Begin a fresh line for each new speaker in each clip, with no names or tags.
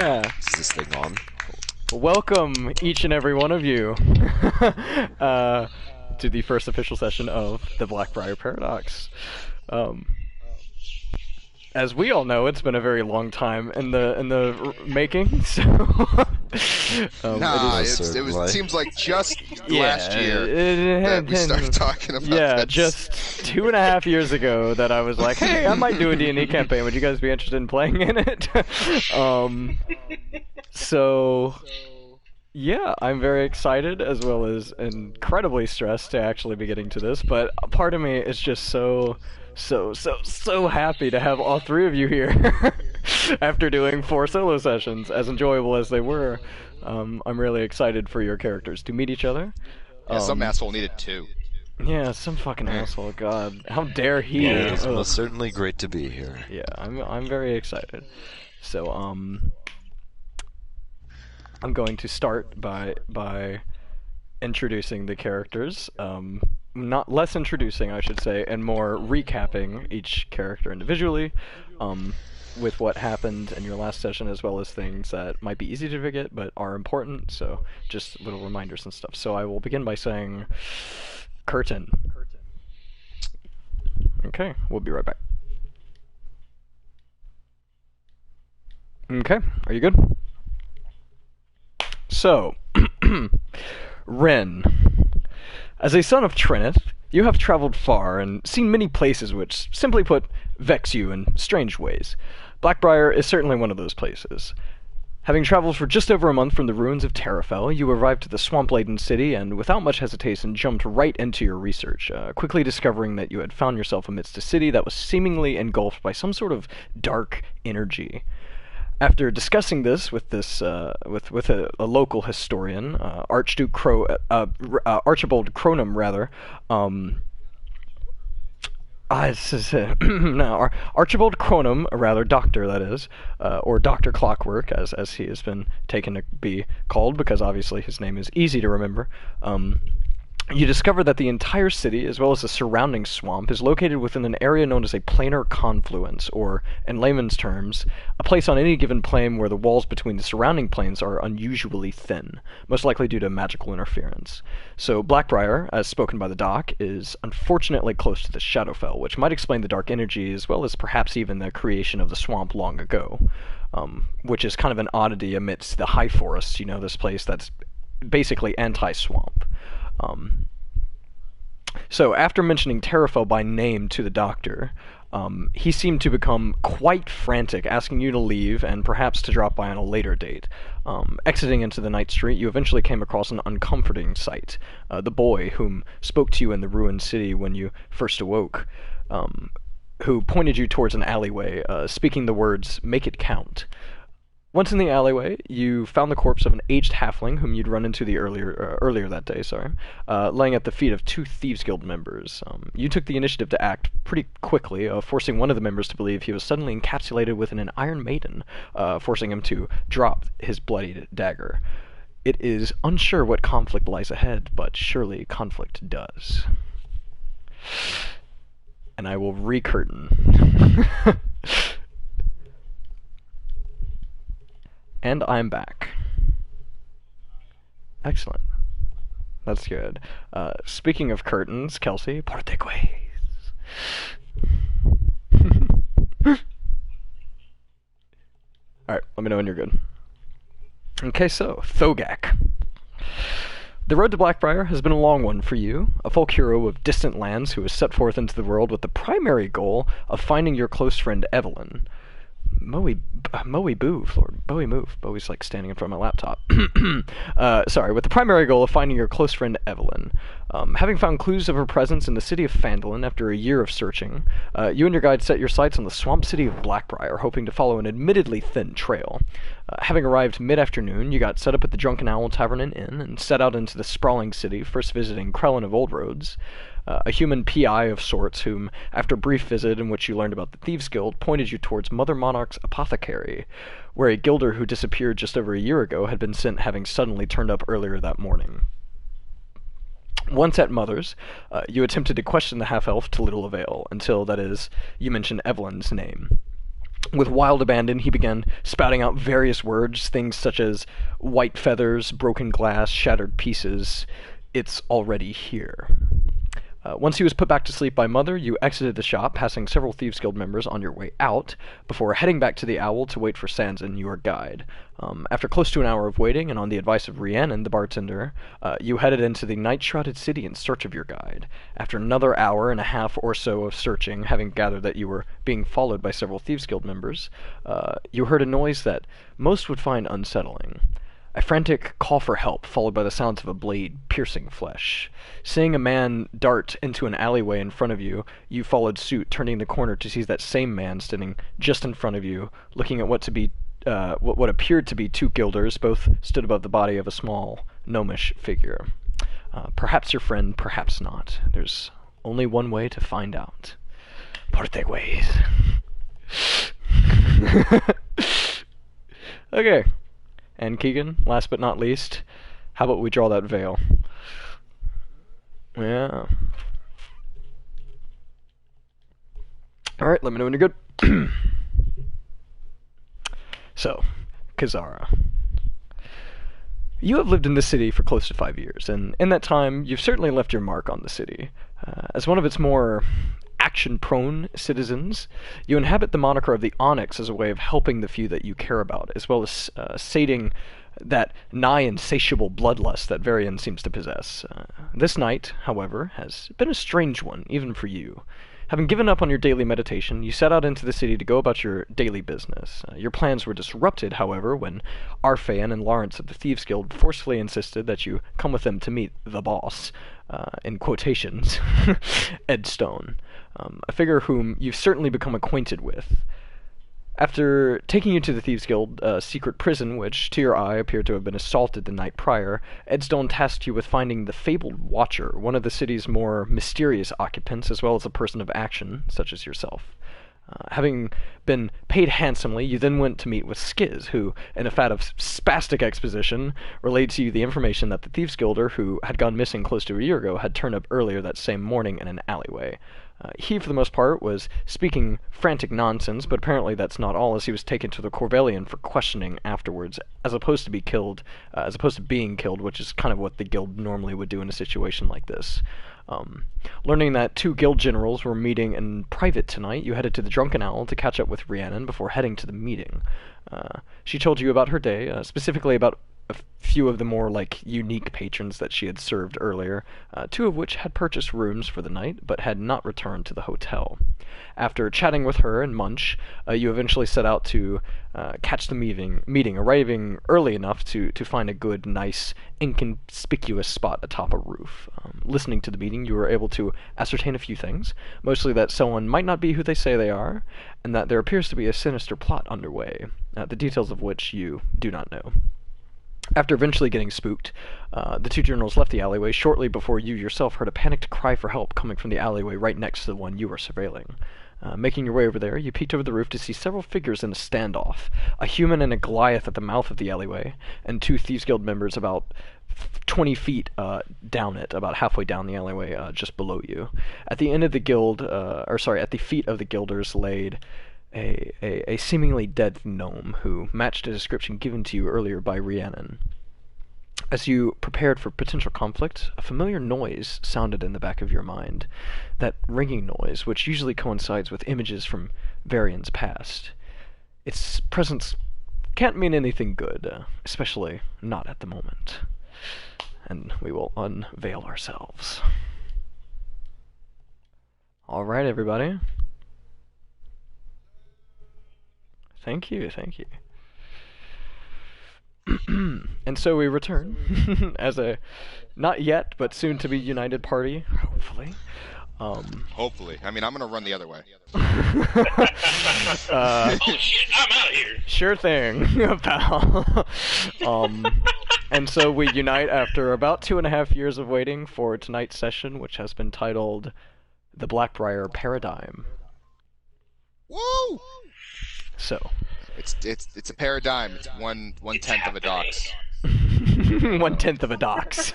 Yeah.
Is this thing on?
Welcome, each and every one of you, to the first official session of the Blackbriar Paradox. Um, as we all know, it's been a very long time in the making. So,
Nah,
it
it was. It
certainly.
seems like just
yeah,
last year that we started talking about
yeah,
this.
just 2.5 years ago that I was like, hey, I might do a D&D campaign. Would you guys be interested in playing in it? So. Yeah, I'm very excited as well as incredibly stressed to actually be getting to this, but a part of me is just so happy to have all three of you here after doing 4 solo sessions, as enjoyable as they were. I'm really excited for your characters to meet each other.
Yeah, some asshole needed 2.
Yeah, some fucking asshole, god. How dare he?
It is
Ugh.
most certainly great to be here.
Yeah, I'm very excited. So, I'm going to start by introducing the characters. Not less introducing, I should say, and more recapping each character individually, with what happened in your last session, as well as things that might be easy to forget but are important. So just little reminders and stuff. So I will begin by saying, Curtain. Okay, we'll be right back. Okay, are you good? So, Ren. As a son of Trinith, you have traveled far and seen many places which, simply put, vex you in strange ways. Blackbriar is certainly one of those places. Having traveled for just over a month from the ruins of Terrafell, you arrived at the swamp-laden city and, without much hesitation, jumped right into your research, quickly discovering that you had found yourself amidst a city that was seemingly engulfed by some sort of dark energy. After discussing this with a local historian, Archibald Cronum, rather, Archibald Cronum, rather, Doctor, that is, or Doctor Clockwork, as he has been taken to be called, because obviously his name is easy to remember. You discover that the entire city, as well as the surrounding swamp, is located within an area known as a planar confluence, or, in layman's terms, a place on any given plane where the walls between the surrounding planes are unusually thin, most likely due to magical interference. So Blackbriar, as spoken by the doc, is unfortunately close to the Shadowfell, which might explain the dark energy, as well as perhaps even the creation of the swamp long ago, which is kind of an oddity amidst the high forests, this place that's basically anti-swamp. So after mentioning Terrafell by name to the doctor, he seemed to become quite frantic, asking you to leave and perhaps to drop by on a later date. Exiting into the night street, you eventually came across an uncomforting sight. The boy whom spoke to you in the ruined city when you first awoke, who pointed you towards an alleyway, speaking the words, "Make it count." Once in the alleyway, you found the corpse of an aged halfling whom you'd run into earlier that day, laying at the feet of 2 Thieves Guild members. You took the initiative to act pretty quickly, forcing one of the members to believe he was suddenly encapsulated within an iron maiden, forcing him to drop his bloodied dagger. It is unsure what conflict lies ahead, but surely conflict does. And I will recurtain. And I'm back. Excellent. That's good. Speaking of curtains, Kelsey, portequays. Alright, let me know when you're good. Okay, so, Thogak. The road to Blackbriar has been a long one for you, a folk hero of distant lands who has set forth into the world with the primary goal of finding your close friend Evelyn. Moe Boove, Lord. Bowie move. Bowie's like standing in front of my laptop. With the primary goal of finding your close friend Evelyn. Having found clues of her presence in the city of Phandalin after a year of searching, you and your guide set your sights on the swamp city of Blackbriar, hoping to follow an admittedly thin trail. Having arrived mid-afternoon, you got set up at the Drunken Owl Tavern and Inn, and set out into the sprawling city, first visiting Krellin of Old Roads, a human PI of sorts, whom, after a brief visit in which you learned about the Thieves Guild, pointed you towards Mother Monarch's apothecary, where a guilder who disappeared just over a year ago had been sent, having suddenly turned up earlier that morning. Once at Mother's, you attempted to question the half-elf to little avail, until, that is, you mentioned Evelyn's name. With wild abandon, he began spouting out various words, things such as white feathers, broken glass, shattered pieces. It's already here. Once he was put back to sleep by Mother, you exited the shop, passing several Thieves Guild members on your way out, before heading back to the Owl to wait for Sanzin, your guide. After close to an hour of waiting, and on the advice of Rhiannon, the bartender, you headed into the night-shrouded city in search of your guide. After another hour and a half or so of searching, having gathered that you were being followed by several Thieves Guild members, you heard a noise that most would find unsettling. A frantic call for help, followed by the sounds of a blade piercing flesh. Seeing a man dart into an alleyway in front of you, you followed suit, turning the corner to see that same man standing just in front of you, looking at what appeared to be two guilders. Both stood above the body of a small gnomish figure. Perhaps your friend, perhaps not. There's only one way to find out. Parte ways. Okay. And Keegan, last but not least, how about we draw that veil? Yeah. Alright, let me know when you're good. So, Kazara. You have lived in this city for close to 5 years, and in that time, you've certainly left your mark on the city. As one of its more action-prone citizens, you inhabit the moniker of the Onyx as a way of helping the few that you care about, as well as sating that nigh insatiable bloodlust that Varian seems to possess. This night, however, has been a strange one, even for you. Having given up on your daily meditation, you set out into the city to go about your daily business. Your plans were disrupted, however, when Arphaean and Lawrence of the Thieves Guild forcefully insisted that you come with them to meet the boss, in quotations, Ed Stone, a figure whom you've certainly become acquainted with. After taking you to the Thieves Guild secret prison, which to your eye appeared to have been assaulted the night prior, Ed Stone tasked you with finding the fabled Watcher, one of the city's more mysterious occupants, as well as a person of action, such as yourself. Having been paid handsomely, you then went to meet with Skiz, who, in a fad of spastic exposition, relayed to you the information that the Thieves Guilder, who had gone missing close to a year ago, had turned up earlier that same morning in an alleyway. He, for the most part, was speaking frantic nonsense, but apparently that's not all, as he was taken to the Corvellian for questioning afterwards, as opposed to being killed, which is kind of what the guild normally would do in a situation like this. Learning that two guild generals were meeting in private tonight, you headed to the Drunken Owl to catch up with Rhiannon before heading to the meeting. She told you about her day, specifically about a few of the more, unique patrons that she had served earlier, two of which had purchased rooms for the night, but had not returned to the hotel. After chatting with her and Munch, you eventually set out to catch the meeting, arriving early enough to find a good, nice, inconspicuous spot atop a roof. Listening to the meeting, you were able to ascertain a few things, mostly that someone might not be who they say they are, and that there appears to be a sinister plot underway, the details of which you do not know. After eventually getting spooked, the two generals left the alleyway shortly before you yourself heard a panicked cry for help coming from the alleyway right next to the one you were surveilling. Making your way over there, you peeked over the roof to see several figures in a standoff, a human and a Goliath at the mouth of the alleyway, and two Thieves Guild members about 20 feet down it, about halfway down the alleyway, just below you. At the end of the guild, at the feet of the guilders laid a seemingly dead gnome who matched a description given to you earlier by Rhiannon. As you prepared for potential conflict, a familiar noise sounded in the back of your mind, that ringing noise which usually coincides with images from Varian's past. Its presence can't mean anything good, especially not at the moment. And we will unveil ourselves. Alright, everybody. Thank you. And so we return as a not yet but soon to be united party, hopefully.
Hopefully. I mean, I'm gonna run the other way.
Oh shit, I'm out of here.
Sure thing, pal. And so we unite after about 2.5 years of waiting for tonight's session, which has been titled The Blackbriar Paradigm.
Woo!
So
it's a paradigm. It's one tenth of a dox.
1/10 of a dox.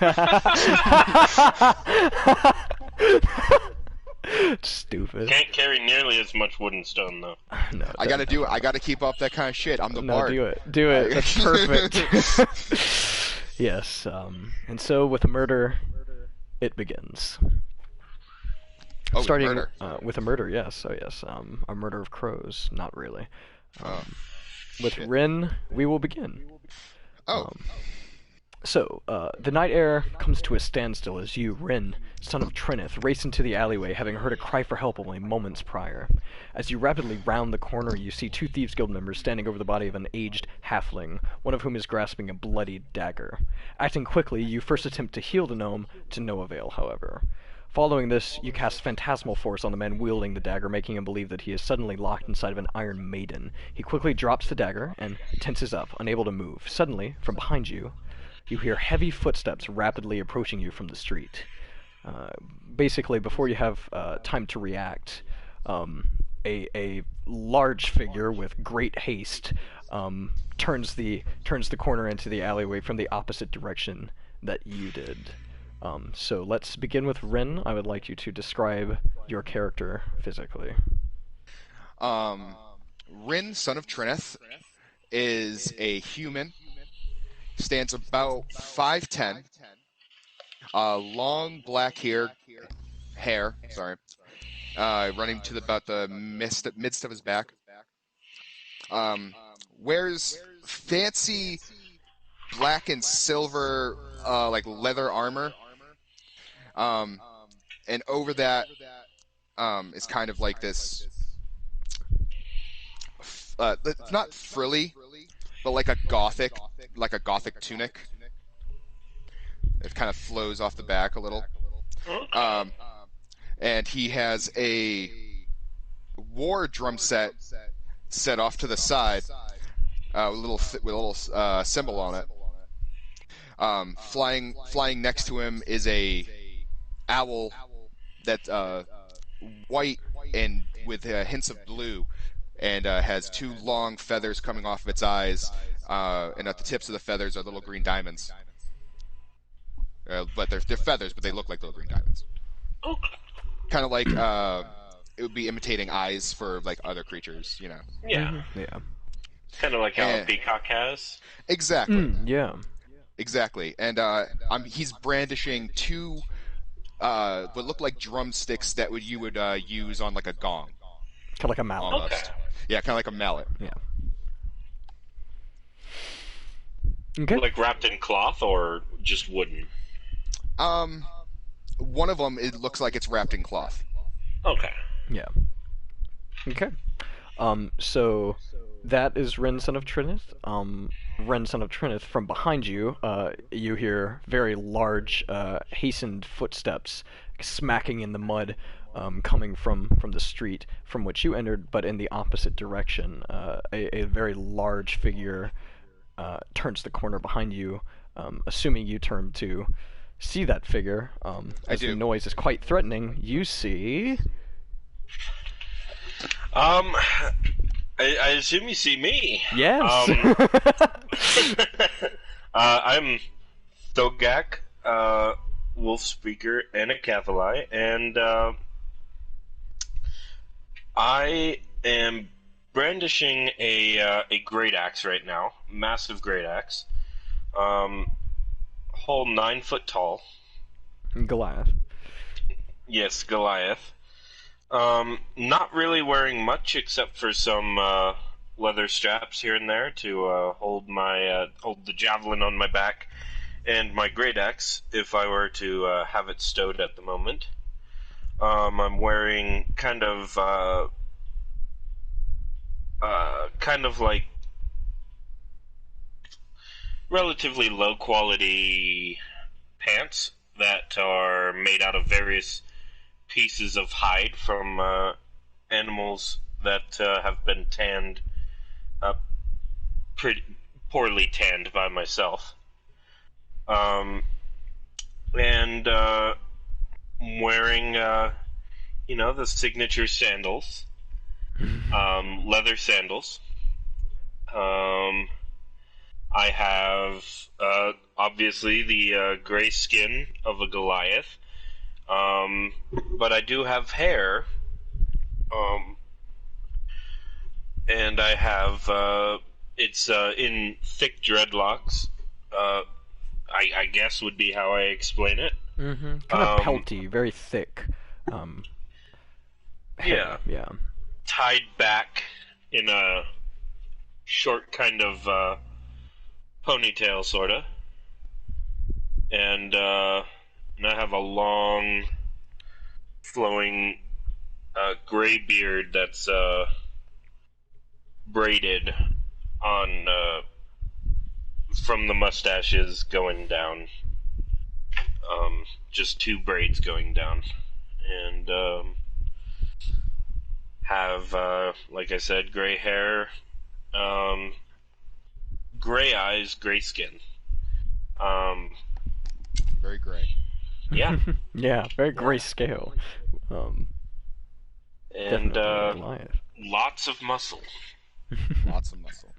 Stupid.
Can't carry nearly as much wood and stone, though.
No,
I gotta do it. I gotta keep up that kind of shit. I'm the
No,
bard.
do it. Do it. That's perfect. Yes. And so with murder, it begins.
Oh,
Starting
murder.
with a murder, yes. Oh, yes. A murder of crows. Not really.
Oh,
With
shit.
Rin, we will begin.
Oh.
So, the night air comes to a standstill as you, Rin, son of Trinith, race into the alleyway, having heard a cry for help only moments prior. As you rapidly round the corner, you see two Thieves Guild members standing over the body of an aged halfling, one of whom is grasping a bloodied dagger. Acting quickly, you first attempt to heal the gnome, to no avail, however. Following this, you cast Phantasmal Force on the man wielding the dagger, making him believe that he is suddenly locked inside of an Iron Maiden. He quickly drops the dagger and tenses up, unable to move. Suddenly, from behind you, you hear heavy footsteps rapidly approaching you from the street. Basically, before you have time to react, a large figure with great haste turns the corner into the alleyway from the opposite direction that you did. So let's begin with Rin. I would like you to describe your character physically.
Rin, son of Trinith, is a human. Stands about 5'10". Long black hair. Sorry. Running to about the midst of his back. Wears fancy black and silver like leather armor. And over that is kind of like this. It's not frilly, but like a gothic tunic. It kind of flows off the back a little. And he has a war drum set off to the side, with a little symbol on it. Flying next to him is a owl that's white and with hints of blue, and has two long feathers coming off of its eyes, and at the tips of the feathers are little green diamonds. But they're feathers, but they look like little green diamonds. Kind of like it would be imitating eyes for like other creatures, you know.
Yeah.
Mm-hmm. Yeah.
Kind of like how a peacock has.
Exactly.
Yeah.
Exactly. And he's brandishing two what look like drumsticks that you would use on like a gong.
Kind of like a mallet.
Almost.
Okay.
Yeah, kind of like a mallet.
Yeah. Okay.
Like wrapped in cloth or just wooden?
One of them, it looks like it's wrapped in cloth.
Okay.
Yeah. Okay. So that is Ren, son of Trinith. Ren, son of Trinith, from behind you, you hear very large, hastened footsteps smacking in the mud, coming from the street from which you entered, but in the opposite direction. A very large figure turns the corner behind you, assuming you turn to see that figure. As the noise is quite threatening, you see...
I assume you see me.
Yes!
I'm Thogak, wolf speaker, and a Cathalai, and I am brandishing a great axe right now, massive great axe, whole 9 foot tall.
Goliath.
Yes, Goliath. Not really wearing much except for some leather straps here and there to hold the javelin on my back and my great axe if I were to have it stowed at the moment. I'm wearing kind of like relatively low quality pants that are made out of various pieces of hide from animals that have been tanned, pretty poorly tanned by myself. And wearing, the signature sandals, leather sandals. I have, obviously, the gray skin of a Goliath. But I do have hair. And I have, it's in thick dreadlocks. I guess would be how I explain it.
Mm-hmm. Kind of pelty, very thick. Hair. Yeah.
Tied back in a short kind of ponytail, sorta. And I have a long, flowing gray beard that's braided on from the mustaches going down. Just two braids going down. And have, like I said, gray hair, gray eyes, gray skin.
Very gray.
Yeah.
Yeah, very grayscale.
And
Goliath.
lots of muscle.
Lots of muscle.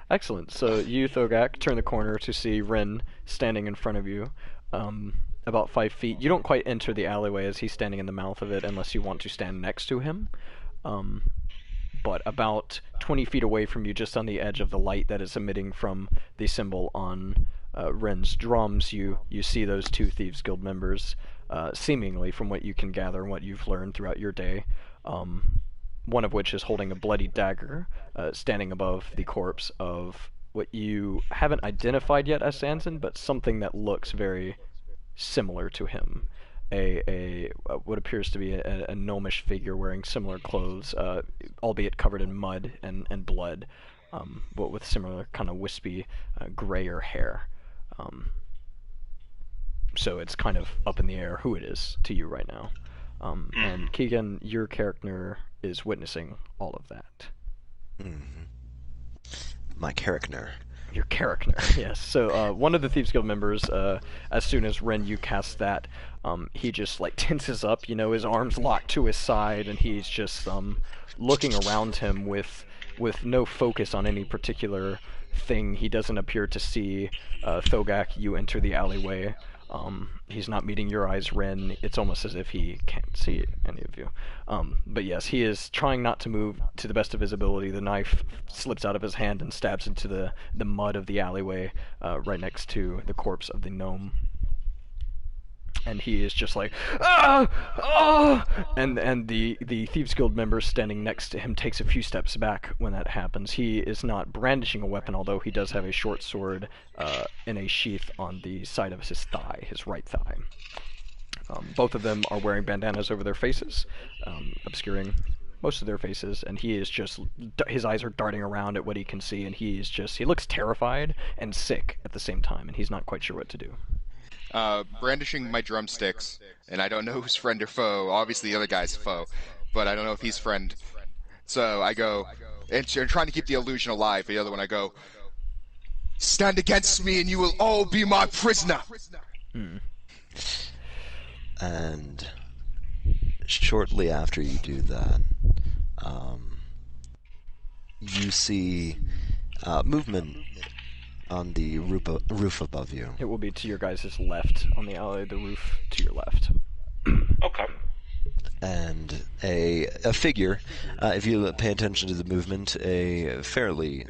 Excellent. So you, Thogak, turn the corner to see Rin standing in front of you, about 5 feet. You don't quite enter the alleyway as he's standing in the mouth of it unless you want to stand next to him. But about 20 feet away from you, just on the edge of the light that is emitting from the symbol on Rin's drums, you see those two Thieves Guild members, seemingly from what you can gather and what you've learned throughout your day. One of which is holding a bloody dagger, standing above the corpse of what you haven't identified yet as Sanzin, but something that looks very similar to him. A what appears to be a gnomish figure wearing similar clothes, albeit covered in mud and blood, but with similar kind of wispy, grayer hair. So it's kind of up in the air who it is to you right now. And Keegan, your character is witnessing all of that.
Mm-hmm. My character.
Your character, yes. So one of the Thieves Guild members, as soon as Ren, you cast that, he just like tenses up, his arms locked to his side, and he's just looking around him with no focus on any particular thing. He doesn't appear to see Thogak, you enter the alleyway. He's not meeting your eyes, Ren. It's almost as if he can't see any of you. But yes, he is trying not to move to the best of his ability. The knife slips out of his hand and stabs into the mud of the alleyway right next to the corpse of the gnome. And he is just like, ah! Ah! And the Thieves Guild member standing next to him takes a few steps back when that happens. He is not brandishing a weapon, although he does have a short sword in a sheath on the side of his thigh, his right thigh. Both of them are wearing bandanas over their faces, obscuring most of their faces, and he is just, his eyes are darting around at what he can see, and he looks terrified and sick at the same time, and he's not quite sure what to do.
Brandishing my drumsticks, and I don't know who's friend or foe. Obviously, the other guy's foe, but I don't know if he's friend. So I go, and trying to keep the illusion alive. The other one, I go, stand against me, and you will all be my prisoner.
And shortly after you do that, you see movement on the roof above you.
It will be to your guys' left on the alley, the roof to your left.
Okay.
And a figure, if you pay attention to the movement, a fairly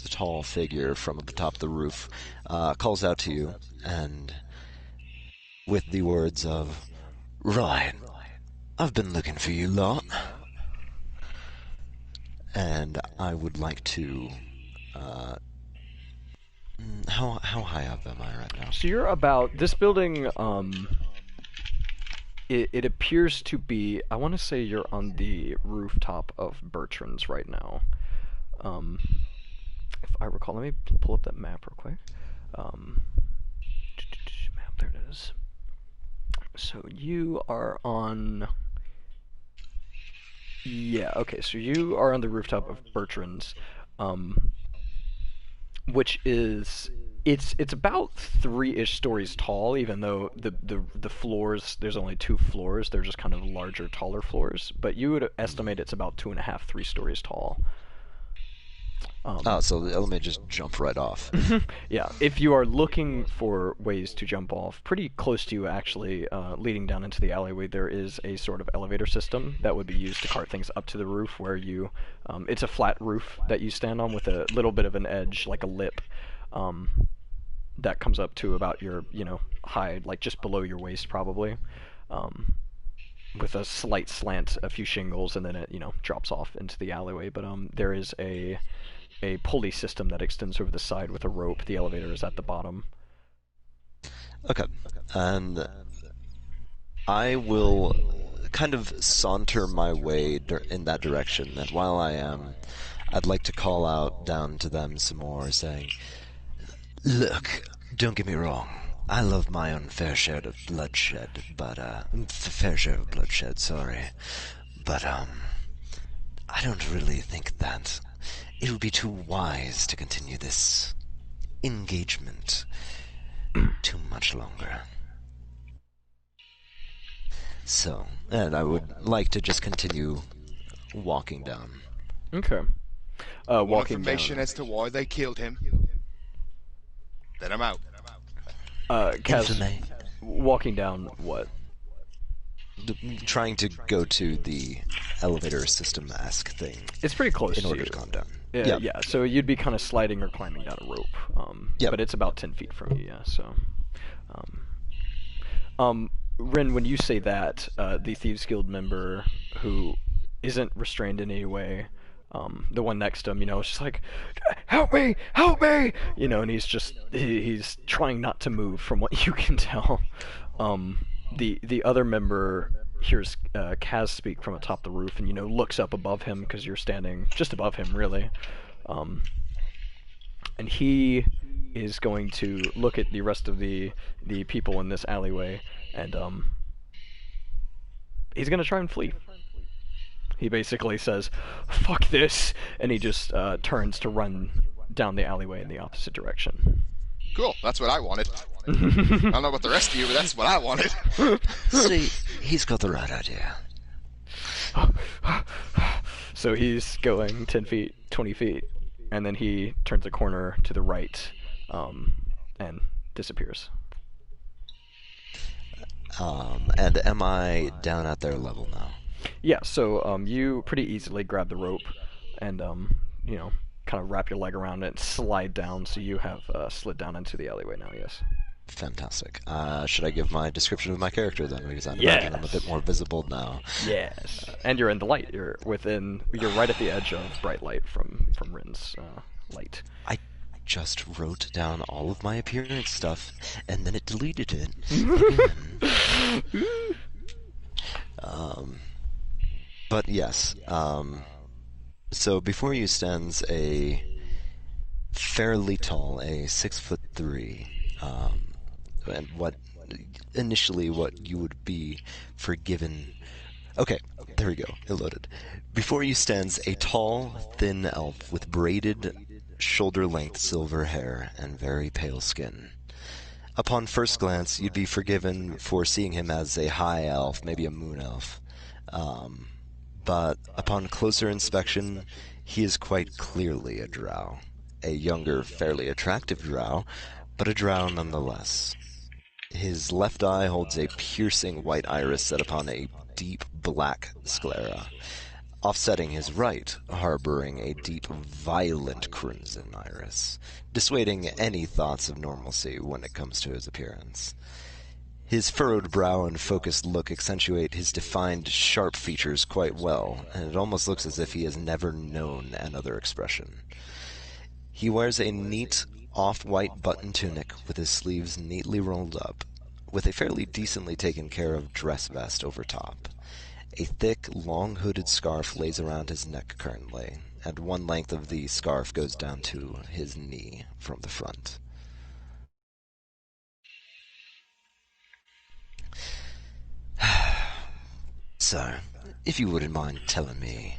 tall figure from the top of the roof calls out to you, and with the words of, "Ryan, I've been looking for you lot, and I would like to how high up am I right now?"
So you're about, this building, it appears to be, I want to say you're on the rooftop of Bertrand's right now. If I recall, let me pull up that map real quick. Map, there it is. So you are on, yeah, okay, so you are on the rooftop of Bertrand's, which is, it's about 3-ish stories tall, even though the floors, there's only 2 floors, they're just kind of larger, taller floors, but you would estimate it's about 2.5, 3 stories tall.
Oh, so let me just jump right off.
Yeah, if you are looking for ways to jump off, pretty close to you actually, leading down into the alleyway, there is a sort of elevator system that would be used to cart things up to the roof where you, it's a flat roof that you stand on with a little bit of an edge, like a lip, that comes up to about your, high, like just below your waist probably, with a slight slant, a few shingles, and then it, drops off into the alleyway. But there is a pulley system that extends over the side with a rope. The elevator is at the bottom.
Okay, and I will kind of saunter my way in that direction, and while I am, I'd like to call out down to them some more, saying, "Look, don't get me wrong. I love my own fair share of bloodshed, but, sorry. But, I don't really think that it would be too wise to continue this engagement too much longer. So, and I would like to just continue walking down."
Okay.
Want
Walking
information
down.
as to why they killed him? Then I'm out.
Kaz,
Infamy.
walking down what?
Trying to go to the elevator system-esque thing
It's pretty close
in
to
order
you.
to calm down.
Yeah, so you'd be kind of sliding or climbing down a rope.
Yep.
But it's about 10 feet from you, yeah, so. Rin, when you say that, the Thieves Guild member who isn't restrained in any way, the one next to him, is just like, help me, and he's trying not to move from what you can tell. The other member hears Kaz speak from atop the roof and, looks up above him because you're standing just above him, really. And he is going to look at the rest of the people in this alleyway, and he's going to try and flee. He basically says, fuck this, and he just turns to run down the alleyway in the opposite direction.
Cool, that's what I wanted. I don't know about the rest of you, but that's what I wanted.
See, he's got the right idea.
So he's going 10 feet, 20 feet, and then he turns a corner to the right, and disappears.
And am I down at their level now?
Yeah, so you pretty easily grab the rope and, kind of wrap your leg around it and slide down, so you have slid down into the alleyway now, yes.
Fantastic. Should I give my description of my character then? Because I imagine I'm a bit more visible now.
Yes. And you're in the light. You're right at the edge of bright light from Rin's light.
I just wrote down all of my appearance stuff, and then it deleted it. But yes, so before you stands a fairly tall, a 6'3", and what you would be forgiven. Okay, there we go. It loaded. Before you stands a tall, thin elf with braided, shoulder-length silver hair and very pale skin. Upon first glance, you'd be forgiven for seeing him as a high elf, maybe a moon elf. But upon closer inspection, he is quite clearly a drow. A younger, fairly attractive drow, but a drow nonetheless. His left eye holds a piercing white iris set upon a deep black sclera, offsetting his right, harboring a deep violent crimson iris, dissuading any thoughts of normalcy when it comes to his appearance. His furrowed brow and focused look accentuate his defined, sharp features quite well, and it almost looks as if he has never known another expression. He wears a neat, off-white button tunic with his sleeves neatly rolled up, with a fairly decently taken care of dress vest over top. A thick, long hooded scarf lays around his neck currently, and one length of the scarf goes down to his knee from the front. So, if you wouldn't mind telling me,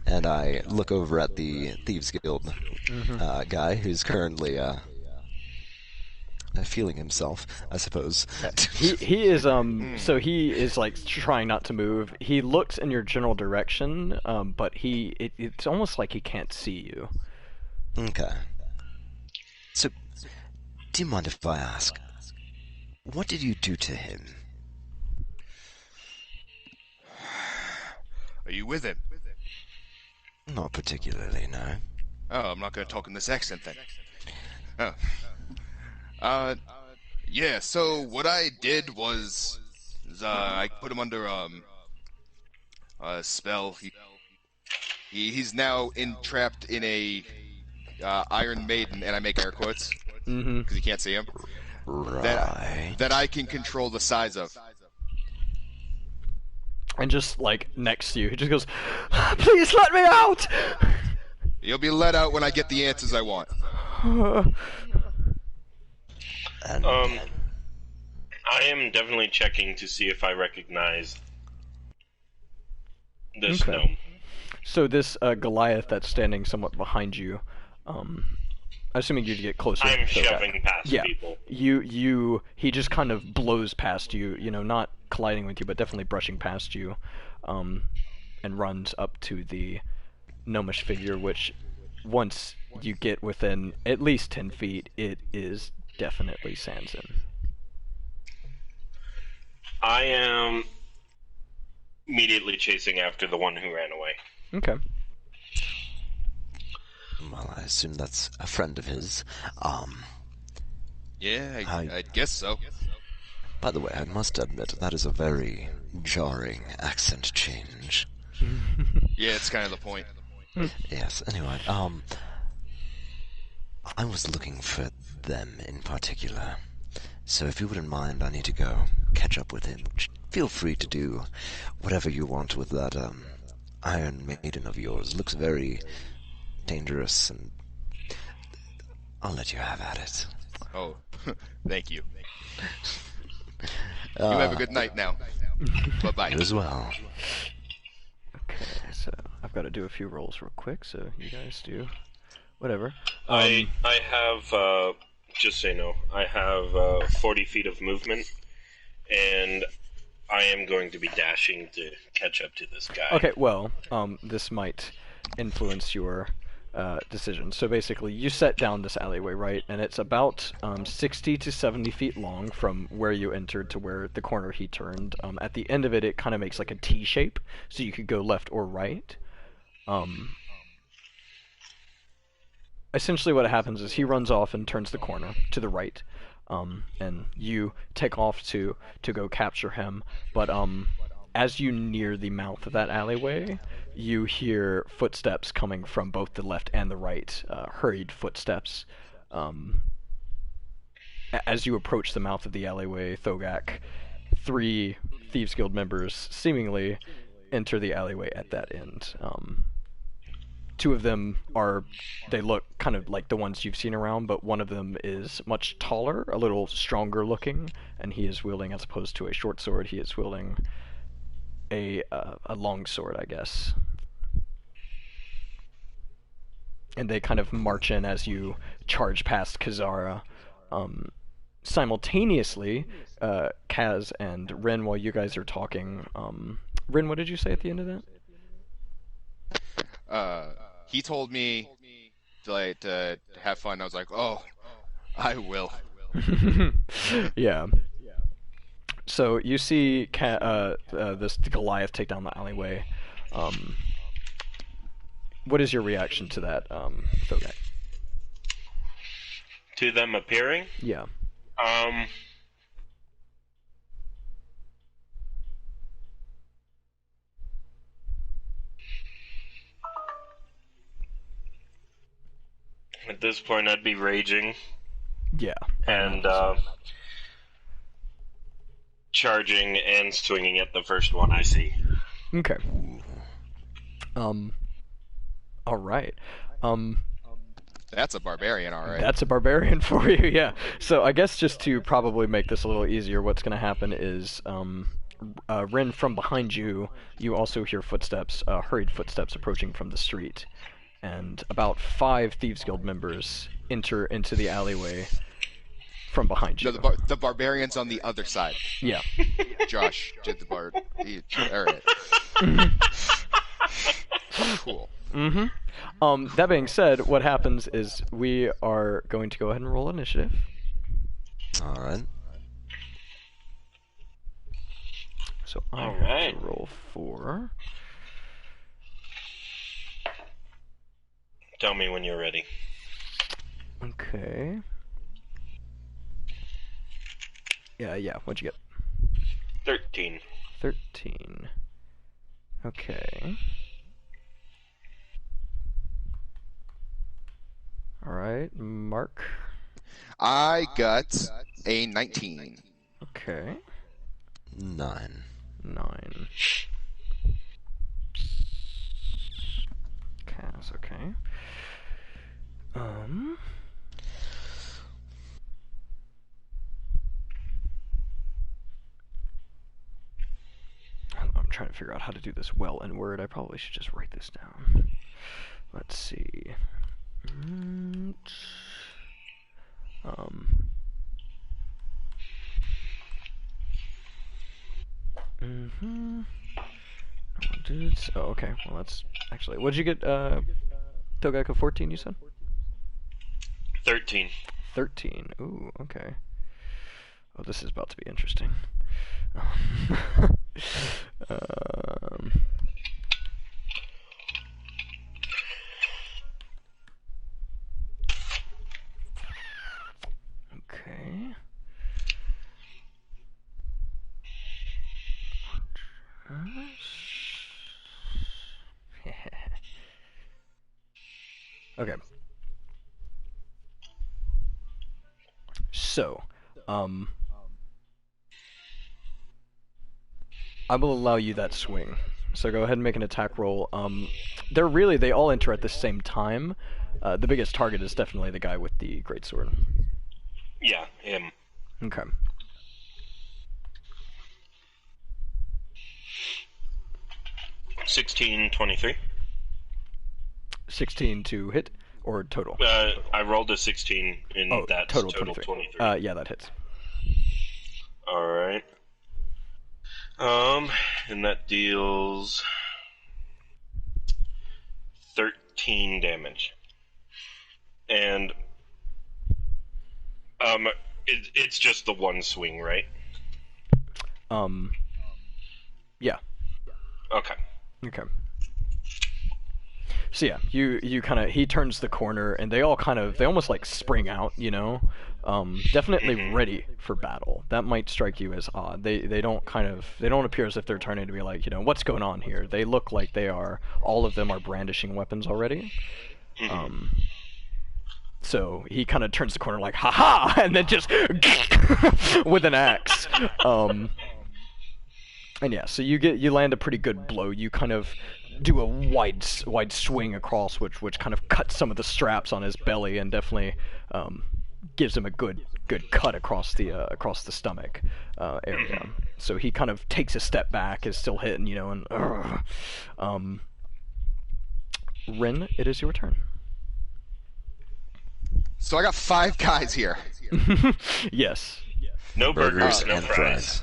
and I look over at the Thieves Guild guy who's currently feeling himself, I suppose.
He is so he is like trying not to move. He looks in your general direction, but it's almost like he can't see you.
Okay. So, do you mind if I ask, what did you do to him?
Are you with him?
Not particularly, no.
Oh, I'm not going to talk in this accent then. Oh. Yeah, so what I did was I put him under a spell. He's now trapped in a Iron Maiden, and I make air quotes
Mm-hmm.
because you can't see him.
Right.
That I can control the size of.
And just, like, next to you, he just goes, "Please let me out!"
You'll be let out when I get the answers I want.
And
I am definitely checking to see if I recognize this
Okay.
gnome.
So this Goliath that's standing somewhat behind you, assuming you get closer.
I'm
so
shoving past
yeah,
people.
he just kind of blows past you, not colliding with you, but definitely brushing past you, and runs up to the gnomish figure, which once you get within at least 10 feet, it is definitely Sanzin.
I am immediately chasing after the one who ran away.
Okay.
well, I assume that's a friend of his.
Yeah,
Hi.
I guess so.
By the way, I must admit, that is a very jarring accent change.
Yeah, it's kind of the point.
Yes, anyway, I was looking for them in particular. So if you wouldn't mind, I need to go catch up with him. Feel free to do whatever you want with that, Iron Maiden of yours. Looks very dangerous, and I'll let you have at it.
Oh, thank you. You have a good night now. Bye-bye.
You as well.
Okay, so I've got to do a few rolls real quick, so you guys do whatever.
I have, just so you know, I have 40 feet of movement, and I am going to be dashing to catch up to this guy.
Okay, well, this might influence your decision. So basically, you set down this alleyway, right? And it's about 60 to 70 feet long from where you entered to where the corner he turned. At the end of it, it kind of makes like a T shape, so you could go left or right. Essentially what happens is he runs off and turns the corner to the right, and you take off to go capture him, but as you near the mouth of that alleyway, you hear footsteps coming from both the left and the right, hurried footsteps. As you approach the mouth of the alleyway, Thogak, 3 Thieves Guild members seemingly enter the alleyway at that end. 2 of them they look kind of like the ones you've seen around, but one of them is much taller, a little stronger looking, and he is wielding, as opposed to a short sword, he is wielding a long sword, I guess. And they kind of march in as you charge past Kazara. Simultaneously, Kaz and Rin, while you guys are talking, Rin, what did you say at the end of that?
He told me to have fun. I was like, oh, I will.
Yeah. So you see this Goliath take down the alleyway. What is your reaction to that, Thogak?
To them appearing?
Yeah.
At this point, I'd be raging
Yeah.
and charging and swinging at the first one I see.
Okay. All right.
That's a barbarian, all right.
That's a barbarian for you, yeah. So I guess just to probably make this a little easier, what's going to happen is, Rin, from behind you, you also hear footsteps, hurried footsteps approaching from the street. And about 5 Thieves Guild members enter into the alleyway from behind you.
No, the barbarian's on the other side.
Yeah.
Josh did the bar. All right. Cool.
That being said, what happens is we are going to go ahead and roll initiative.
All right.
So I have
Alright.
to roll 4.
Tell me when you're ready.
Okay. Yeah. What'd you get?
13.
13. Okay. Alright, Mark.
I got a 19.
Okay.
9.
9. Cass, okay. I'm trying to figure out how to do this well in Word. I probably should just write this down. Let's see. Dudes. Oh, okay. Well, that's actually. What did you get? Thogak of 14, you said?
13.
13. Ooh, okay. Oh, this is about to be interesting. Okay. Okay. So, I will allow you that swing. So go ahead and make an attack roll. They all enter at the same time. The biggest target is definitely the guy with the greatsword.
Yeah, him.
Okay.
$16, 23.
16 to hit or total?
I rolled a 16 in that
total
23.
23. Yeah, that hits.
Alright. And that deals 13 damage. And it's just the one swing, right?
Yeah.
Okay.
Okay. So yeah, you kind of, he turns the corner and they almost like spring out, you know? Definitely ready for battle. That might strike you as odd. They don't appear as if they're turning to be like, you know, what's going on here? They look like all of them are brandishing weapons already. So he kind of turns the corner like, haha, and then just with an axe. And yeah, so you land a pretty good blow. You kind of do a wide swing across, which kind of cuts some of the straps on his belly and definitely gives him a good cut across the stomach area. So he kind of takes a step back, is still hitting, you know, and Rin, it is your turn.
So I got 5 guys here.
Yes.
No burgers, no
and
fries.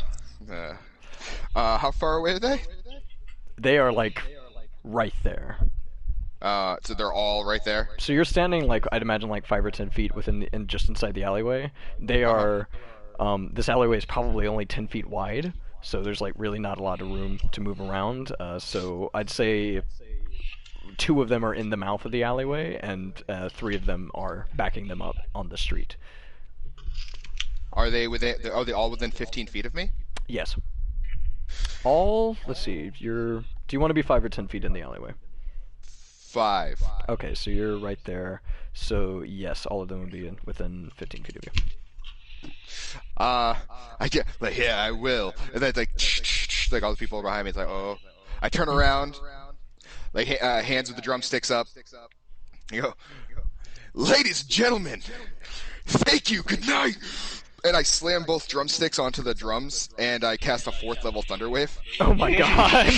How far away are they?
They are like right there.
So they're all right there.
So you're standing like, I'd imagine, like 5 or 10 feet just inside the alleyway. They are. This alleyway is probably only 10 feet wide, so there's like really not a lot of room to move around. So I'd say 2 of them are in the mouth of the alleyway, and 3 of them are backing them up on the street.
Are they all within 15 feet of me?
Yes. Let's see. Do you want to be 5 or 10 feet in the alleyway?
5.
Okay, so you're right there. So yes, all of them would be within 15 feet of you.
I get like, yeah, I will, and then it's like all the people behind me. It's like, oh, I turn around, like hands with the drumsticks up. You go, ladies and gentlemen, thank you, good night. And I slam both drumsticks onto the drums, and I cast a 4th level Thunder Wave.
Oh my god!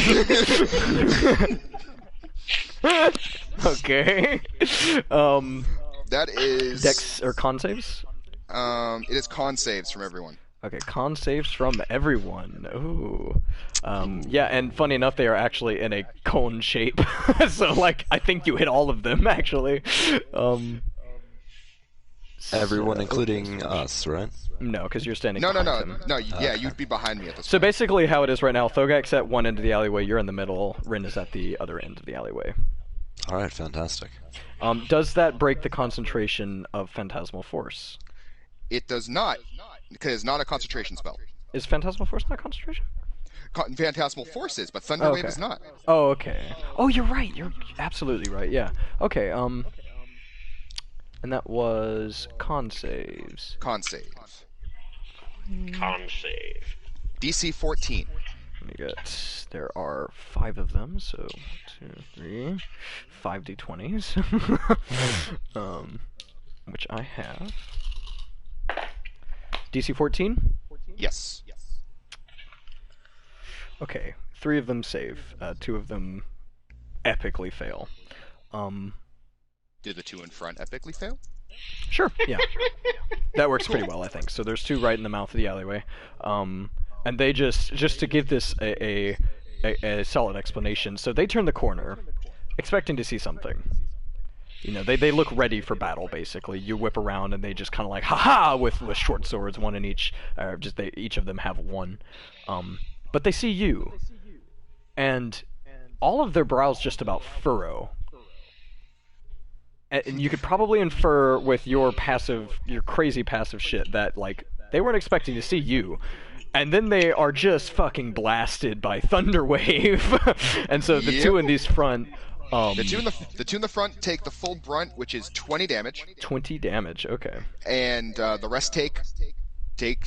Okay.
That is
Dex or con saves?
It is con saves from everyone.
Okay, con saves from everyone. Ooh. Yeah, and funny enough, they are actually in a cone shape. So, like, I think you hit all of them, actually.
Everyone,
So-
including us, right?
No, because you're standing
No,
behind
no,
him.
no. Yeah, you'd be behind me at this
So
point.
basically how it is right now, Thogak's at one end of the alleyway, you're in the middle, Rin is at the other end of the alleyway.
All right, fantastic.
Does that break the concentration of Phantasmal Force?
It does not, because it's not a concentration spell.
Is Phantasmal Force not concentration?
Phantasmal Forces, but Thunderwave
Okay.
is not.
Oh, okay. Oh, you're right. You're absolutely right. Yeah. Okay. And that was con saves.
Con save.
Con save.
DC 14.
Let me get. There are 5 of them, so 2, 3, 5 d20s. Which I have. DC 14.
Yes.
Okay, 3 of them save. 2 of them epically fail.
Do the 2 in front epically fail?
Sure, yeah. That works pretty well, I think. So there's 2 right in the mouth of the alleyway. And they just to give this a solid explanation, so they turn the corner, expecting to see something. You know, they look ready for battle, basically. You whip around and they just kind of like, haha, with short swords, one in each, each of them have one. But they see you, and all of their brows just about furrow. And you could probably infer with your crazy passive shit that, like, they weren't expecting to see you. And then they are just fucking blasted by Thunderwave. And so the 2 in these front...
The two in the front take the full brunt, which is 20 damage.
20 damage, okay.
And the rest take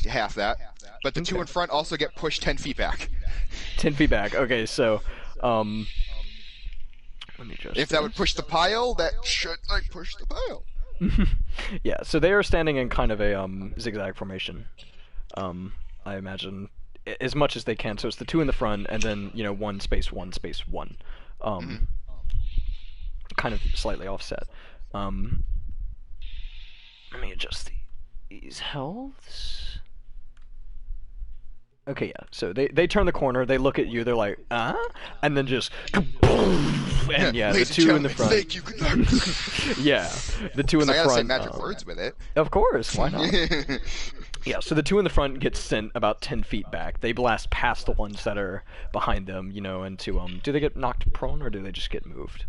half that. But the 2 in front also get pushed 10 feet back.
10 feet back, okay, so... Let me just...
If that would push the pile, that should, like, push the pile.
Yeah, so they are standing in kind of a zigzag formation. I imagine as much as they can. So it's the 2 in the front, and then 1 space 1 space 1, kind of slightly offset. Let me adjust these healths. Okay, yeah. So they turn the corner, they look at you, they're like, and then just, and yeah, the
Ladies and
2 in the
gentlemen,
front.
thank you, good luck.
Yeah, the 2 in the
I gotta say
front.
magic words with it.
Of course, why not? Yeah, so the 2 in the front get sent about 10 feet back. They blast past the ones that are behind them, into, do they get knocked prone, or do they just get moved?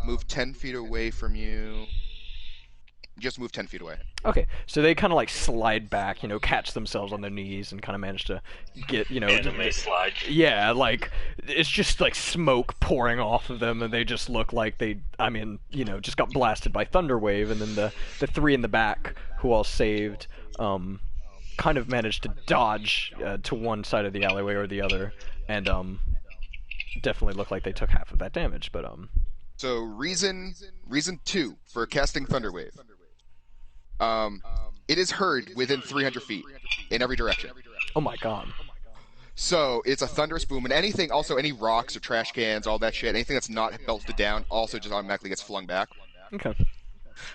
Move 10 feet away from you. Just move 10 feet away.
Okay, so they kind of, like, slide back, catch themselves on their knees and kind of manage to get,
Anime slide.
Yeah, like, it's just, like, smoke pouring off of them, and they just look like they, just got blasted by Thunderwave, and then the 3 in the back, who all saved, kind of managed to dodge to one side of the alleyway or the other, and definitely looked like they took half of that damage. But
So reason 2 for casting Thunderwave. It is heard within 300 feet in every direction.
oh my god,
So it's a thunderous boom, and any rocks or trash cans, all that shit, anything that's not belted down, also just automatically gets flung back.
okay.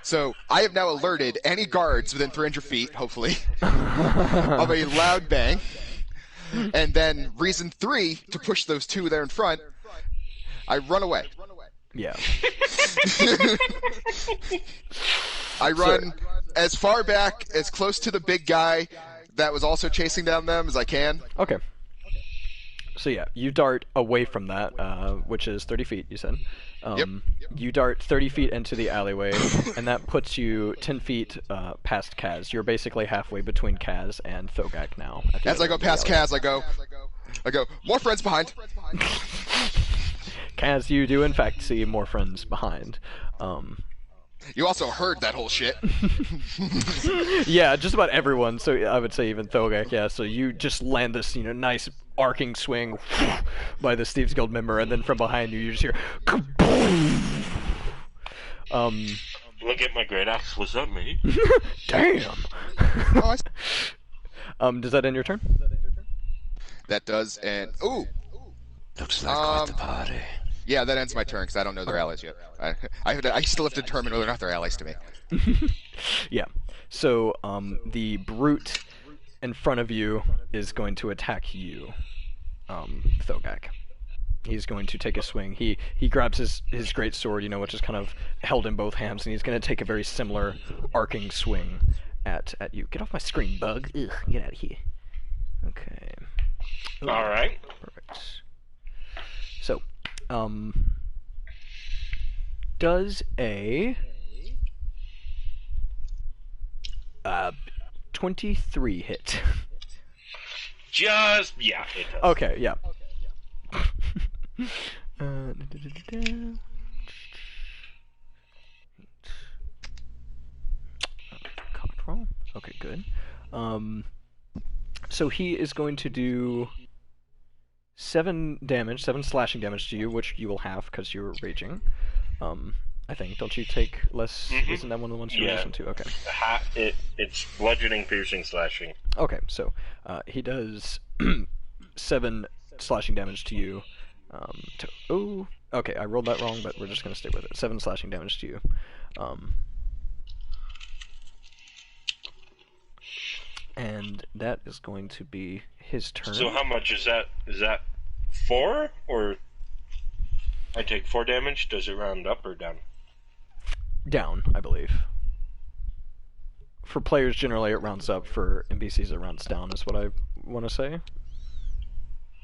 So I have now alerted any guards within 300 feet, hopefully, of a loud bang. And then reason 3 to push those 2 there in front, I run away.
Yeah.
I run as far back, as close to the big guy that was also chasing down them as I can.
Okay. So yeah, you dart away from that, which is 30 feet, you said.
Yep.
You dart 30 feet into the alleyway, and that puts you 10 feet past Kaz. You're basically halfway between Kaz and Thogak now.
As I go past Kaz, I go, more friends behind.
Kaz, you do in fact see more friends behind.
You also heard that whole shit.
Yeah, just about everyone. So I would say even Thogak. Yeah. So you just land this, nice arcing swing by the Thieves Guild member, and then from behind you, you just hear.
Look at my great axe. Was that me?
Damn.
Oh,
Does that end your turn?
that does, and ooh,
Looks like quite the party.
yeah, that ends my turn because I don't know their allies yet. I still have to determine whether or not they're allies to me.
Yeah. So the brute in front of you is going to attack you, Thogak. He's going to take a swing. He grabs his great sword, which is kind of held in both hands, and he's going to take a very similar arcing swing at you. Get off my screen, bug. Ugh, get out of here. Okay. Ooh,
All right.
perfect. So, does a 23 hit?
Yeah, it does.
Okay, yeah. Cocked roll. Okay, good. So he is going to do 7 slashing damage to you, which you will have because you're raging. I think. Don't you take less?
Mm-hmm.
Isn't that one of the ones you mentioned too? Okay.
It's bludgeoning, piercing, slashing.
Okay, so he does 7 slashing damage to you. Okay, I rolled that wrong, but we're just gonna stay with it. 7 slashing damage to you. And that is going to be his turn.
So how much is that? Is that 4 or? I take 4 damage. Does it round up or down?
Down, I believe. For players, generally it rounds up. For NPCs, it rounds down, is what I want to say.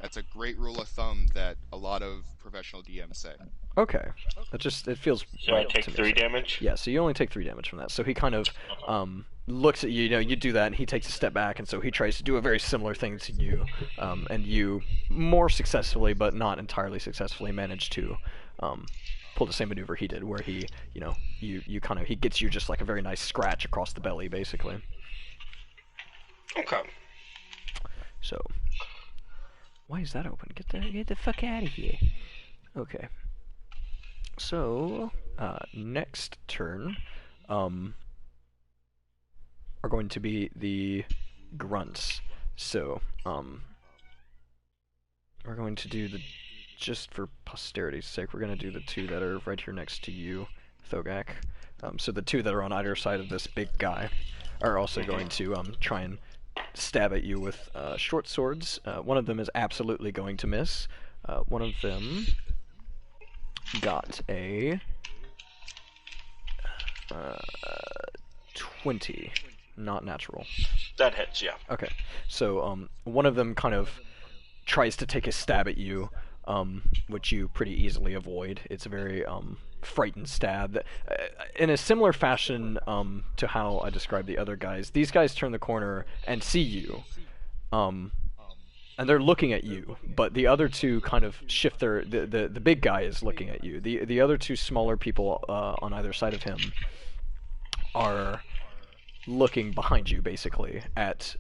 That's a great rule of thumb that a lot of professional DMs say.
Okay. It feels
So
right
I take
to me.
3 damage?
Yeah, so you only take 3 damage from that. So he kind of looks at you, you do that, and he takes a step back, and so he tries to do a very similar thing to you, and you more successfully, but not entirely successfully, manage to pull the same maneuver he did, where he, he gets you just like a very nice scratch across the belly, basically.
Okay.
So, why is that open? Get the fuck out of here. Okay. So, next turn, are going to be the grunts. So, we're going to do just for posterity's sake, we're going to do the 2 that are right here next to you, Thogak. So the 2 that are on either side of this big guy are also going to try and stab at you with short swords. One of them is absolutely going to miss. One of them got a 20, not natural.
That hits, yeah.
Okay, so one of them kind of tries to take a stab at you, which you pretty easily avoid. It's a very frightened stab. In a similar fashion to how I described the other guys, these guys turn the corner and see you, and they're looking at you, but the other 2 kind of shift their... The big guy is looking at you. The other 2 smaller people on either side of him are looking behind you, basically, at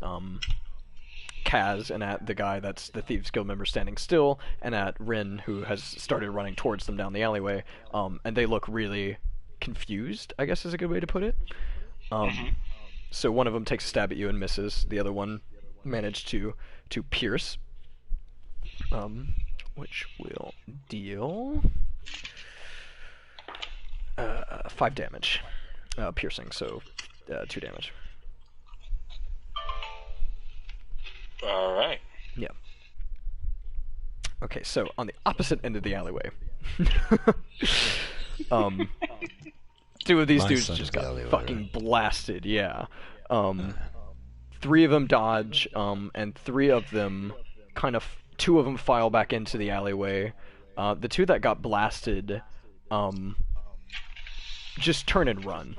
Kaz and at the guy that's the Thieves Guild member standing still, and at Rin, who has started running towards them down the alleyway, and they look really confused, I guess is a good way to put it. So one of them takes a stab at you and misses. The other one managed to pierce, which will deal 5 damage, piercing, so 2 damage.
Alright.
Yeah. Okay, so on the opposite end of the alleyway, 2 of these
My
dudes
side
just
of the
got
alleyway,
fucking blasted, yeah. 3 of them dodge, and 3 of them kind of... 2 of them file back into the alleyway. The 2 that got blasted just turn and run.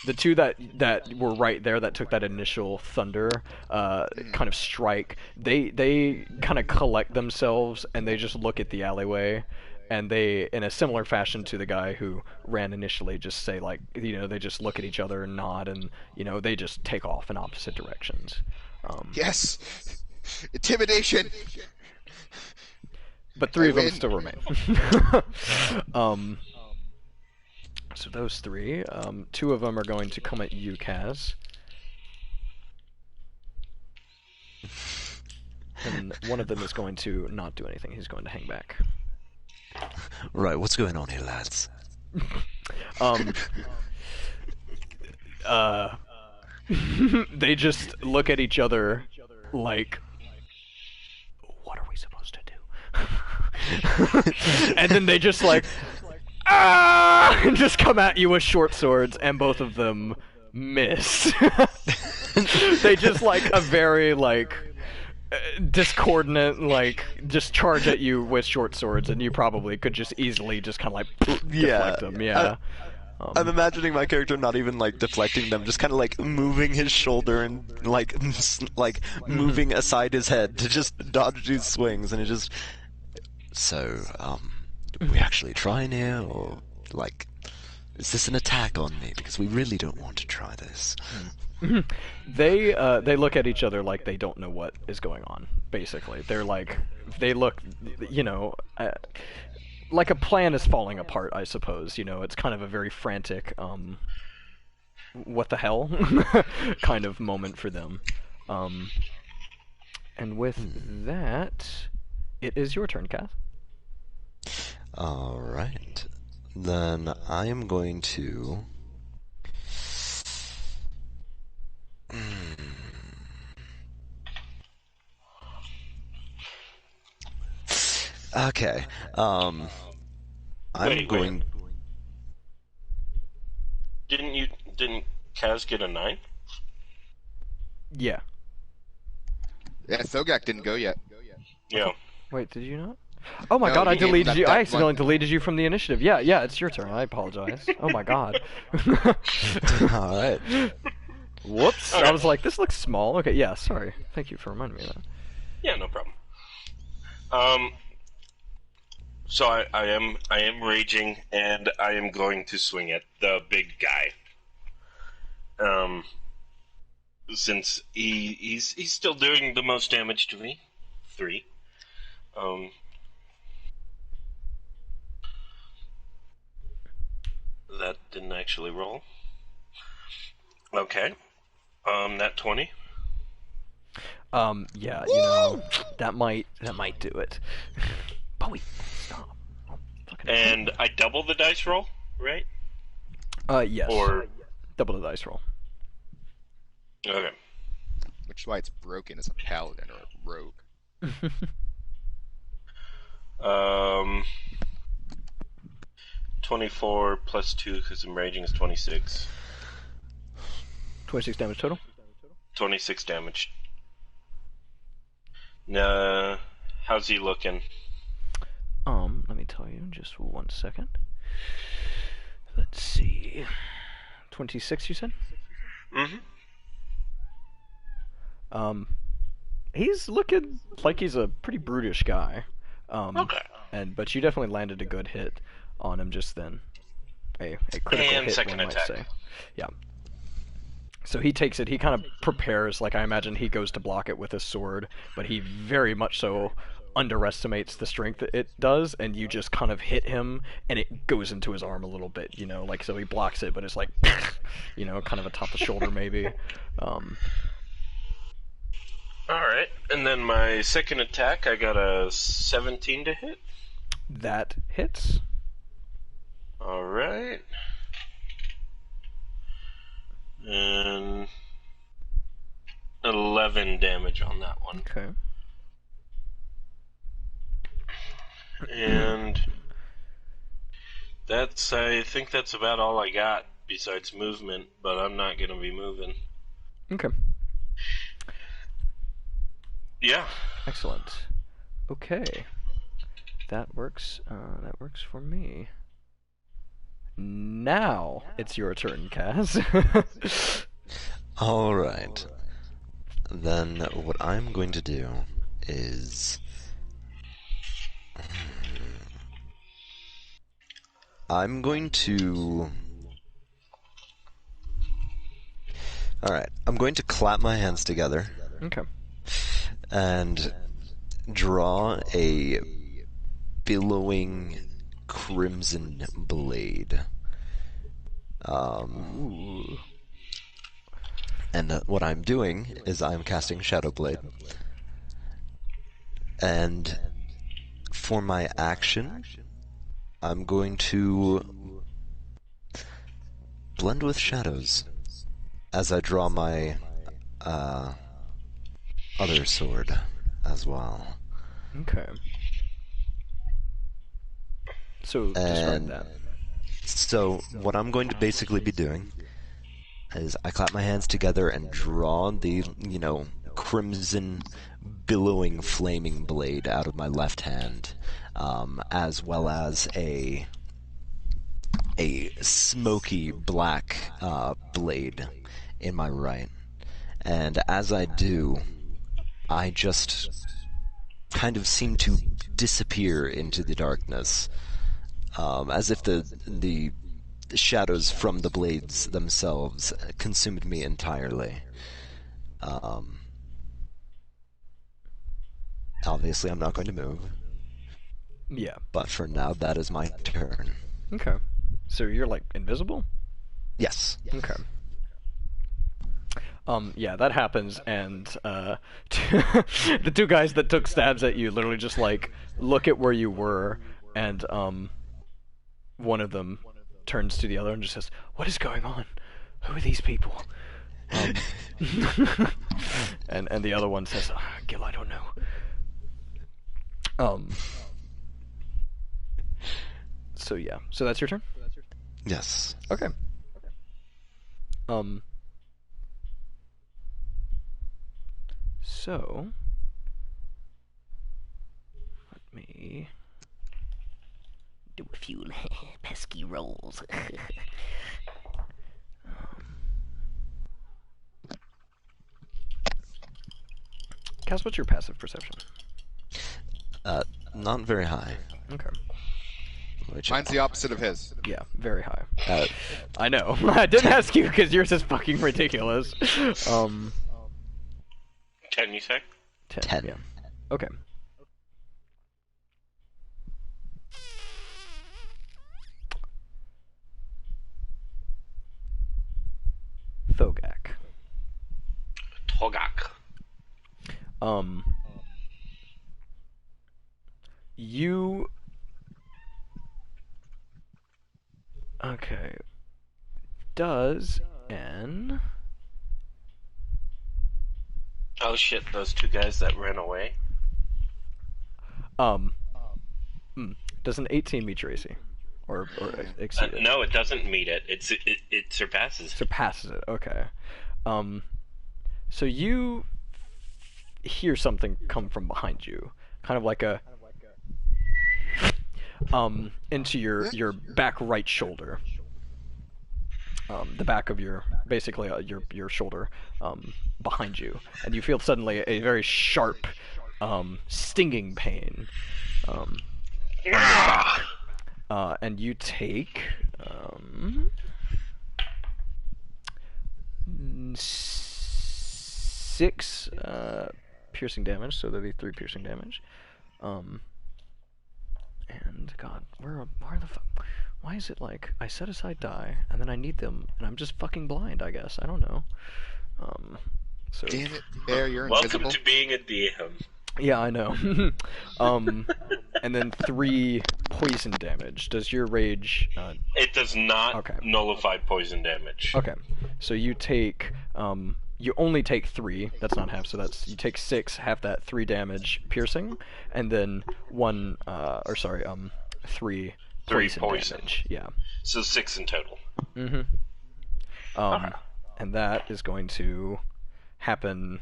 The 2 that were right there that took that initial thunder kind of strike, they kind of collect themselves and they just look at the alleyway, and they, in a similar fashion to the guy who ran initially, just say, like, they just look at each other and nod, and they just take off in opposite directions.
Yes! Intimidation!
But 3 of them
win.
still remain. So those 3, 2 of them are going to come at you, Kaz. And one of them is going to not do anything. He's going to hang back.
Right, what's going on here, lads?
They just look at each other like, what are we supposed to do? And then they just like, ah, and just come at you with short swords, and both of them miss. They just like a very like discordant, like just charge at you with short swords, and you probably could just easily just kind of like deflect them. Yeah.
I'm imagining my character not even like deflecting them, just kind of like moving his shoulder and like moving aside his head to just dodge these swings, and it just. So, do we actually try now, or like, is this an attack on me? Because we really don't want to try this.
They look at each other like they don't know what is going on. Basically, they're like, they look, you know. Like a plan is falling apart, I suppose. You know, it's kind of a very frantic, what the hell kind of moment for them. And with that, it is your turn, Kath.
Alright. Then I am going to... Okay. I'm going...
Wait. Didn't Kaz get a 9?
Yeah.
Yeah, Thogak didn't go yet.
Yeah.
Wait, did you not? Oh my
No,
god, I
he gave
deleted
that-
you.
that
I accidentally
one.
deleted you from the initiative. Yeah, it's your turn. I apologize. Oh my god.
Alright.
Whoops.
Okay.
I was like, this looks small. Okay, yeah, sorry. Thank you for reminding me of that.
Yeah, no problem. So I am raging, and I am going to swing at the big guy. Since he's still doing the most damage to me, 3. That didn't actually roll. Okay. That 20.
Yeah, you know, that might do it. Bowie, stop. Fucking
And I double the dice roll, right?
yes.
Or
double the dice roll.
okay.
Which is why it's broken as a paladin or a rogue.
24 plus 2 because I'm raging is 26.
26 damage total.
26 damage. Nah, how's he looking?
Let me tell you, just 1 second. Let's see. 26, you said?
Mm-hmm.
He's looking like he's a pretty brutish guy.
Okay.
But you definitely landed a good hit on him just then. A critical
And
hit,
second
one might
attack.
say. Yeah. So he takes it, he kind of prepares, like I imagine he goes to block it with his sword, but he very much so underestimates the strength that it does, and you just kind of hit him, and it goes into his arm a little bit, you know, like, so he blocks it, but it's like, you know, kind of atop the shoulder maybe.
Alright, and then my second attack, I got a 17 to hit.
That hits.
Alright. And 11 damage on that one.
Okay.
And I think that's about all I got besides movement, but I'm not going to be moving.
Okay.
Yeah.
Excellent. Okay. That works for me. Now it's your turn, Kaz.
Alright. Then what I'm going to do is... I'm going to... Alright, I'm going to clap my hands together
Okay.
and draw a billowing crimson blade.
Ooh.
And what I'm doing is I'm casting Shadow Blade. And for my action, I'm going to blend with shadows. as I draw my other sword as well.
Okay. So describe
And
that.
so what I'm going to basically be doing is I clap my hands together and draw the, crimson, billowing, flaming blade out of my left hand, as well as a smoky black blade in my right. And as I do, I just kind of seem to disappear into the darkness, as if the shadows from the blades themselves consumed me entirely. Obviously, I'm not going to move,
Yeah.
but for now, that is my turn.
Okay. So you're like invisible?
Yes.
Okay. Yeah, that happens, and the two guys that took stabs at you literally just like look at where you were, and one of them turns to the other and just says, "What is going on? Who are these people?" And the other one says, "Gil, I don't know." So yeah, so that's your turn?
Yes.
Okay. So let me
Do a few pesky rolls.
Cass, what's your passive perception?
Not very high.
Okay.
Which
Mine's the opposite of his.
Yeah, very high.
uh,
I know. I didn't ask you because yours is fucking ridiculous.
10, you say?
10.
10.
Yeah. Okay. Thogak.
Thogak.
You... Okay. Does an...
Oh shit, those two guys that ran away?
Does an 18 meet your AC? Or exceed it?
No, it doesn't meet it. It surpasses.
Surpasses it, okay. So you hear something come from behind you. Kind of like a... into your back right shoulder. The back of your, basically your shoulder, behind you, and you feel suddenly a very sharp, stinging pain, on your back, and you take, 6 piercing damage, so that'd be 3 piercing damage, and God, where the fuck? Why is it like I set aside die and then I need them and I'm just fucking blind? I guess I don't know. So
Damn it, Bear, you're
Welcome
invisible.
to being a DM.
yeah, I know. And then 3 poison damage. Does your rage?
It does not
Okay.
nullify poison damage.
Okay, so you take you only take 3. That's not half. So that's you take 6, half that 3 damage piercing, and then 3 poison damage. Yeah.
So 6 in total.
Mm-hmm. And that is going to happen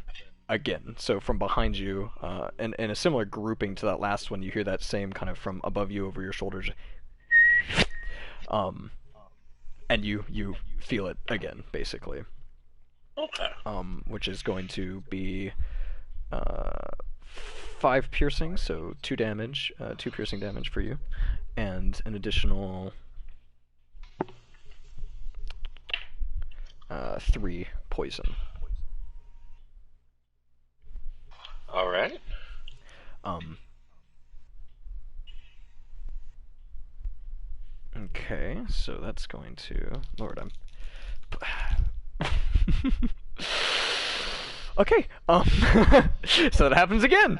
again. So from behind you, and in a similar grouping to that last one, you hear that same kind of from above you over your shoulders. And you feel it again, basically.
Okay.
Which is going to be 5 piercing, so 2 damage, 2 piercing damage for you, and an additional 3 poison.
All right.
Okay, so that's going to... Lord, I'm... Okay, so that happens again!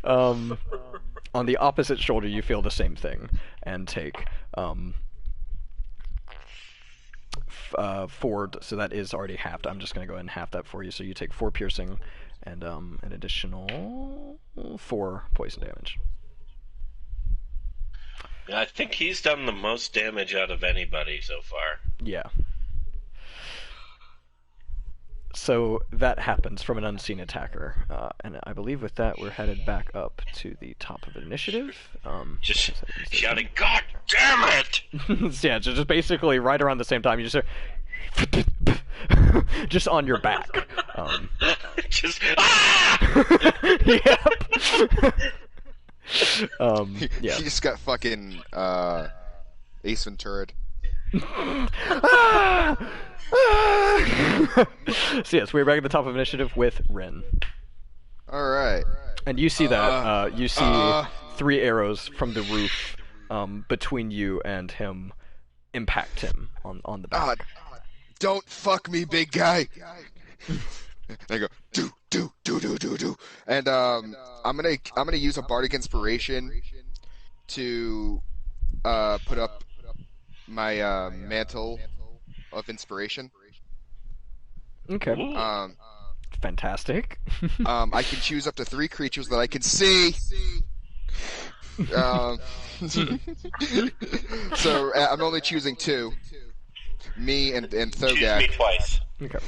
On the opposite shoulder, you feel the same thing, and take, 4, so that is already halved. I'm just going to go ahead and half that for you. So you take 4 piercing and an additional 4 poison damage.
I think he's done the most damage out of anybody so far.
Yeah. So that happens from an unseen attacker, and I believe with that we're headed back up to the top of initiative.
Just shouting, "God damn it!"
So yeah, just basically right around the same time you just hear just on your back.
Just
Yep. Yeah.
He just got fucking Ace Ventura.
So yes, we're back at the top of initiative with Rin.
Alright.
And you see that, you see 3 arrows from the roof between you and him impact him on the back.
Don't fuck me, big guy! And I go, do. And I'm gonna use a bardic inspiration to put up my mantle of inspiration.
Okay. Fantastic.
I can choose up to 3 creatures that I can see. So I'm only choosing 2. Me and Thogak.
choose me twice.
Okay.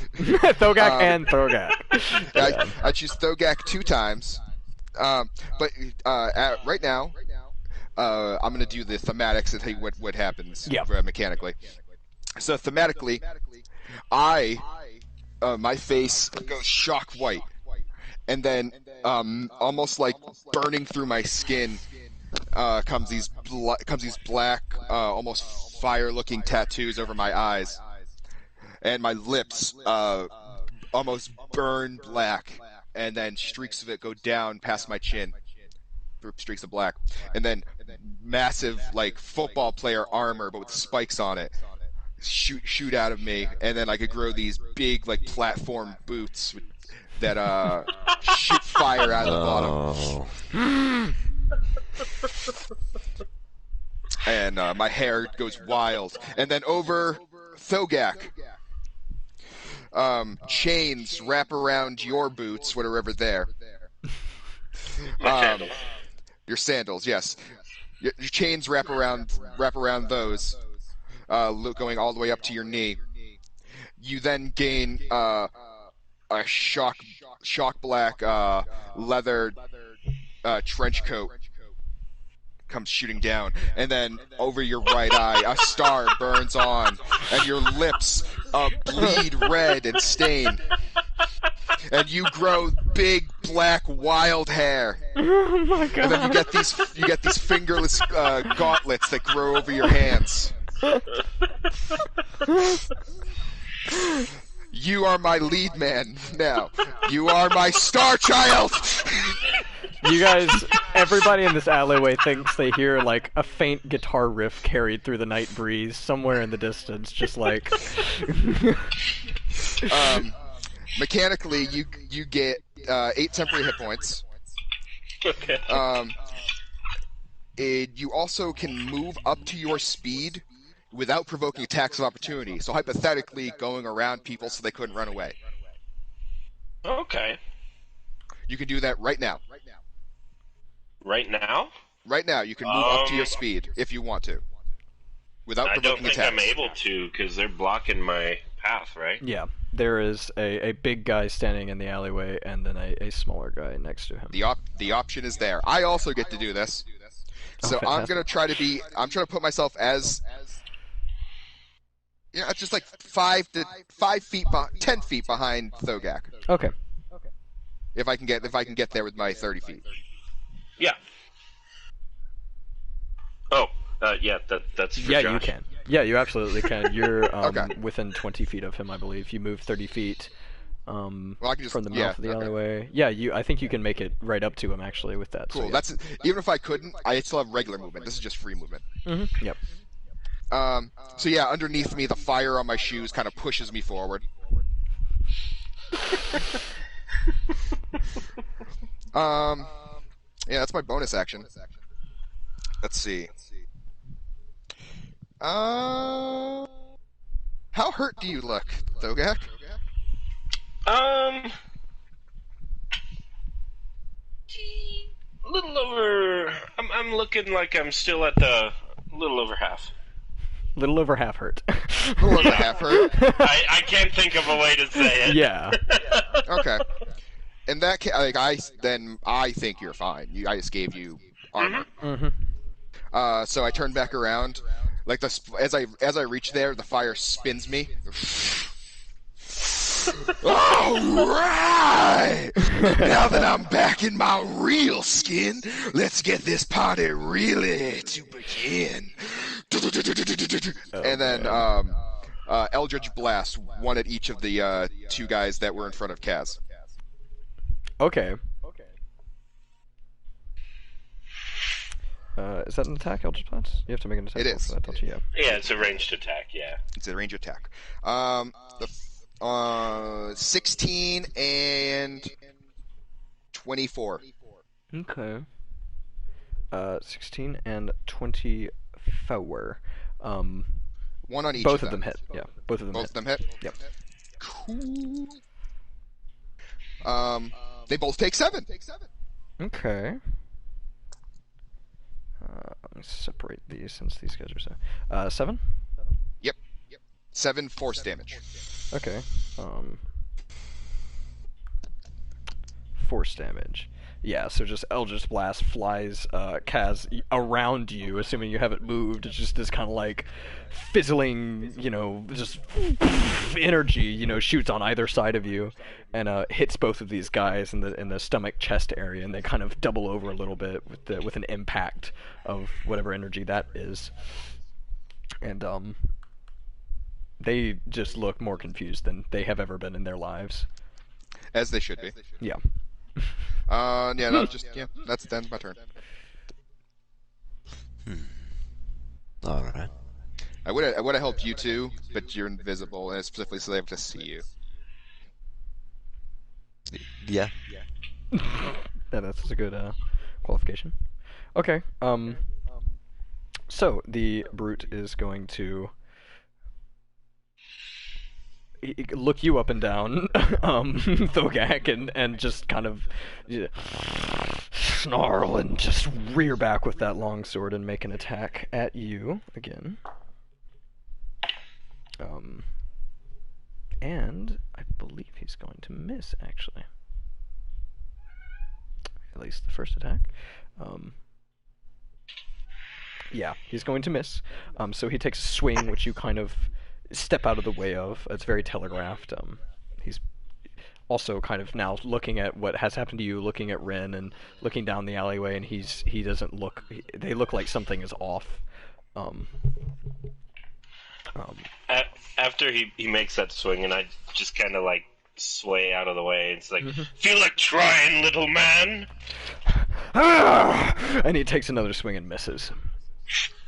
Thogak and Thogak.
I choose Thogak 2 times. But right now, I'm going to do the thematics and tell you what happens mechanically. So thematically, my face goes shock white, and then almost like burning through my skin comes these black, almost fire-looking tattoos over my eyes, and my lips almost burn black, and then streaks of it go down past my chin. Streaks of black, and then massive like football player armor but with spikes on it shoot out of me, and then I could grow these big like platform boots that shoot fire out of the bottom. And my hair goes wild, and then over Thogak, chains wrap around your boots, whatever there. Your sandals, yes. Your chains wrap around those, going all the way up to your knee. You then gain a shock black leather trench coat comes shooting down, and then over your right eye a star burns on, and your lips bleed red and stain. And you grow big black wild hair.
Oh my god!
And then you get these fingerless gauntlets that grow over your hands. You are my lead man now. You are my star child.
You guys, everybody in this alleyway thinks they hear like a faint guitar riff carried through the night breeze somewhere in the distance, just like.
Mechanically, you get 8 temporary hit points.
Okay.
You also can move up to your speed without provoking attacks of opportunity. So hypothetically, going around people so they couldn't run away.
Okay.
You can do that right now.
Right now?
Right now, you can move up to your speed if you want to, without
I
provoking
don't think
attacks.
I'm able to, because they're blocking my path, right?
Yeah, there is a big guy standing in the alleyway, and then a smaller guy next to him.
The option is there. I also get to do this. So I'm
fantastic.
gonna try to put myself as, just like 5 feet, 10 feet behind Thogak.
Okay.
If I can get there with my 30 feet.
Yeah. Oh, yeah, that's for
Yeah,
Josh.
you can. Yeah, you absolutely can. You're
Okay.
within 20 feet of him, I believe. You move 30 feet
Well, I can just
from the mouth of the alleyway. Yeah, I think you can make it right up to him, actually, with that.
Cool.
So, yeah.
That's even if I couldn't, I still have regular movement. This is just free movement.
Mm-hmm. Yep.
So yeah, underneath me, the fire on my shoes kind of pushes me forward. Yeah, that's my bonus action. Let's see. How How hurt do you look, Thogak?
A little over. I'm looking like I'm still at the little over half.
Little over half hurt.
A little over half hurt.
I can't think of a way to say it.
Yeah.
Okay. In that case, like I think you're fine. I just gave you armor.
Mm-hmm.
So I turn back around, like as I reach there, the fire spins me. All right! Now that I'm back in my real skin, let's get this party really to begin. And then Eldritch Blast, one at each of the two guys that were in front of Kaz.
Okay. Is that an attack, Eldritch Blast? You have to make an attack.
It is.
For that, don't you? Yeah.
Yeah, it's a ranged attack. Yeah.
It's a range attack. 16 and 24.
Okay. 16 and 24.
One on each.
Both of them hit. Yeah, both of them
Both
hit.
of them hit?
Yep.
Cool. They both take 7.
Okay. Let me separate these since these guys are so. 7?
Yep. 7 force damage.
Okay. Force damage. Yeah, so just Eldritch Blast flies Kaz around you, assuming you haven't moved. It's just this kind of like fizzling, just energy, shoots on either side of you, and hits both of these guys in the stomach chest area, and they kind of double over a little bit with an impact of whatever energy that is, and they just look more confused than they have ever been in their lives.
As they should be.
Yeah.
That's then my turn.
Alright.
I would have helped you too, but you're invisible, and it's specifically so they have to see you.
Yeah.
Yeah, that's a good qualification. Okay. So the brute is going to look you up and down, Thogak, and just kind of snarl and just rear back with that long sword and make an attack at you again. And I believe he's going to miss, actually. At least the first attack. Yeah, he's going to miss. So he takes a swing, which you kind of step out of the way of. It's very telegraphed. He's also kind of now looking at what has happened to you, looking at Ren, and looking down the alleyway, and he doesn't look. They look like something is off.
After he makes that swing, and I just kind of like sway out of the way. It's like, feel like trying, little man.
And he takes another swing and misses.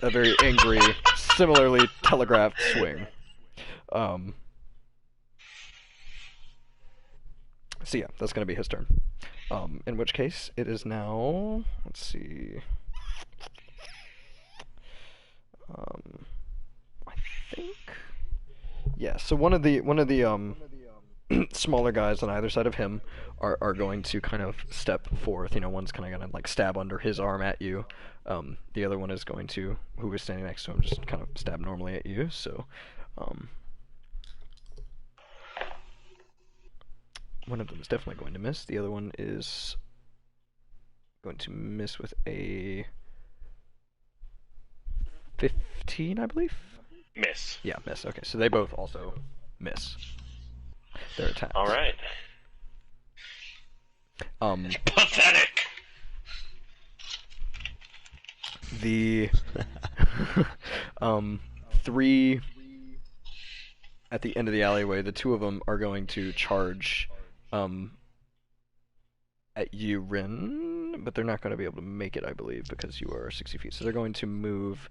A very angry, similarly telegraphed swing. So yeah, that's going to be his turn. In which case, it is now. Let's see. I think. Yeah. So one of the smaller guys on either side of him are going to kind of step forth. One's kind of gonna like stab under his arm at you. The other one is going to, who is standing next to him, just kind of stab normally at you. So, one of them is definitely going to miss. The other one is going to miss with a 15, I believe.
Miss.
Yeah, miss. Okay, so they both also miss their attacks.
All right. Pathetic.
The 3 at the end of the alleyway, the 2 of them are going to charge at you, Rin, but they're not going to be able to make it, I believe, because you are 60 feet. So they're going to move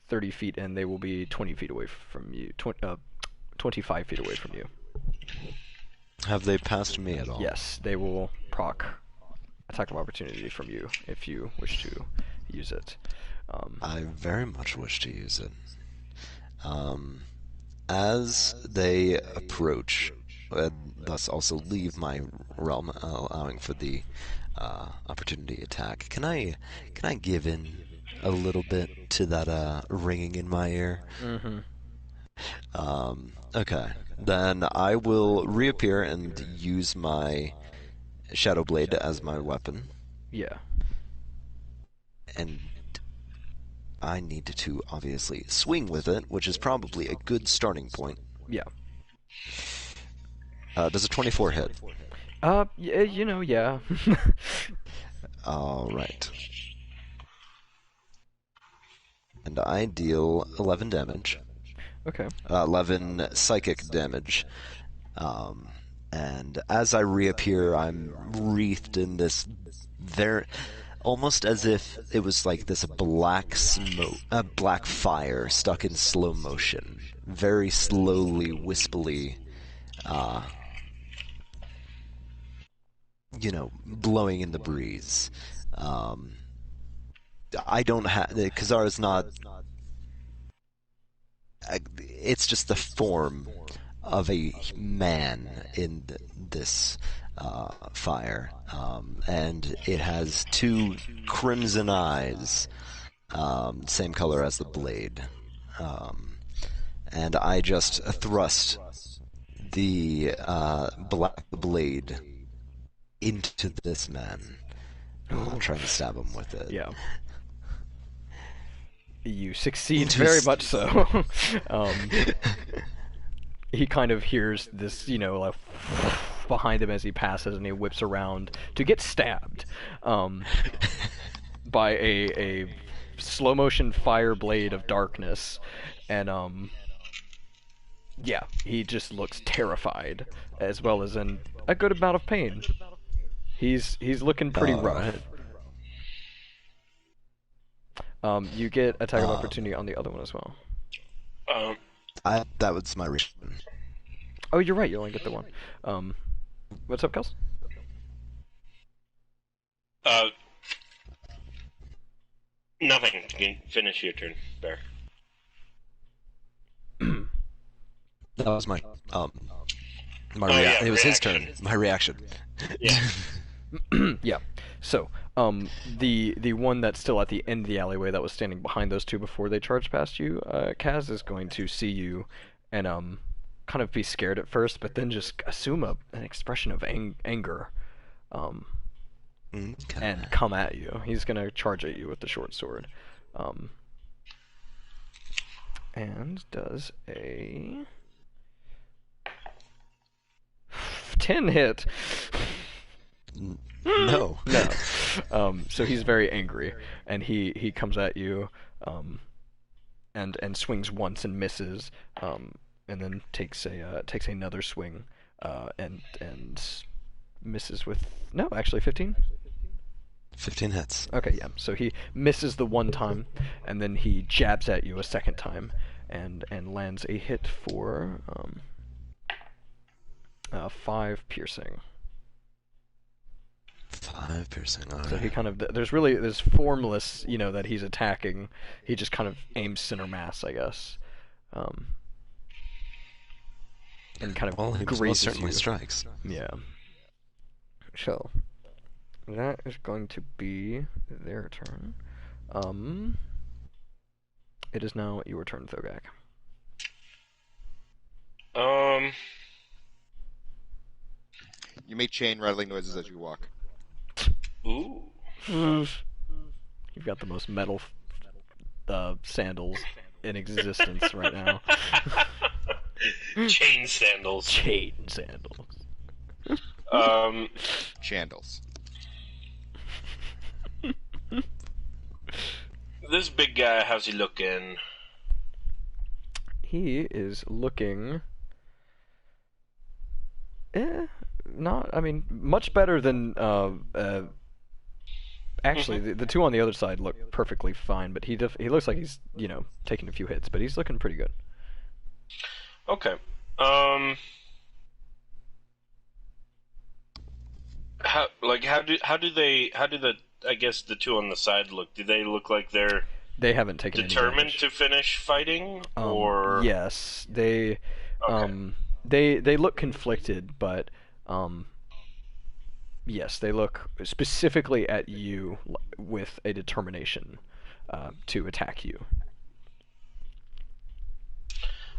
30 feet, and they will be 20 feet away from you, 25 feet away from you.
Have they passed me at all?
Yes, they will proc attack of opportunity from you if you wish to use it.
I very much wish to use it. As they approach, and thus also leave my realm, allowing for the opportunity attack, can I give in a little bit to that ringing in my ear?
Mm-hmm.
Okay. Then I will reappear and use my Shadow Blade as my weapon,
Yeah.
and I need to obviously swing with it, which is probably a good starting point.
Yeah.
Does a 24 hit?
Yeah, yeah.
All right. And I deal 11 damage.
Okay.
11 psychic damage. And as I reappear, I'm wreathed in this almost as if it was like this black smoke, black fire stuck in slow motion, very slowly, wispily, blowing in the breeze. I don't have Kazara's not. It's just the form of a man in this fire, and it has two crimson eyes, same color as the blade, and I just thrust the black blade into this man, trying to stab him with it.
Yeah. You succeed
Into
very
his-
much so. He kind of hears this, like behind him as he passes, and he whips around to get stabbed by a slow motion fire blade of darkness, and yeah, he just looks terrified, as well as in a good amount of pain. He's looking pretty rough. You get attack of opportunity on the other one as well.
That was my reaction.
Oh, you're right. You only get the one. What's up, Kels?
Nothing. You can finish your turn, Bear.
That was my
yeah,
it was his
reaction.
turn. My reaction.
Yeah.
Yeah. So, the one that's still at the end of the alleyway that was standing behind those two before they charged past you, Kaz is going to see you, and kind of be scared at first, but then just assume an expression of anger,
Okay.
and come at you. He's gonna charge at you with the short sword, and does a 10 hit.
No.
No. So he's very angry, and he comes at you, and swings once and misses, and then takes another swing, and misses with, no, actually 15.
15 hits.
Okay, yeah. So he misses the one time, and then he jabs at you a second time, and lands a hit for 5 piercing.
5 piercing.
So he kind of, there's formless, that he's attacking. He just kind of aims center mass, I guess, and kind of
Well, he most
grazes
certainly
you.
strikes.
Yeah. So that is going to be their turn. It is now your turn, Thogak.
You make chain rattling noises as you walk.
Ooh.
You've got the most metal sandals in existence right now.
Chain sandals.
Chain sandals.
Chandles.
This big guy, how's he looking?
He is looking, much better than, actually, the two on the other side look perfectly fine, but he looks like he's, taking a few hits, but he's looking pretty good.
Okay. How do the I guess the two on the side look? Do they look like they're
They haven't taken any
determined
damage.
to finish fighting, or
Yes, they
okay.
they look conflicted, but yes, they look specifically at you with a determination to attack you.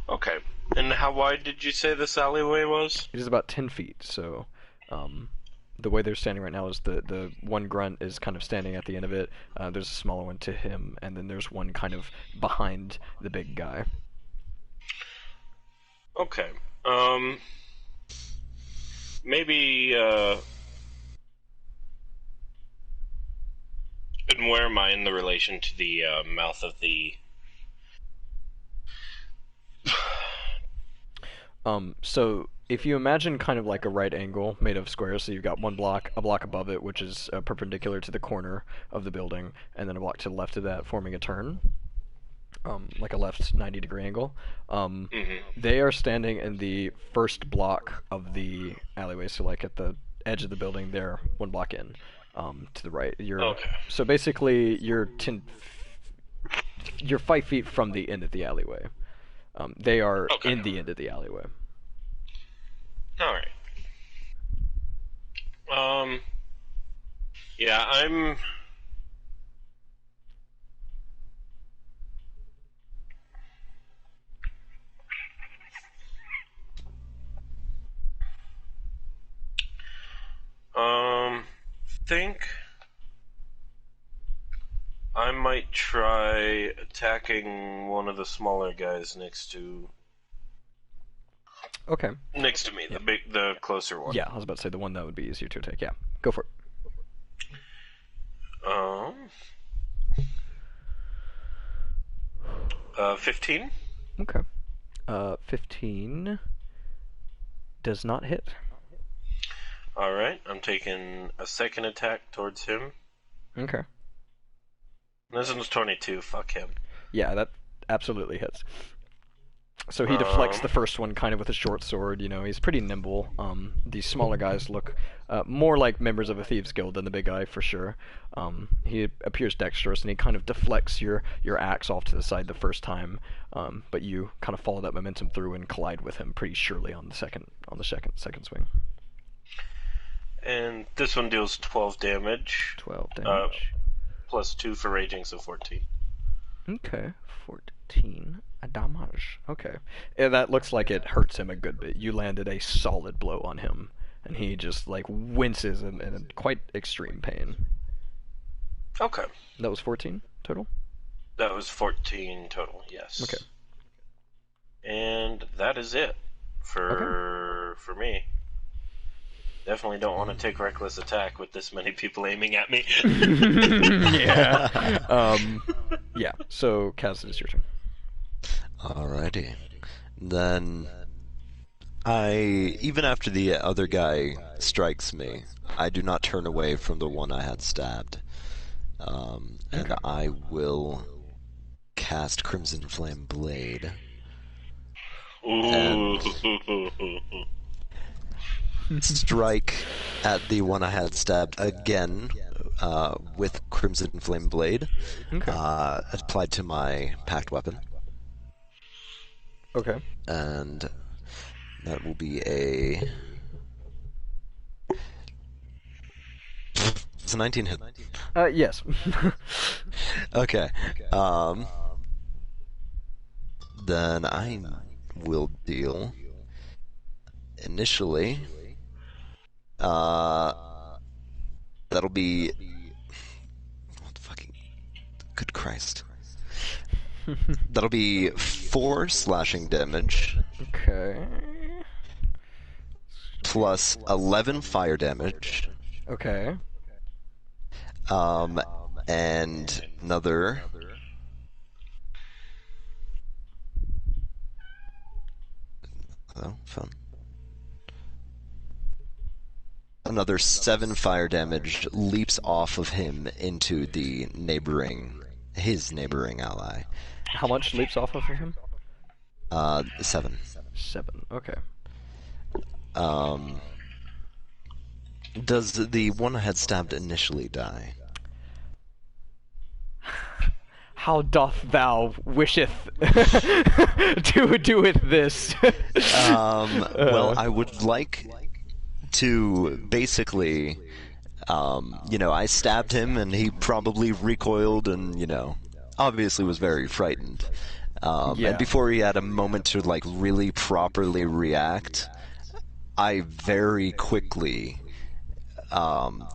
Okay. And how wide did you say this alleyway was?
It is about 10 feet, so the way they're standing right now is the one grunt is kind of standing at the end of it. There's a smaller one to him, and then there's one kind of behind the big guy.
Okay. Maybe, and where am I in the relation to the mouth of the...
So if you imagine kind of like a right angle made of squares, so you've got one block, a block above it, which is perpendicular to the corner of the building, and then a block to the left of that forming a turn, like a left 90-degree angle. They are standing in the first block of the alleyway, so like at the edge of the building there, one block in, to the right.
Okay.
So basically you're 5 feet from the end of the alleyway. They are
Okay.
in the end of the alleyway.
Alright. Yeah, I'm... think I might try attacking one of the smaller guys next to
Okay.
me, the closer one.
Yeah, I was about to say the one that would be easier to attack. Yeah, go for
it. 15?
it. Okay. 15 does not hit.
Alright, I'm taking a second attack towards him.
Okay.
This one's 22, fuck him.
Yeah, that absolutely hits. So he deflects the first one kind of with a short sword. You know, he's pretty nimble. These smaller guys look more like members of a Thieves Guild than the big guy for sure. He appears dexterous, and he kind of deflects your axe off to the side the first time, but you kind of follow that momentum through and collide with him pretty surely on the second swing.
And this one deals 12 damage.
12 damage.
Plus 2 for raging, so 14.
Okay, 14 damage. Okay. Yeah, that looks like it hurts him a good bit. You landed a solid blow on him, and he just, like, winces in quite extreme pain.
Okay.
That was 14 total?
That was 14 total, yes.
Okay.
And that is it for me. Definitely don't want to take reckless attack with this many people aiming at me.
Yeah. Yeah, so Kaz, it's your turn.
Alrighty. Then even after the other guy strikes me, I do not turn away from the one I had stabbed. And I will cast Crimson Flame Blade.
Ooh.
Strike at the one I had stabbed again with Crimson Flame Blade, applied to my packed weapon.
Okay.
And that will be a... It's a 19 hit.
Yes.
Okay. Then I will deal... Initially... that'll be... What fucking... Good Christ. That'll be 4 slashing damage.
Okay.
Plus 11 fire damage.
Okay.
And another... Oh, fun. Another 7 fire damage leaps off of him into his neighboring ally.
How much leaps off of him?
7.
7. Okay.
Does the one I had stabbed initially die?
how doth thou wisheth to doeth this?
Well, I would like to basically, I stabbed him, and he probably recoiled, and obviously was very frightened.
Yeah.
And before he had a moment to like really properly react, I very quickly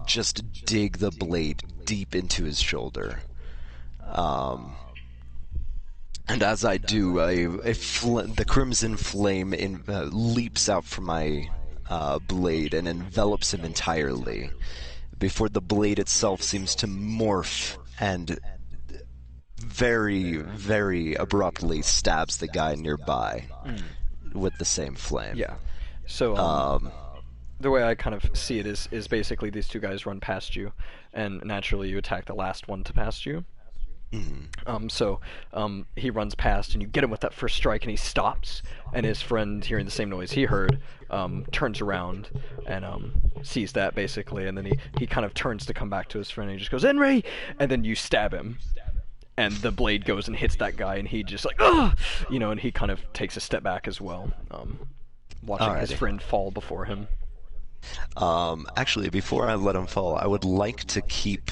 just dig the blade deep into his shoulder. And as I do, the crimson flame leaps out from my blade and envelops him entirely, before the blade itself seems to morph and very, very abruptly stabs the guy nearby with the same flame.
Yeah. So, the way I kind of see it is basically these two guys run past you, and naturally you attack the last one to pass you. So he runs past, and you get him with that first strike, and he stops, and his friend, hearing the same noise he heard, turns around and sees that, basically, and then he kind of turns to come back to his friend, and he just goes, Henry! And then you stab him, and the blade goes and hits that guy, and he just like, ugh! And he kind of takes a step back as well, watching his friend fall before him.
Actually, before I let him fall, I would like to keep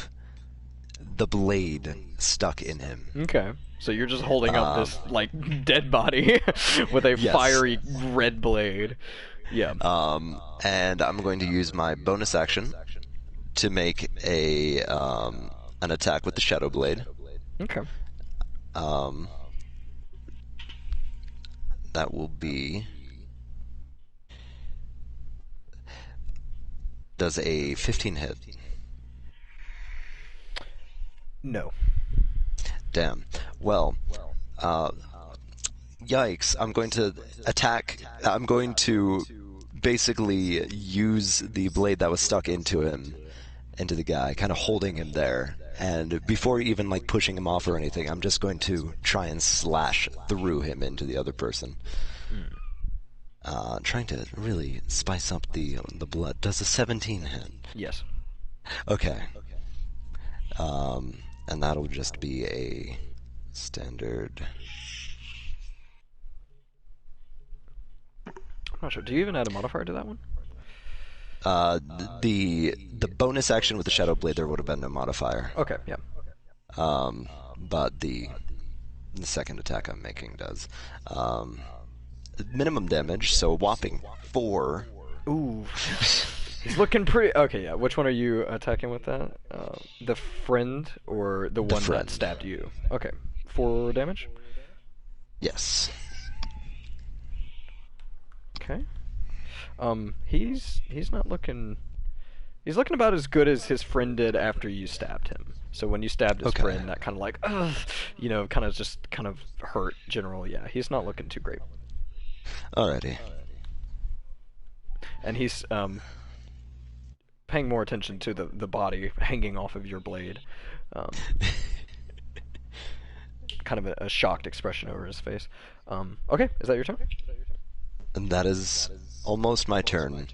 the blade stuck in him.
Okay. So you're just holding up this, like, dead body with a fiery red blade. Yeah.
And I'm going to use my bonus action to make an attack with the Shadow Blade.
Okay.
That will be... Does a 15 hit?
No.
Damn. Well, yikes. I'm going to attack. I'm going to basically use the blade that was stuck into the guy, kind of holding him there. And before even like pushing him off or anything, I'm just going to try and slash through him into the other person. Trying to really spice up the blood. Does a 17 hit?
Yes.
Okay. And that'll just be a standard...
I'm not sure. Do you even add a modifier to that one?
The bonus action with the Shadow Blade, there would have been no modifier.
Okay, yeah.
But the second attack I'm making does. Minimum damage, so a whopping 4.
Ooh. He's looking pretty... Okay, yeah. Which one are you attacking with that? The friend or the one that stabbed you? Okay. 4 damage?
Yes.
Okay. He's not looking... He's looking about as good as his friend did after you stabbed him. So when you stabbed his friend, that kind of like, ugh, kind of hurt general. Yeah, he's not looking too great.
Alrighty.
And he's paying more attention to the body hanging off of your blade. Kind of a shocked expression over his face. Okay, is that your turn?
And that is almost my turn.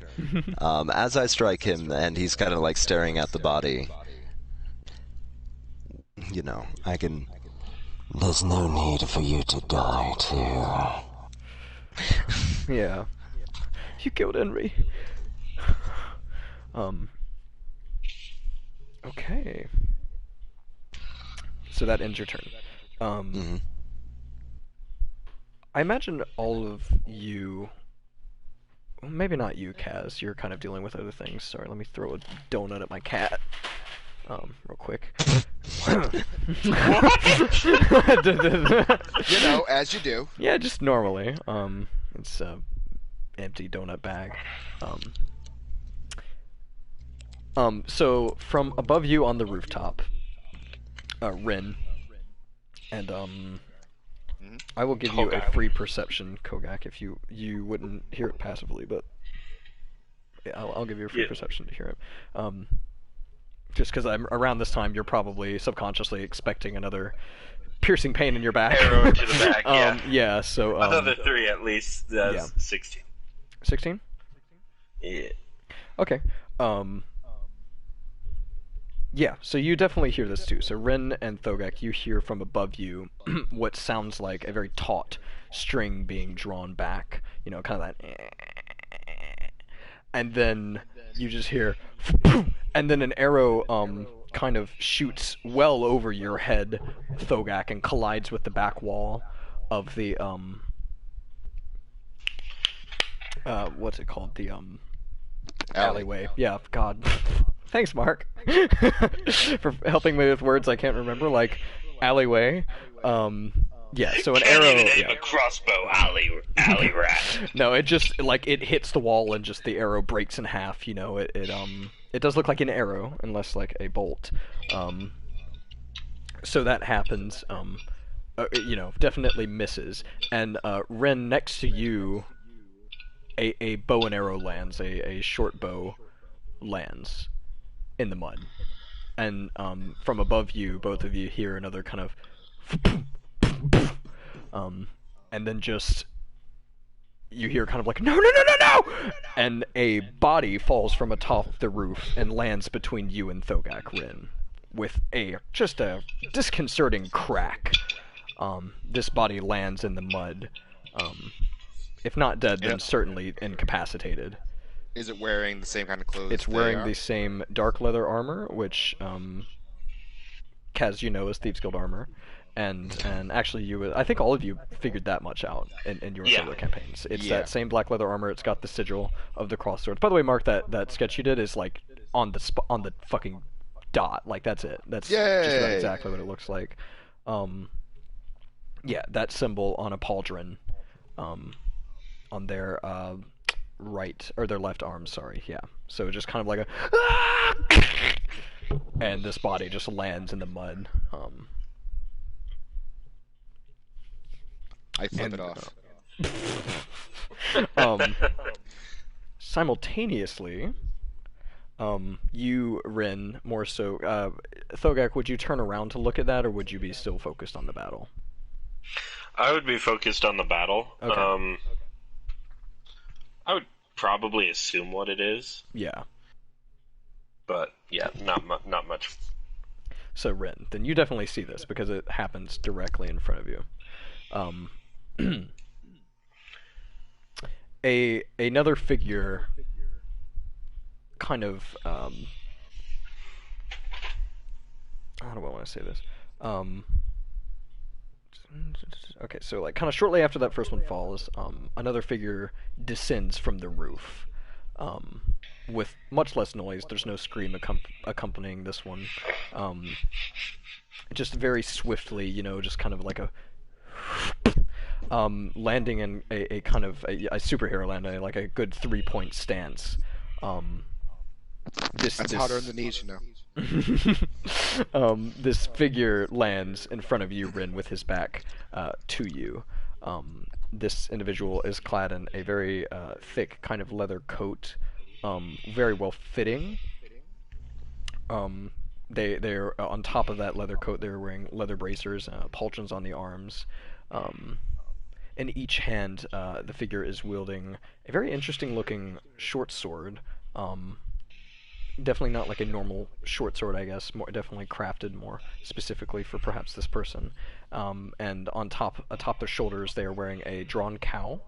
As I strike him, and he's kind of like staring at the body, I can... There's no need for you to die, too.
Yeah. You killed Henry. Okay. So that ends your turn. I imagine all of you... Well, maybe not you, Kaz. You're kind of dealing with other things. Sorry, let me throw a donut at my cat. Real quick.
As you do.
Yeah, just normally. It's a empty donut bag. So from above you on the rooftop, Rin, and I will give you a free perception, Thogak, if you wouldn't hear it passively, but yeah, I'll give you a free perception to hear it. Just because around this time, you're probably subconsciously expecting another piercing pain in your back.
Arrow into the back, yeah.
Yeah, so...
another 3 at least. That's 16. 16? Yeah.
Okay. Yeah, so you definitely hear this too. So Rin and Thogak, you hear from above you what sounds like a very taut string being drawn back, kind of that, and then you just hear, and then an arrow kind of shoots well over your head, Thogak, and collides with the back wall of the what's it called? The alleyway. Yeah, God. Thanks, Mark, for helping me with words I can't remember, like alleyway. Yeah, so an
Can't
arrow.
even aim
Yeah.
a crossbow alley rat.
No, it just like it hits the wall and just the arrow breaks in half. It does look like an arrow unless like a bolt. So that happens. Definitely misses. And Ren, next to you, a bow and arrow lands. A short bow lands in the mud, and from above you, both of you hear another kind of, and then just you hear kind of like no, and a body falls from atop the roof and lands between you and Thogak Rin, with just a disconcerting crack. This body lands in the mud. If not dead, then certainly incapacitated.
Is it wearing the same kind of clothes?
It's wearing the same dark leather armor, which Kaz, is Thieves Guild armor, and actually I think all of you figured that much out in your solo campaigns. It's that same black leather armor. It's got the sigil of the crossroads. By the way, Mark, that sketch you did is like on the fucking dot. Like that's it. That's just about exactly what it looks like. Yeah, that symbol on a pauldron, on their right or their left arm. Sorry, yeah. So just kind of like and this body just lands in the mud.
I flip it off.
Simultaneously, you, Rin, more so. Thogak, would you turn around to look at that, or would you be still focused on the battle?
I would be focused on the battle.
Okay.
I would probably assume what it is.
Yeah.
But yeah, not much.
So Rin, then you definitely see this because it happens directly in front of you. Another figure kind of how do I want to say this? Okay, so like kind of shortly after that first one falls, another figure descends from the roof, with much less noise. There's no scream accompanying this one. Just very swiftly, just kind of like a landing in a kind of a superhero landing, like a good 3-point stance.
That's hotter than the knees,
This figure lands in front of you, Rin, with his back to you. This individual is clad in a very thick kind of leather coat, very well fitting. They're on top of that leather coat. They're wearing leather bracers, pauldrons on the arms. In each hand, the figure is wielding a very interesting-looking short sword. Definitely not like a normal short sword, I guess. Definitely crafted more specifically for perhaps this person. And atop their shoulders, they are wearing a drawn cowl,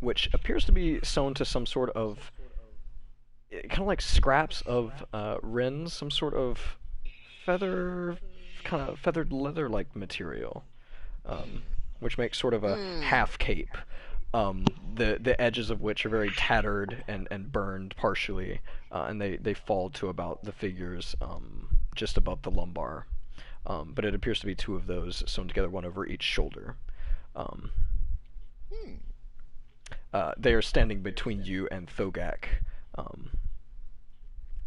which appears to be sewn to some sort of kind of like scraps of Rin's, some sort of feathered leather-like material, which makes sort of a half cape. The edges of which are very tattered and burned partially, and they fall to about the figures just above the lumbar. But it appears to be 2 of those sewn together, one over each shoulder. They are standing between you and Thogak,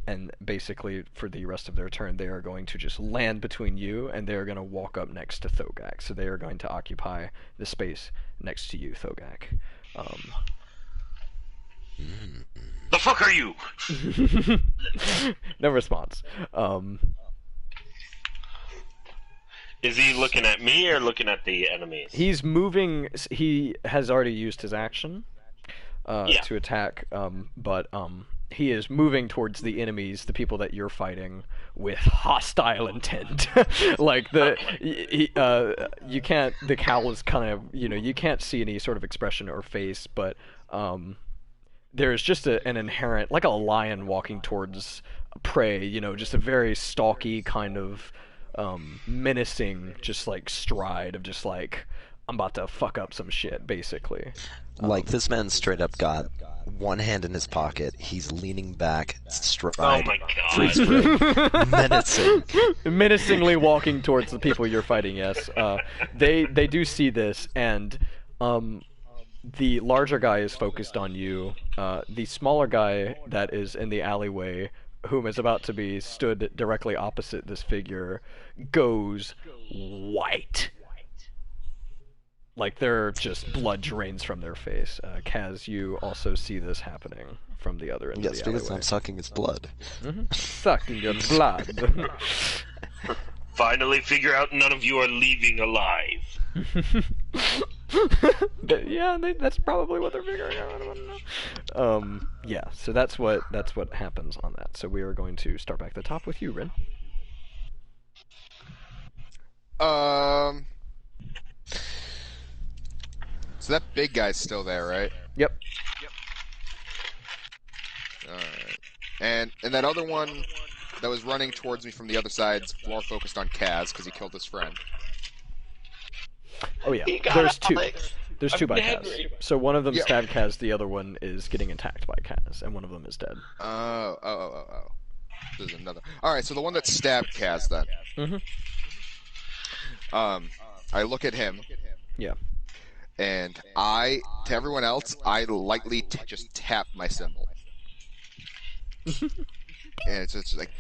and basically for the rest of their turn they are going to just land between you, and they are going to walk up next to Thogak. So they are going to occupy the space next to you, Thogak.
The fuck are you?
No response.
Is he looking at me or looking at the enemies?
He's moving. He has already used his action to attack, but he is moving towards the enemies, the people that you're fighting, with hostile intent. Like you can't. The cowl is kind of, you can't see any sort of expression or face, but there's just an inherent, like a lion walking towards prey. Just a very stalky kind of menacing, just like stride of just like, I'm about to fuck up some shit, basically.
Like, this man straight up got one hand in his pocket. He's leaning back, stride.
Oh my god.
Freeze frame. Menacing.
Menacingly walking towards the people you're fighting, yes. They do see this, and the larger guy is focused on you. The smaller guy that is in the alleyway, whom is about to be stood directly opposite this figure, goes white. Like, they're just blood drains from their face. Kaz, you also see this happening from the other end of the alleyway.
Yes, because I'm sucking his blood.
Sucking your blood.
Finally figure out none of you are leaving alive.
Yeah, that's probably what they're figuring out. I don't know. Yeah, so that's what happens on that. So we are going to start back at the top with you, Rin.
So that big guy's still there, right?
Yep.
Alright. And that other one that was running towards me from the other side's more focused on Kaz because he killed his friend.
Oh yeah, there's two by Kaz. So one of them stabbed Kaz, the other one is getting attacked by Kaz, and one of them is dead.
Oh. There's another. Alright, so the one that stabbed Kaz then. I look at him.
Yeah.
And to everyone else, I lightly just tap my symbol. And it's just like,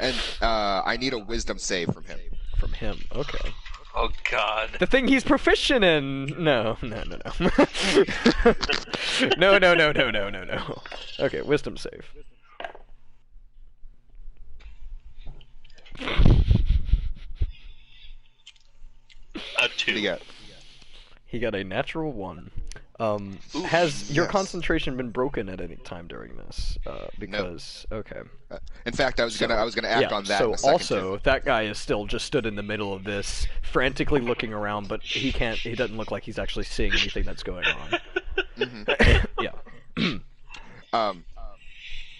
and I need a wisdom save from him.
From him, okay.
Oh god.
The thing he's proficient in. No. No. Okay, wisdom save.
A 2.
What do you got?
He got a natural 1. Has your concentration been broken at any time during this? Because okay.
In fact, I was gonna act on that.
So
in a second,
also,
too.
that guy is still just stood in the middle of this, frantically looking around, but he can't. He doesn't look like he's actually seeing anything that's going on. Yeah.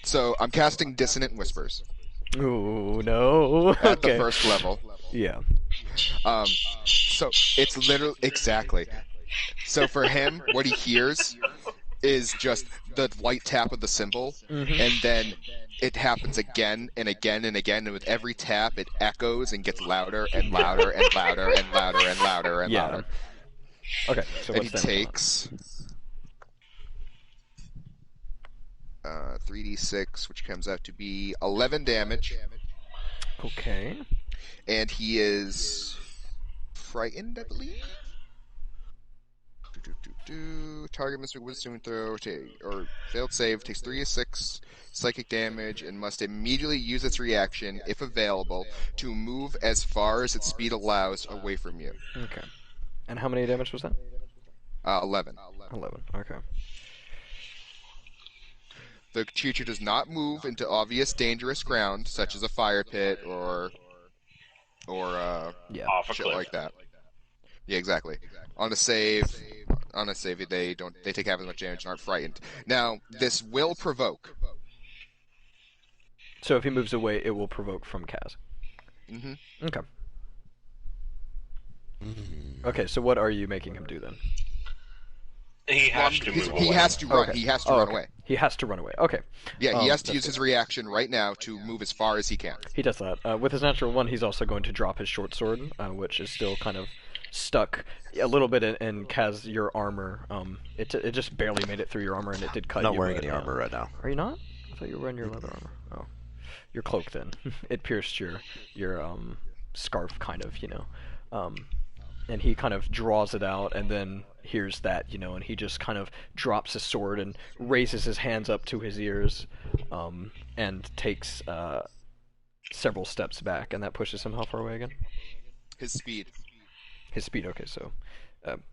So I'm casting Dissonant Whispers.
Ooh, no.
At the first level.
Yeah.
So it's literally exactly. So for him, what he hears is just the light tap of the symbol, and then it happens again and again and again, and with every tap, it echoes and gets louder and louder and louder and louder and louder and louder.
Okay, so
and
what's
he
that?
takes 3d6, which comes out to be 11 damage.
Okay.
And he is frightened, I believe. Target Mr. Wisdom throw or failed save takes 3d6 psychic damage and must immediately use its reaction, if available, to move as far as its speed allows away from you.
Okay. And how many damage was that?
11.
11. Okay.
The creature does not move into obvious dangerous ground, such as a fire pit or
Off a
shit
cliff.
like that. Yeah, exactly. On a save, they take half as much damage and aren't frightened. Now, this will provoke.
So if he moves away, it will provoke from Kaz. Okay. Okay, so what are you making him do then?
He has to move away.
He has to run.
Okay.
He has to run away.
He has to run away. Okay.
Yeah, he has to
that's
use his reaction right now to move as far as he can.
He does that. With his natural 1, he's also going to drop his short sword, which is still kind of stuck a little bit in Kaz, your armor. It just barely made it through your armor, and it did cut you.
I'm not wearing
but,
any armor right now.
Are you not? I thought you were wearing your leather armor. Oh. Your cloak, then. It pierced your scarf, kind of, and he kind of draws it out, and then hears that, and he just kind of drops his sword and raises his hands up to his ears, and takes several steps back, and that pushes him how far away again?
His speed.
His speed, okay, so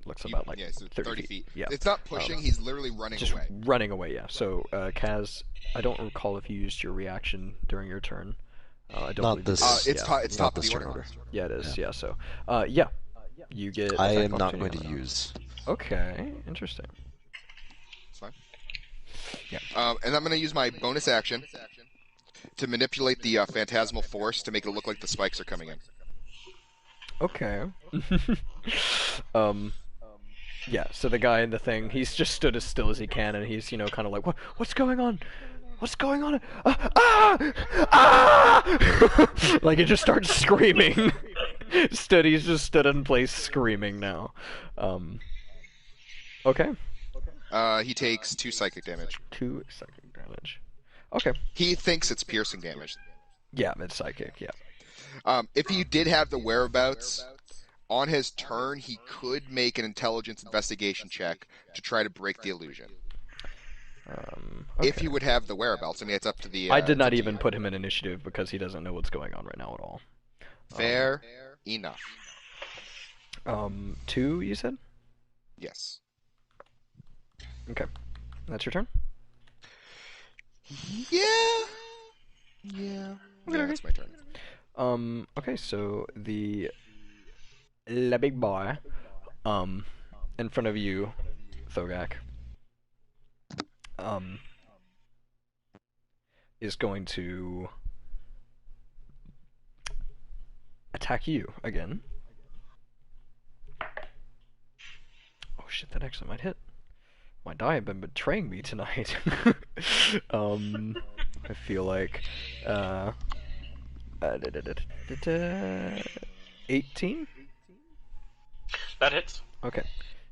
Looks about like
yeah, so
30
feet.
feet. Yeah.
It's not pushing. He's literally running
Just
away.
running away, yeah. So, Kaz, I don't recall if you used your reaction during your turn. I don't
Not
believe you
this-
did.
It's
yeah.
it's
Not
top of
this
the
turn
order.
order.
Yeah, it is. Yeah. So, yeah, you get.
I
attack
am not going
opportunity
to
on that.
use.
Okay, interesting.
It's fine.
Yeah.
And I'm going to use my bonus action to manipulate the phantasmal force to make it look like the spikes are coming in.
Okay. Yeah. So the guy in the thing, he's just stood as still as he can, and he's kind of like, what's going on? What's going on? Like it just starts screaming. He's just stood in place screaming now. Okay.
He takes 2 psychic damage.
2 psychic damage. Okay.
He thinks it's piercing damage.
Yeah, it's psychic. Yeah.
If he did have the whereabouts, on his turn, he could make an intelligence investigation check to try to break the illusion.
Okay.
If he would have the whereabouts. I mean, it's up to the...
I did not
it's up to
even
you.
put him in initiative because he doesn't know what's going on right now at all.
Fair enough.
2, you said?
Yes.
Okay. That's your turn?
Yeah. Yeah, that's my turn.
Okay, so the big boy, in front of you, Thogak, is going to attack you again. Oh shit, that actually might hit. My die have been betraying me tonight. I feel like, 18?
That hits.
Okay.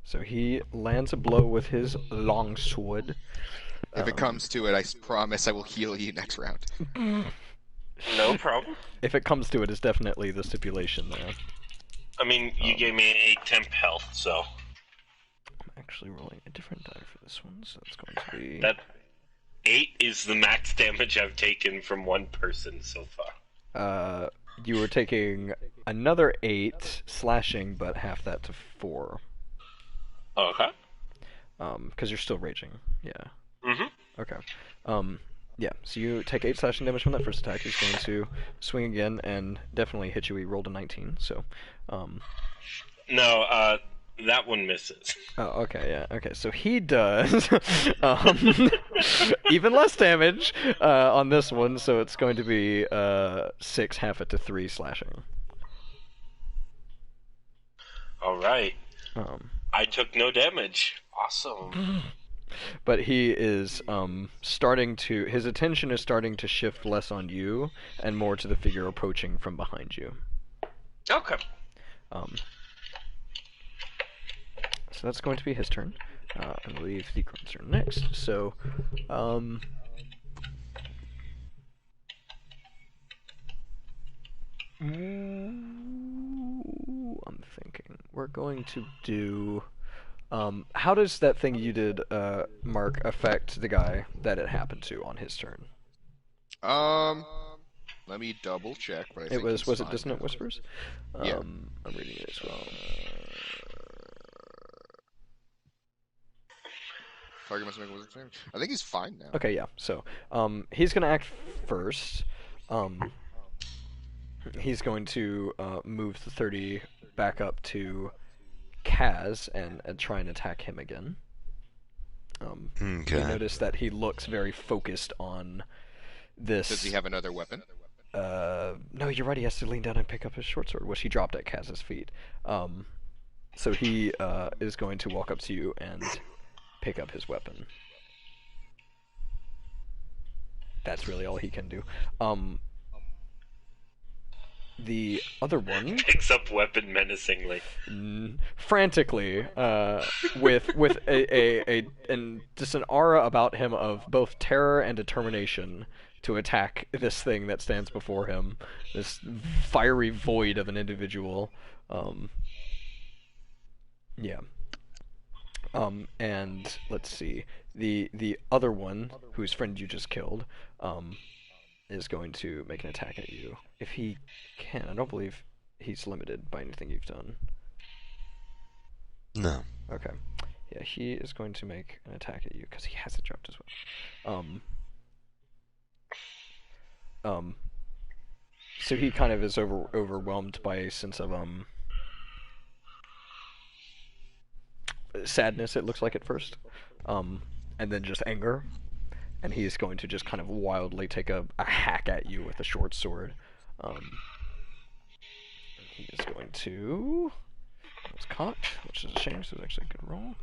So he lands a blow with his longsword.
If it comes to it, I promise I will heal you next round.
No problem.
If it comes to it, it's definitely the stipulation there.
I mean, you gave me an 8 temp health, so...
I'm actually rolling a different die for this one, so it's going to be...
That 8 is the max damage I've taken from one person so far.
You were taking another 8 slashing, but half that to 4.
Okay.
Because you're still raging. Yeah.
Mm-hmm.
Okay. Yeah, so you take 8 slashing damage from that first attack. He's going to swing again and definitely hit you. He rolled a 19, so...
No, that one misses.
Oh, okay, yeah. Okay, so he does even less damage on this one, so it's going to be 6, half it to 3 slashing.
Alright.
I
took no damage. Awesome.
But he is starting to... His attention is starting to shift less on you and more to the figure approaching from behind you.
Okay.
So that's going to be his turn. I believe the grunts are next. So, I'm thinking we're going to do. How does that thing you did, Mark, affect the guy that it happened to on his turn?
Let me double check. But I
It
think
was
he's
it
fine
Dissonant
now.
Whispers?
Yeah.
I'm reading it as well.
Target must make a wizard save. I think he's fine now.
Okay, yeah. So, he's gonna act first. He's going to move the 30 back up to Kaz and try and attack him again. You notice that he looks very focused on this.
Does he have another weapon?
No, you're right. He has to lean down and pick up his short sword, which he dropped at Kaz's feet. So he is going to walk up to you and pick up his weapon. That's really all he can do. The other one
Picks up weapon menacingly.
frantically, with just an aura about him of both terror and determination to attack this thing that stands before him, this fiery void of an individual. Yeah. And let's see, the other one, whose friend you just killed, is going to make an attack at you if he can. I don't believe he's limited by anything you've done.
No.
Okay. Yeah, he is going to make an attack at you because he has it dropped as well. So he kind of is overwhelmed by a sense of sadness. It looks like at first, and then just anger, and he's going to just kind of wildly take a hack at you with a short sword. He is going to. It's caught, which is a shame. So it's actually a good roll.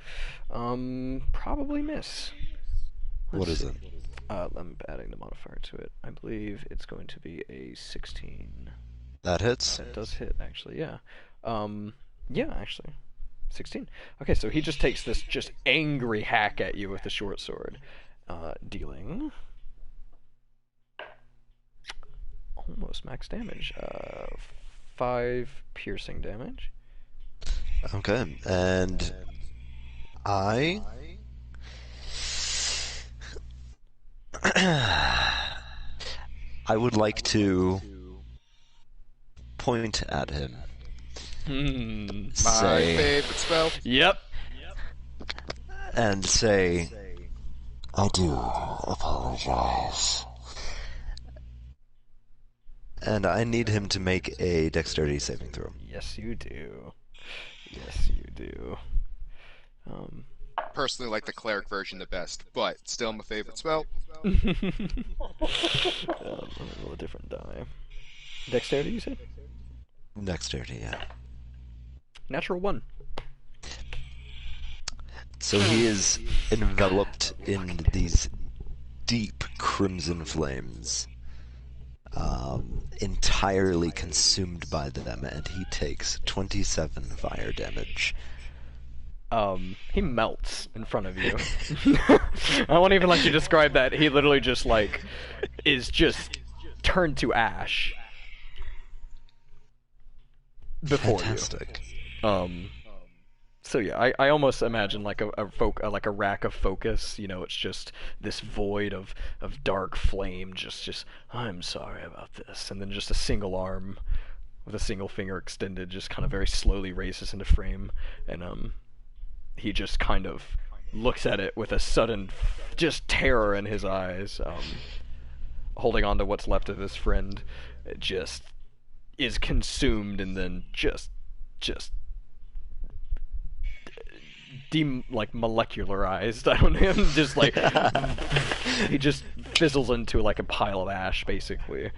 Probably miss.
What is it?
I'm adding the modifier to it. I believe it's going to be a 16.
That hits?
That does hit, actually, yeah. Yeah, actually. 16. Okay, so he just takes this just angry hack at you with the short sword, dealing almost max damage. 5 piercing damage.
Okay, and I would like to point at him.
My
Say,
favorite spell.
Yep.
and say, I do apologize. And I need him to make a dexterity saving throw.
Yes, you do. Yes, you do.
Personally, like the cleric version the best, but still my favorite spell.
I'm gonna roll a different die. Dexterity, you said?
Dexterity, yeah.
Natural 1.
So he is enveloped in these deep crimson flames, entirely consumed by them, and he takes 27 fire damage.
He melts in front of you. I won't even let you describe that. He literally just, like, is just turned to ash before
Fantastic.
you. So yeah, I almost imagine like like a rack of focus. You know, it's just this void of dark flame. Just I'm sorry about this, and then just a single arm with a single finger extended, just kind of very slowly raises into frame, and he just kind of looks at it with a sudden just terror in his eyes, holding on to what's left of his friend. It just is consumed, and then just like molecularized. I don't know. Just like he just fizzles into like a pile of ash, basically.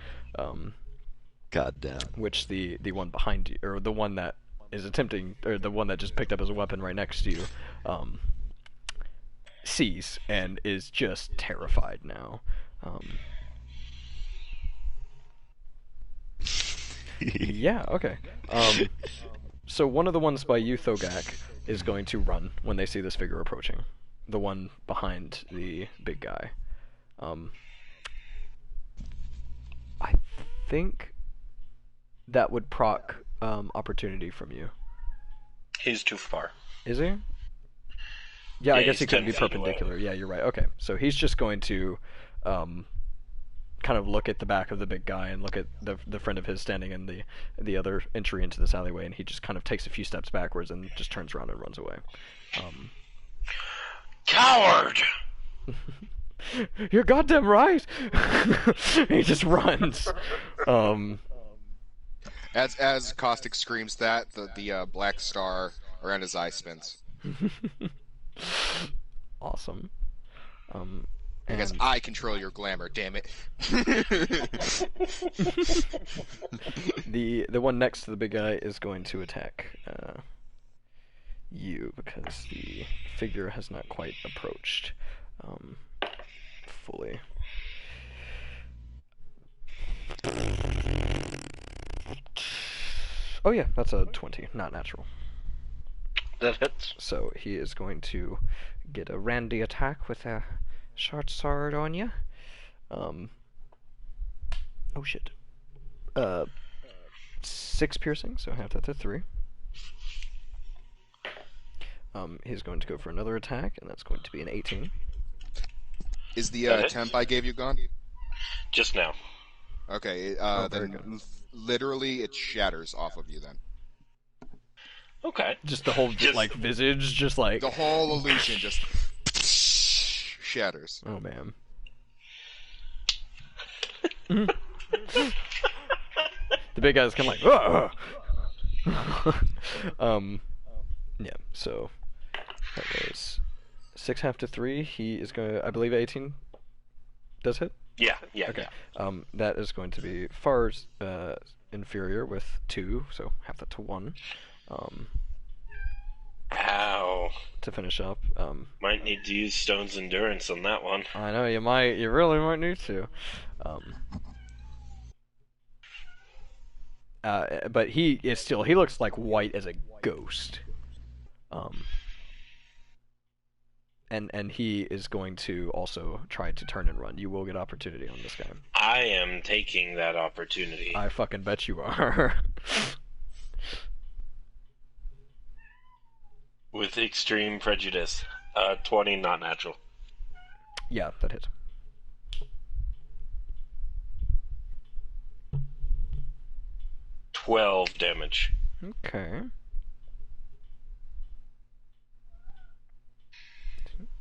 God damn.
Which the one behind you, or the one that is attempting, or the one that just picked up his weapon right next to you, sees and is just terrified now. Yeah. Okay. So one of the ones by you, Thogak, is going to run when they see this figure approaching. The one behind the big guy. I think that would proc opportunity from you.
He's too far.
Is he? Yeah, I
Yeah,
guess he
he's
couldn't
10
be
feet
perpendicular. Yeah, you're right. Okay, so he's just going to kind of look at the back of the big guy and look at the friend of his standing in the other entry into this alleyway, and he just kind of takes a few steps backwards and just turns around and runs away.
Coward!
You're goddamn right. He just runs.
As Caustic screams that, the black star around his eye spins.
Awesome.
Because I control your glamour, damn it.
The one next to the big guy is going to attack you, because the figure has not quite approached fully. Oh yeah, that's a 20, not natural.
That hits.
So he is going to get a randy attack with a short sword on you. Oh shit. 6 piercing, so half that to 3. He's going to go for another attack, and that's going to be an 18.
Is the temp I gave you gone?
Just now.
Okay,
very
then
good.
literally it shatters off of you then.
Okay.
Just the whole
Just-
like visage, just like
The whole illusion just shatters.
oh man. The big guy's kind of like, yeah. So that was 6.5 to 3. He is going to, I believe, 18 does hit.
Yeah.
Okay. That is going to be far inferior with 2, so half that to 1.
Ow.
To finish up.
Might need to use Stone's Endurance on that one.
I know you might. You really might need to. But he is still. He looks like white as a ghost. And he is going to also try to turn and run. You will get opportunity on this guy.
I am taking that opportunity.
I fucking bet you are.
With extreme prejudice. 20, not natural.
Yeah, that hits.
$12 damage.
Okay.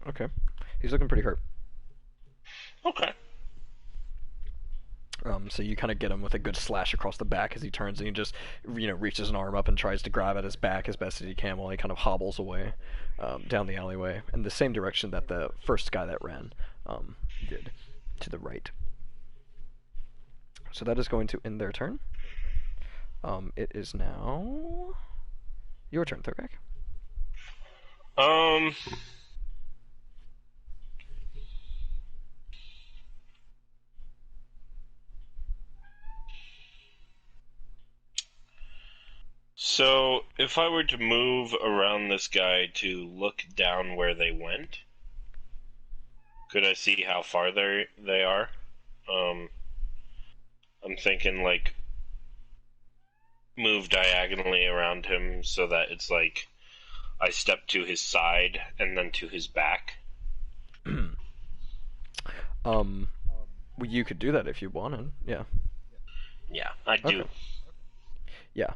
Okay. He's looking pretty hurt.
Okay.
So you kind of get him with a good slash across the back as he turns, and he just, reaches an arm up and tries to grab at his back as best as he can while he kind of hobbles away down the alleyway in the same direction that the first guy that ran did, to the right. So that is going to end their turn. It is now your turn, Thogak.
So, if I were to move around this guy to look down where they went, could I see how far they are? I'm thinking, like, move diagonally around him so that it's like I step to his side and then to his back.
You could do that if you wanted, yeah.
Yeah, I do.
Okay. Yeah.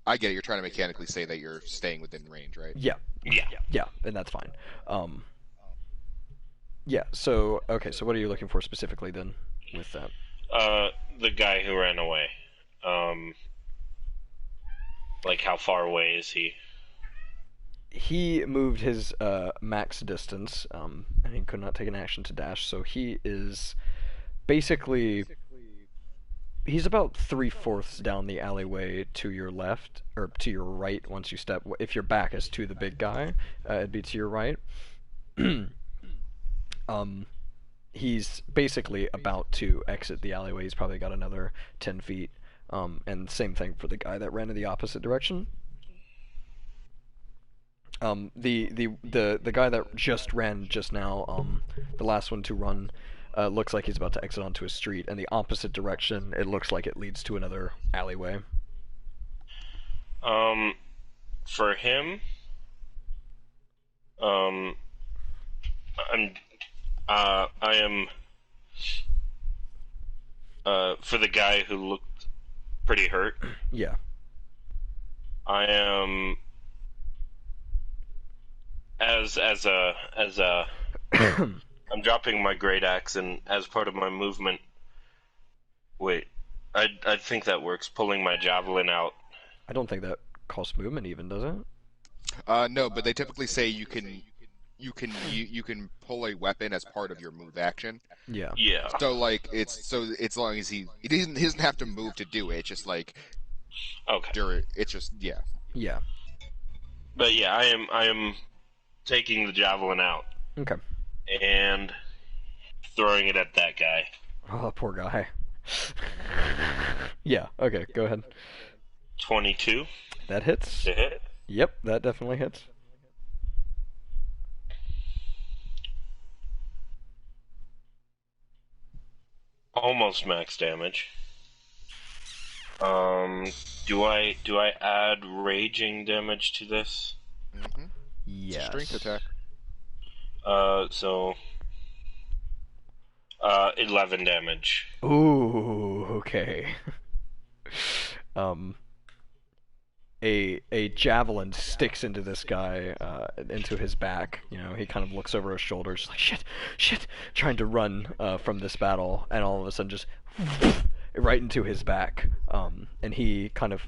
I get it. You're trying to mechanically say that you're staying within range, right?
Yeah. Yeah, and that's fine. Yeah, so, okay, so what are you looking for specifically then with that?
The guy who ran away. Like, how far away is he?
He moved his max distance, and he could not take an action to dash, so he is basically... He's about 3/4 down the alleyway to your left, or to your right once you step... If your back is to the big guy, it'd be to your right. He's basically about to exit the alleyway. He's probably got another 10 feet. And same thing for the guy that ran in the opposite direction. The guy that just ran just now, the last one to run, looks like he's about to exit onto a street, and the opposite direction, it looks like it leads to another alleyway.
For him, I am, for the guy who looked pretty hurt.
Yeah.
I am, as a I'm dropping my great axe, and as part of my movement, wait, I think that works. Pulling my javelin out.
I don't think that costs movement even, does it?
No, but they typically say you can pull a weapon as part of your move action.
Yeah.
Yeah.
So like it's as long as he doesn't have to move to do it. It's just like
Okay.
it's just yeah.
Yeah.
But yeah, I am taking the javelin out
Okay.
and throwing it at that guy.
Oh, poor guy. Yeah, okay, go ahead.
22
That hits.
to hit.
Yep, that definitely hits.
Almost max damage. Do I add raging damage to this?
Mm-hmm.
Yes.
Strength attack.
So 11 damage.
Ooh, okay. a javelin sticks into this guy, into his back. You know, he kind of looks over his shoulder, just like shit, trying to run from this battle, and all of a sudden just right into his back. And he kind of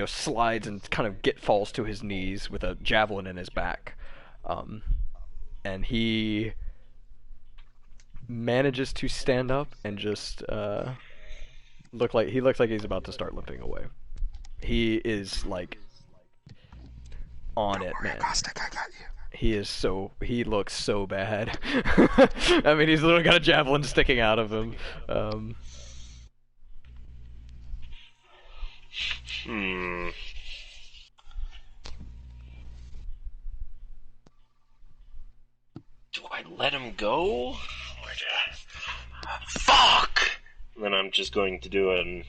slides and kind of falls to his knees with a javelin in his back. And he manages to stand up and just looks like he's about to start limping away. He is like on it, man.
Caustic, I got you.
He looks so bad. I mean, he's literally got a javelin sticking out of him.
Do I let him go? Fuck! And then I'm just going to do an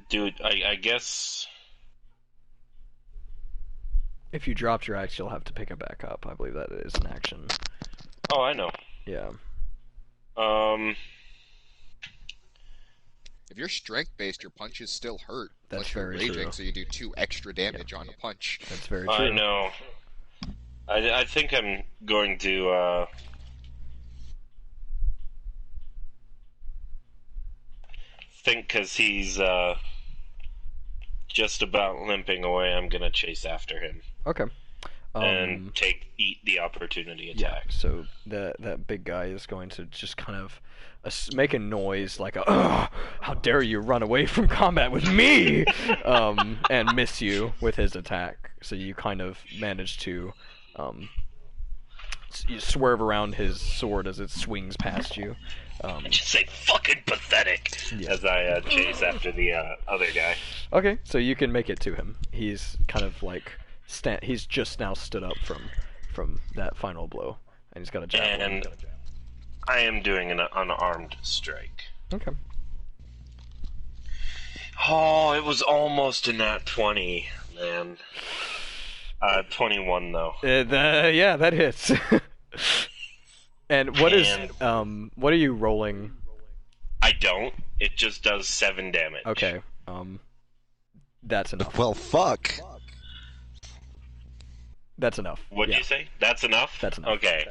dude, I guess.
If you dropped your axe, you'll have to pick it back up. I believe that is an action.
Oh, I know.
Yeah.
If you're strength based, your punches still hurt.
That's
unless you're
very
raging,
true.
so you do 2 extra damage on a punch.
That's very true.
I know. I think I'm going to think because he's just about limping away, I'm gonna chase after him.
Okay.
And eat the opportunity
Yeah,
attack.
so that big guy is going to just kind of make a noise like a how dare you run away from combat with me, and miss you with his attack. So you kind of manage to you swerve around his sword as it swings past you.
Just say fucking pathetic as I chase after the other guy.
Okay, so you can make it to him. He's kind of like he's just now stood up from that final blow, and he's got a javelin.
And I am doing an unarmed strike.
Okay.
Oh, it was almost a nat 20, man. 21 though.
Yeah, that hits. And what are you rolling?
I don't. It just does 7 damage.
Okay. That's enough.
Well, fuck.
That's enough.
What'd you say? That's enough?
That's enough.
Okay.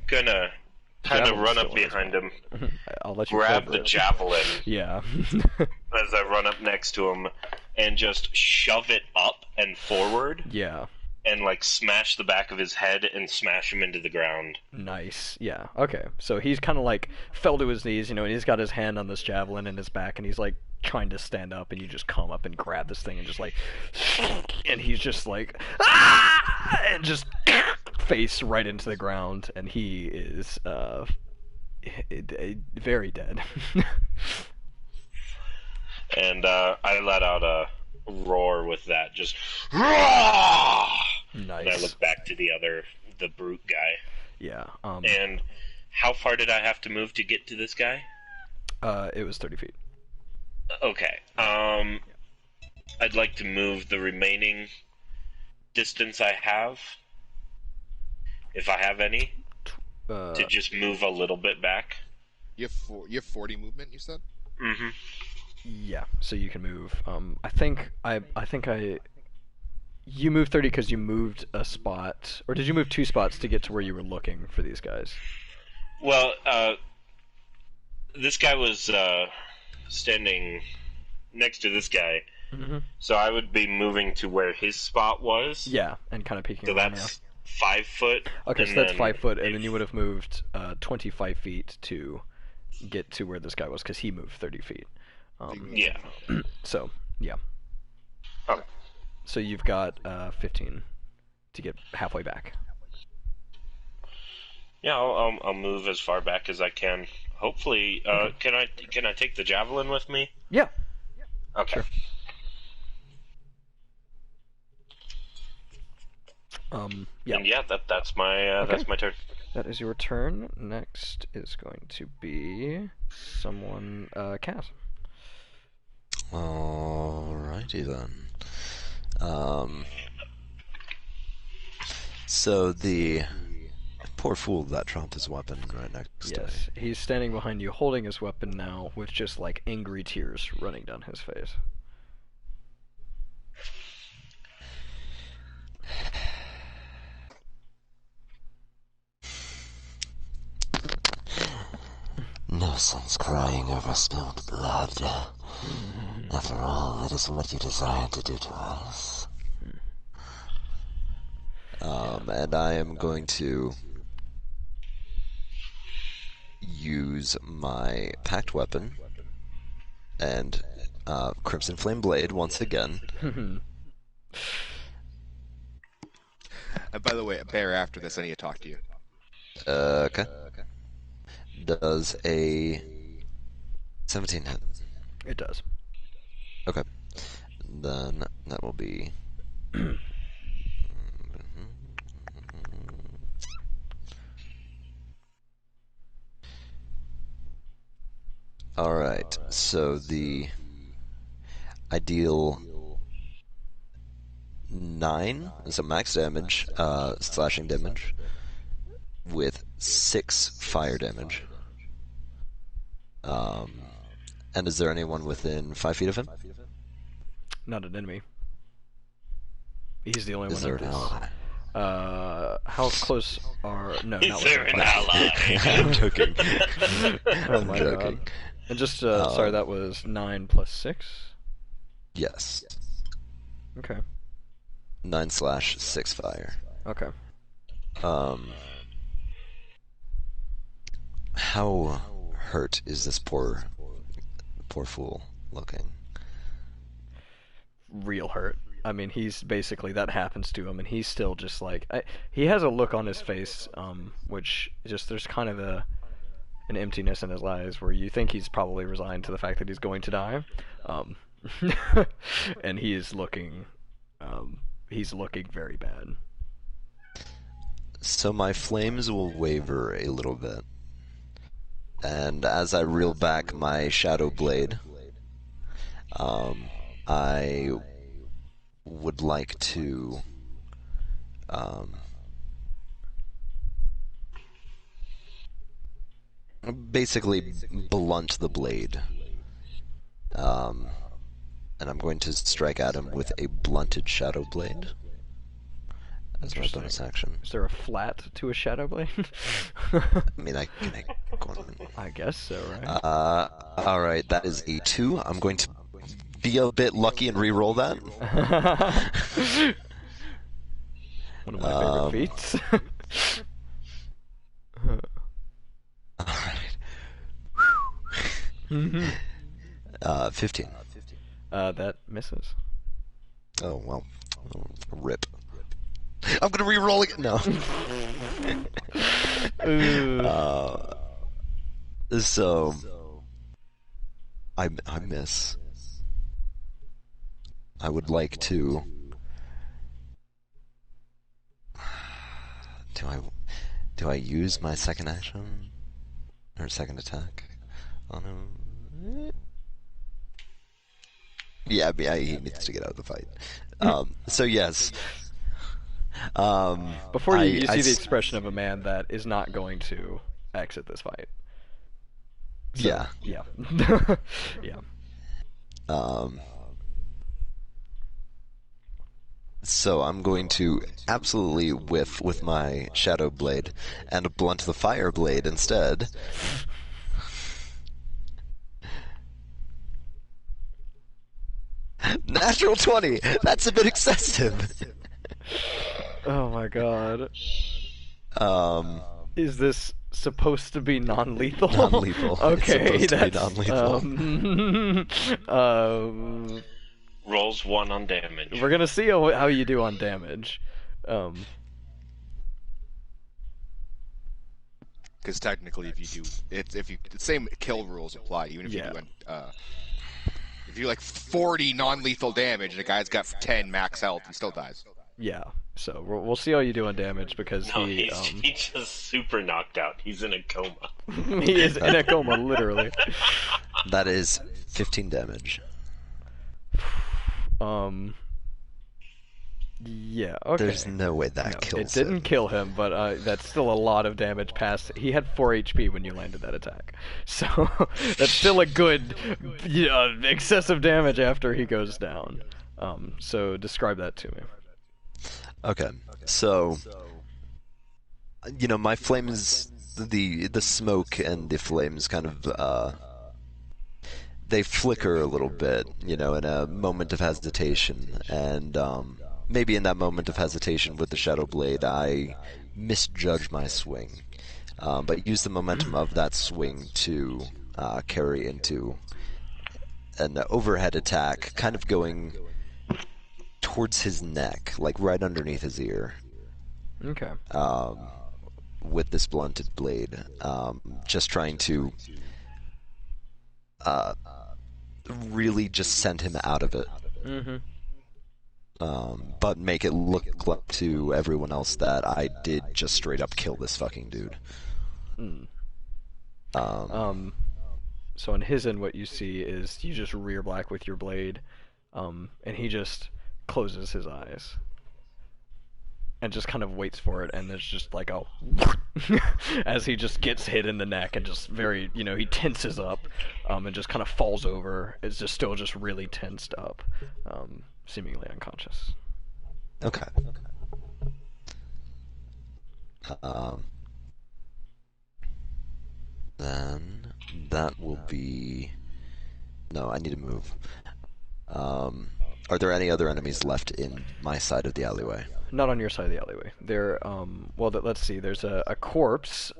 Gonna kind of run up behind him,
I'll let you
grab
cover
the
it.
javelin
Yeah.
as I run up next to him, and just shove it up and forward,
Yeah.
and like smash the back of his head and smash him into the ground.
Nice. Yeah. Okay. So he's kind of like fell to his knees, and he's got his hand on this javelin in his back, and he's like trying to stand up, and you just come up and grab this thing and just like, and he's just like, and just face right into the ground, and he is very dead.
And I let out a roar with that, just
Nice.
and I look back to the brute guy.
Yeah.
And how far did I have to move to get to this guy?
It was 30 feet.
Okay. I'd like to move the remaining distance I have, if I have any, to just move a little bit back.
You have 40 movement, you said?
Mm-hmm.
Yeah, so you can move. I think you moved 30 because you moved a spot, or did you move 2 spots to get to where you were looking for these guys?
Well, this guy was standing next to this guy, so I would be moving to where his spot was.
Yeah, and kind of peeking
So
around.
that's 5 foot.
Okay, so
and
that's
then
5 foot, and then you would have moved 25 feet to get to where this guy was, because he moved 30 feet.
Yeah.
So, yeah.
Okay.
So you've got 15 to get halfway back.
Yeah, I'll move as far back as I can. Hopefully, can I take the javelin with me?
Yeah.
Okay.
Sure. Yeah.
And yeah, that's my turn.
That is your turn. Next is going to be someone, Cass.
Alrighty then. So the poor fool that dropped his weapon right next to me.
Yes, he's standing behind you holding his weapon now with just like angry tears running down his face.
No sense crying over spilled blood. After all, that is what you desire to do to us.
And I am going to use my packed weapon and Crimson Flame Blade once again.
And by the way, Bear, after this, I need to talk to you.
Okay. Does a 17 hit?
It does.
Okay. Then that will be... Alright, so I deal 9, so max damage, slashing damage, with 6 fire damage. And is there anyone within 5 feet of him?
Not an enemy. He's the only
Is
one
there
that
an
is.
ally?
How close are... No,
Is
not
there
within
an
5 feet.
ally?
I'm joking.
Oh my
joking.
god. And just, sorry, that was 9 plus 6?
Yes.
Okay.
9/6 fire.
Okay.
How hurt is this poor fool looking?
Real hurt. I mean, he's basically, that happens to him, and he's still just like... he has a look on his face, which just, there's kind of an emptiness in his eyes where you think he's probably resigned to the fact that he's going to die. And he is looking... he's looking very bad.
So my flames will waver a little bit. And as I reel back my Shadow Blade, I would like to basically blunt the blade. And I'm going to strike at him with a blunted Shadow Blade as my bonus action.
Is there a flat to a Shadow Blade?
I mean, I can go on.
I guess so, right?
Alright, that is a 2. I'm going to be a bit lucky and re-roll that.
One of my favorite feats.
Alright. 15.
That misses.
Oh, well. Rip. I'm gonna re-roll again. No. So I miss. I would like to. Do I use my second action or second attack on him? Yeah, he needs to get out of the fight. So yes.
Before you see the expression of a man that is not going to exit this fight. So,
yeah.
Yeah. Yeah.
So I'm going to absolutely whiff with my Shadow Blade and blunt the Fire Blade instead. Natural 20! That's a bit excessive!
Oh my god. Is this supposed to be non-lethal?
Non-lethal.
Okay,
it's supposed
that's...
to be non-lethal.
Rolls 1 on damage.
We're gonna see how you do on damage.
Because technically, if you do, the same kill rules apply. Even if you do, if you like 40 non-lethal damage and a guy's got 10 max health, he still dies.
Yeah. So we'll see how you do on damage because
he's just super knocked out. He's in a coma.
he is in a coma, literally.
That is 15 damage.
Yeah, okay.
There's no way that
No,
kills
it didn't
him.
kill him, but that's still a lot of damage past. He had 4 HP when you landed that attack. So that's still a good excessive damage after he goes down. So describe that to me.
Okay, so my flames, the smoke and the flames kind of they flicker a little bit, in a moment of hesitation, and maybe in that moment of hesitation with the Shadow Blade, I misjudge my swing, but use the momentum of that swing to carry into an overhead attack, kind of going towards his neck, like right underneath his ear.
Okay.
With this blunted blade, just trying to really just send him out of it.
Mm-hmm.
But make it look like to everyone else that I did just straight up kill this fucking dude.
So on his end, what you see is you just rear black with your blade, and he just closes his eyes. And just kind of waits for it, and there's just like a as he just gets hit in the neck and just very, he tenses up, and just kind of falls over. It's just still just really tensed up, seemingly unconscious.
Okay. Then that will be. No, I need to move. Are there any other enemies left in my side of the alleyway?
Not on your side of the alleyway. Let's see. There's a corpse,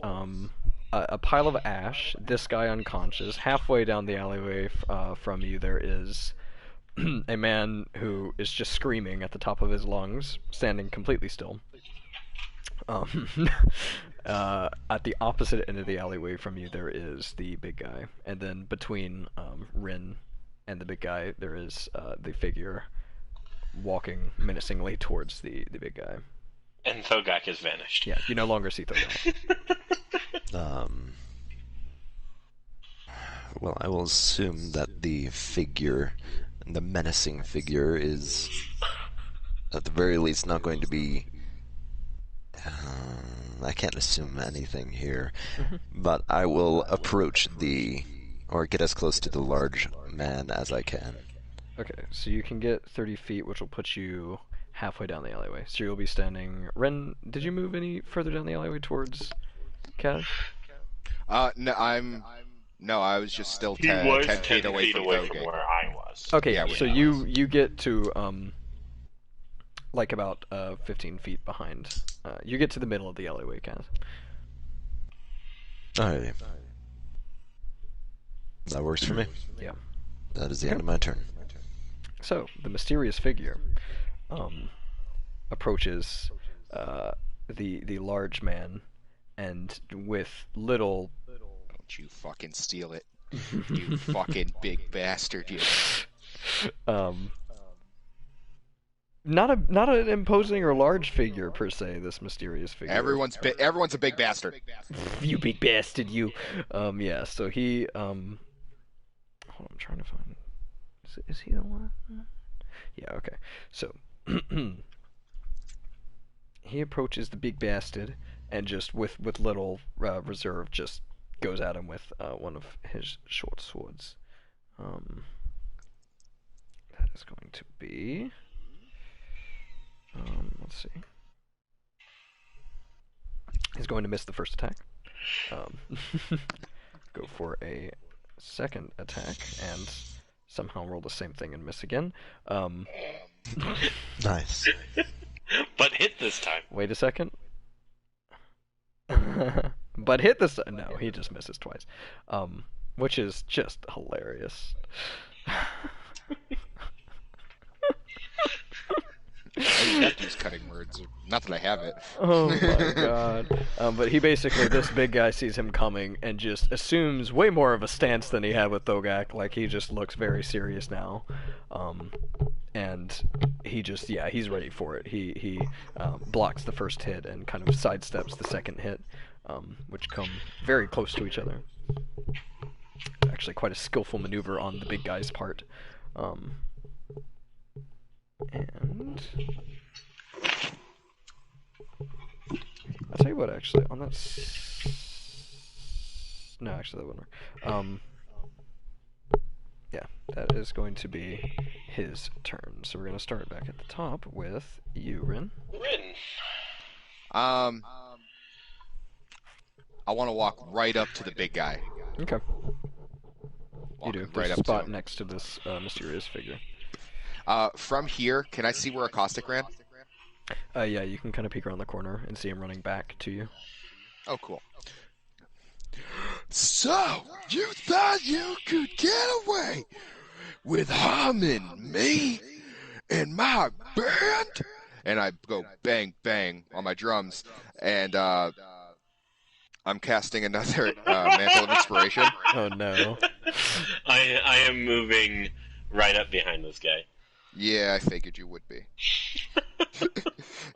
a pile of ash, this guy unconscious. Halfway down the alleyway from you, there is a man who is just screaming at the top of his lungs, standing completely still. At the opposite end of the alleyway from you, there is the big guy. And then between Rin and the big guy, there is the figure walking menacingly towards the big guy.
And Thogak has vanished.
Yeah, you no longer see Thogak.
Well, I will assume that the figure, the menacing figure, is at the very least not going to be. I can't assume anything here, but I will approach or get as close to the large man as I can.
Okay, so you can get 30 feet, which will put you halfway down the alleyway. So you'll be standing... Ren, did you move any further down the alleyway towards Kaz?
No, I was just still
He
10
was
10 feet away from
from
Thogak.
where I was.
Okay,
Yeah,
so you get to, like about 15 feet behind. You get to the middle of the alleyway, Kaz.
Alrighty. That works for me.
Yeah.
That is the end of my turn.
So, the mysterious figure approaches the large man, and with little...
Don't you fucking steal it. You fucking big bastard, you.
Not an imposing or large figure, per se, this mysterious figure.
Everyone's a big bastard.
You big bastard, you. Yeah, so he... Hold on, I'm trying to find... Is he the one? Yeah, okay. So, he approaches the big bastard, and just with little reserve, just goes at him with one of his short swords. That is going to be... let's see. He's going to miss the first attack. Go for a second attack, and somehow roll the same thing and miss again.
Nice.
But hit this time.
Wait a second. But hit this... No, he just misses twice. Which is just hilarious.
That dude's cutting words. Not that I have it.
Oh my god. But he basically, this big guy sees him coming and just assumes way more of a stance than he had with Thogak. Like, he just looks very serious now. And he just, he's ready for it. He blocks the first hit and kind of sidesteps the second hit, which come very close to each other. Actually, quite a skillful maneuver on the big guy's part. And I'll tell you what, actually, on that. No, actually, that wouldn't work. Yeah, that is going to be his turn. So we're going to start back at the top with you, Rin.
Rin.
I want to walk right up to the big guy.
Okay. You
Walking
do.
right
There's a
up to
spot
him.
next to this mysterious figure.
From here, can I see where a caustic ran?
Yeah, you can kind of peek around the corner and see him running back to you.
Oh, cool. So, you thought you could get away with harming me and my band? And I go bang, bang on my drums, and I'm casting another Mantle of Inspiration.
Oh no.
I am moving right up behind this guy.
Yeah, I figured you would be.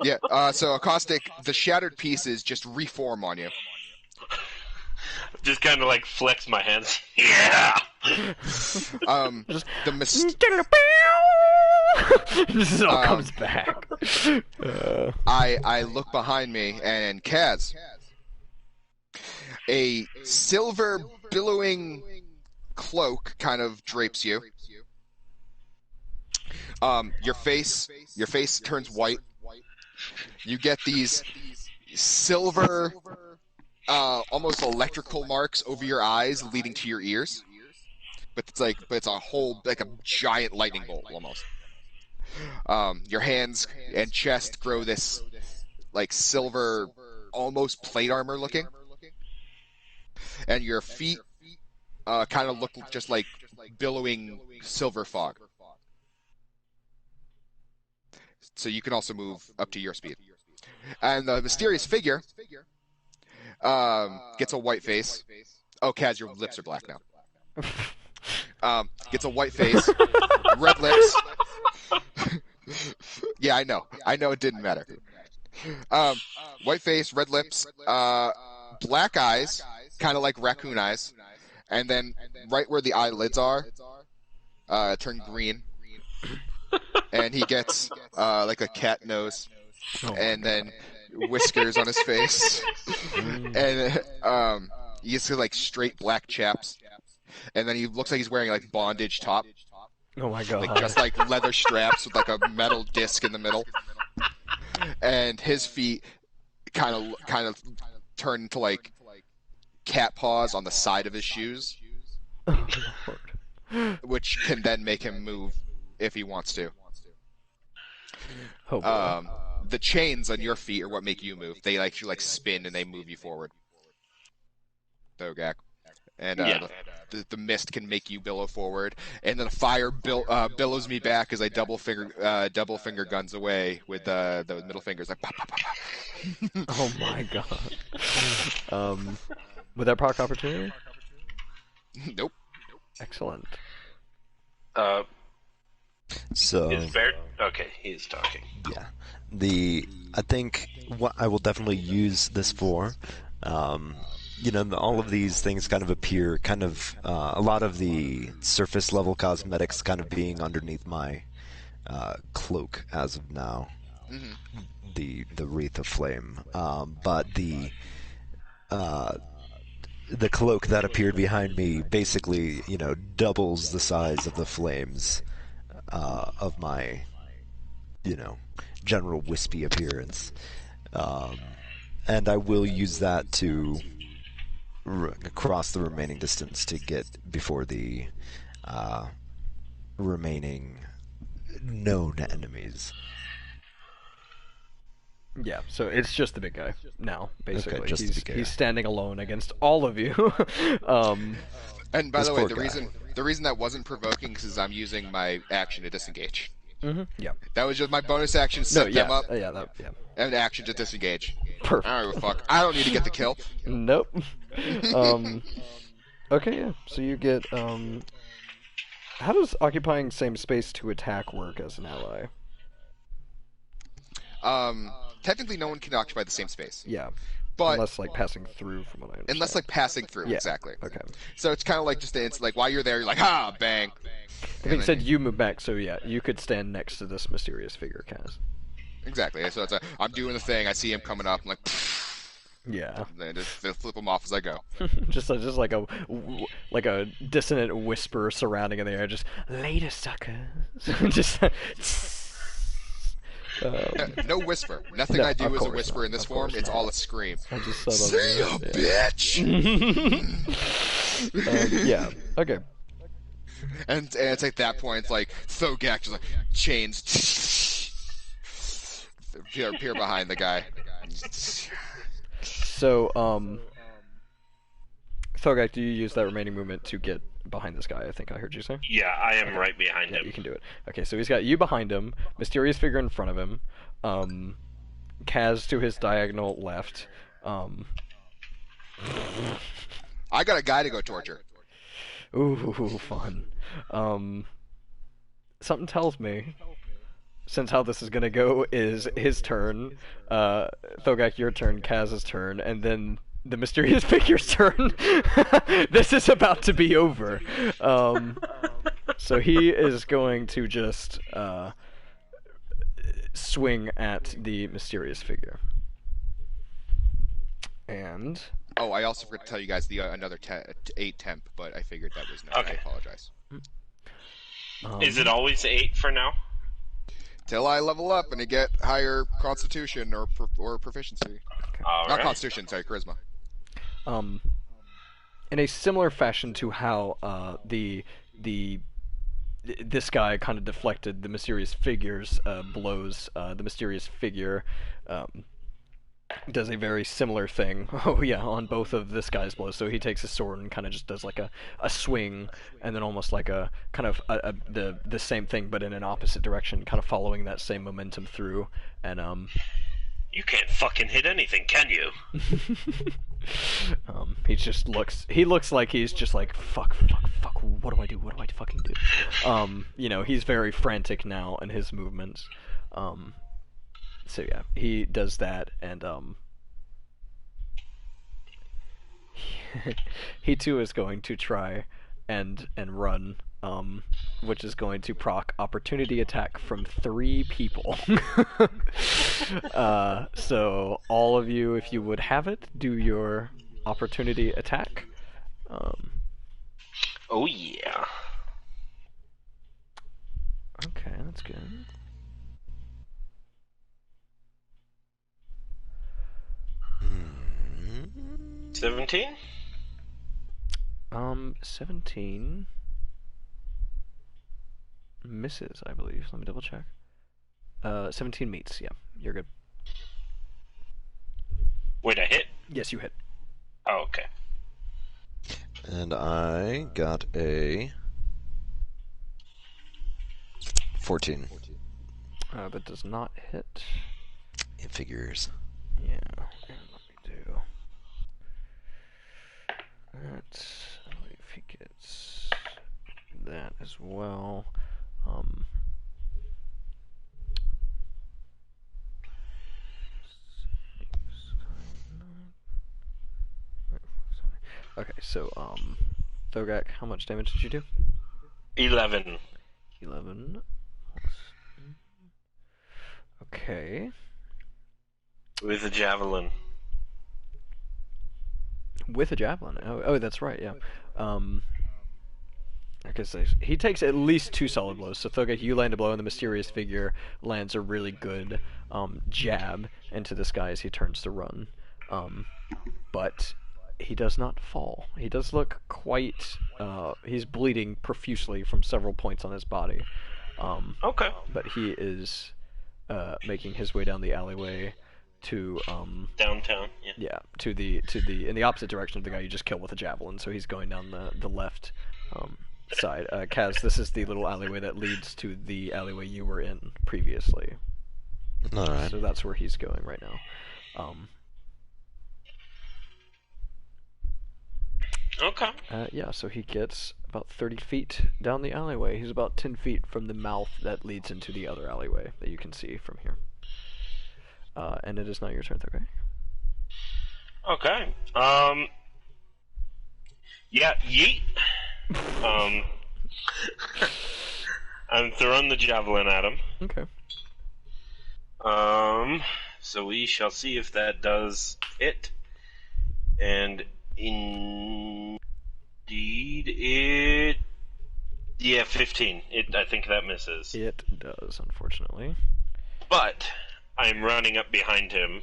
Yeah, so Caustic, the shattered pieces just reform on you.
Just kind of like flex my hands. Yeah!
The
This all comes back.
I look behind me, and Kaz, a silver billowing cloak kind of drapes you. Your face turns white. You get these silver, almost electrical marks over your eyes, leading to your ears. But it's a whole, like a giant lightning bolt almost. Your hands and chest grow this, like, silver, almost plate armor looking. And your feet kind of look just like billowing silver fog. So you can also move up to your speed. And the mysterious figure gets a white face. Oh, Kaz, your lips are black now. Gets a white face, red lips. Yeah, I know it didn't matter. White face, red lips, black eyes, kind of like raccoon eyes, and then right where the eyelids are, turn green. And he gets like a cat nose, and then whiskers on his face, and he gets like straight black chaps, and then he looks like he's wearing like bondage top.
Oh my god.
Like just like leather straps with like a metal disc in the middle, and his feet kind of turn into like cat paws on the side of his shoes,
Oh, Lord.
which can then make him move if he wants to.
Oh, boy.
The chains on your feet are what make you move. They like spin and they move you forward. Thogak. And
Yeah.
the mist can make you billow forward, and then the fire billows me back as I double finger guns away with the middle fingers like pop, pop, pop, pop.
Oh my god. Would that proc opportunity?
Nope.
Excellent.
So
Is Bear... Okay, he's talking.
yeah, I think what I will definitely use this for. All of these things kind of appear, a lot of the surface level cosmetics kind of being underneath my cloak as of now.
Mm-hmm.
The wreath of flame, but the cloak that appeared behind me basically, doubles the size of the flames of my, general wispy appearance, and I will use that to cross the remaining distance to get before the remaining known enemies.
Yeah, so it's just the big guy now, basically.
Okay, just the big guy.
He's standing alone against all of you.
And by
This
the way,
poor
the
guy.
reason that wasn't provoking is I'm using my action to disengage.
Yeah.
That was just my bonus action, set them up,
Yeah.
and action to disengage.
Perfect.
I don't give a fuck. I don't need to get the kill.
Nope. Okay, yeah. So you get, how does occupying same space to attack work as an ally?
Technically, no one can occupy the same space,
Yeah.
but
Unless, like, passing through, from what I understand.
unless like passing through,
Yeah.
exactly.
Okay.
So it's kind of like just it's like while you're there, you're like, ha, bang.
I think you said you move back, so yeah, you could stand next to this mysterious figure, Kaz.
Exactly. So I'm doing the thing. I see him coming up. I'm like,
Yeah.
then just flip him off as I go.
just like a dissonant whisper surrounding in the air. Just later, suckers. just.
No whisper. Nothing
No,
I do
of
is a
course
whisper
not,
in this
of
form.
course
It's
not.
all a scream.
I just saw
See ya, bitch!
yeah. Okay.
And it's like that point, it's like Thogak just like chains appear behind the guy.
So, Thogak, do you use that remaining movement to get behind this guy? I think I heard you say.
Yeah, I am right behind
Yeah,
him.
you can do it. Okay, so he's got you behind him, mysterious figure in front of him, Kaz to his diagonal left.
I got a guy to go torture.
Ooh, fun. Something tells me, since how this is gonna go is his turn, Thogak, your turn, Kaz's turn, and then the mysterious figure's turn. This is about to be over. So he is going to just swing at the mysterious figure. And
Oh, I also forgot to tell you guys the another 8 temp, but I figured that was no.
Okay.
I apologize.
Is it always 8 for now?
Till I level up and I get higher Constitution or proficiency.
All
Not
right.
Constitution, sorry, Charisma.
in a similar fashion to how this guy kind of deflected the mysterious figure's blows, the mysterious figure does a very similar thing. Oh yeah, on both of this guy's blows. So he takes his sword and kind of just does like a swing, and then almost like a kind of the same thing but in an opposite direction, kind of following that same momentum through. And
You can't fucking hit anything, can you?
he just looks. He looks like he's just like fuck. What do I do? What do I fucking do? You know, he's very frantic now in his movements. So yeah, he does that, and he too is going to try and run, which is going to proc opportunity attack from 3 people. So all of you, if you would have it, do your opportunity attack.
Oh yeah.
Okay, that's good.
17?
17 misses, I believe. Let me double check. 17 meets. Yeah, you're good.
Wait, I hit?
Yes, you hit.
Oh, okay.
And I got a 14.
That does not hit.
It figures.
Yeah, and let me do that. I believe he gets that as well. Okay, so Thogak, how much damage did you do?
11.
11. Okay.
With a javelin.
With a javelin. Oh, that's right. Yeah. I guess he takes at least 2 solid blows. So Thogak, you land a blow, and the mysterious figure lands a really good jab into this guy as he turns to run. But he does not fall. He does look quite. He's bleeding profusely from several points on his body.
Okay.
But he is making his way down the alleyway to
Downtown, yeah.
yeah, to the in the opposite direction of the guy you just killed with a javelin. So he's going down the left side. Kaz, this is the little alleyway that leads to the alleyway you were in previously.
Alright.
So that's where he's going right now.
Okay.
Yeah, so he gets about 30 feet down the alleyway. He's about 10 feet from the mouth that leads into the other alleyway that you can see from here. And it is now your turn, okay?
Okay. Yeah, yeet. I'm throwing the javelin at him.
Okay.
So we shall see if that does it. And indeed it... Yeah, 15. I think that misses.
It does, unfortunately.
But I'm running up behind him.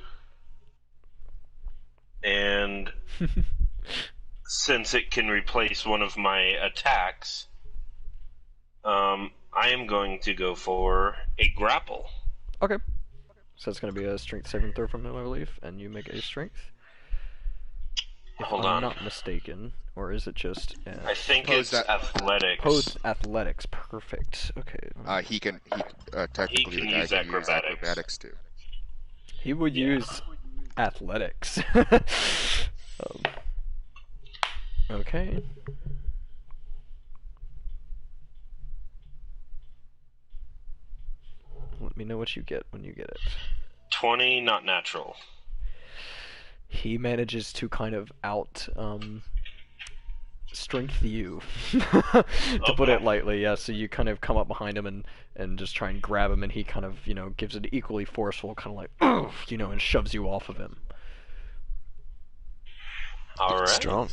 And since it can replace one of my attacks, I am going to go for a grapple.
Okay. So it's going to be a strength saving throw from him, I believe, and you make a strength. If
Hold
I'm
on.
not mistaken, or is it just...
I think
Suppose
it's
that-
athletics.
Opposed athletics, perfect. Okay.
He can technically
He can
the guy
use
can use
acrobatics.
acrobatics too.
He would use athletics. Okay. Let me know what you get when you get it.
20, not natural.
He manages to kind of strength you, to put it lightly. Yeah, so you kind of come up behind him and just try and grab him, and he kind of, gives an equally forceful kind of like, and shoves you off of him.
Alright.
Strong.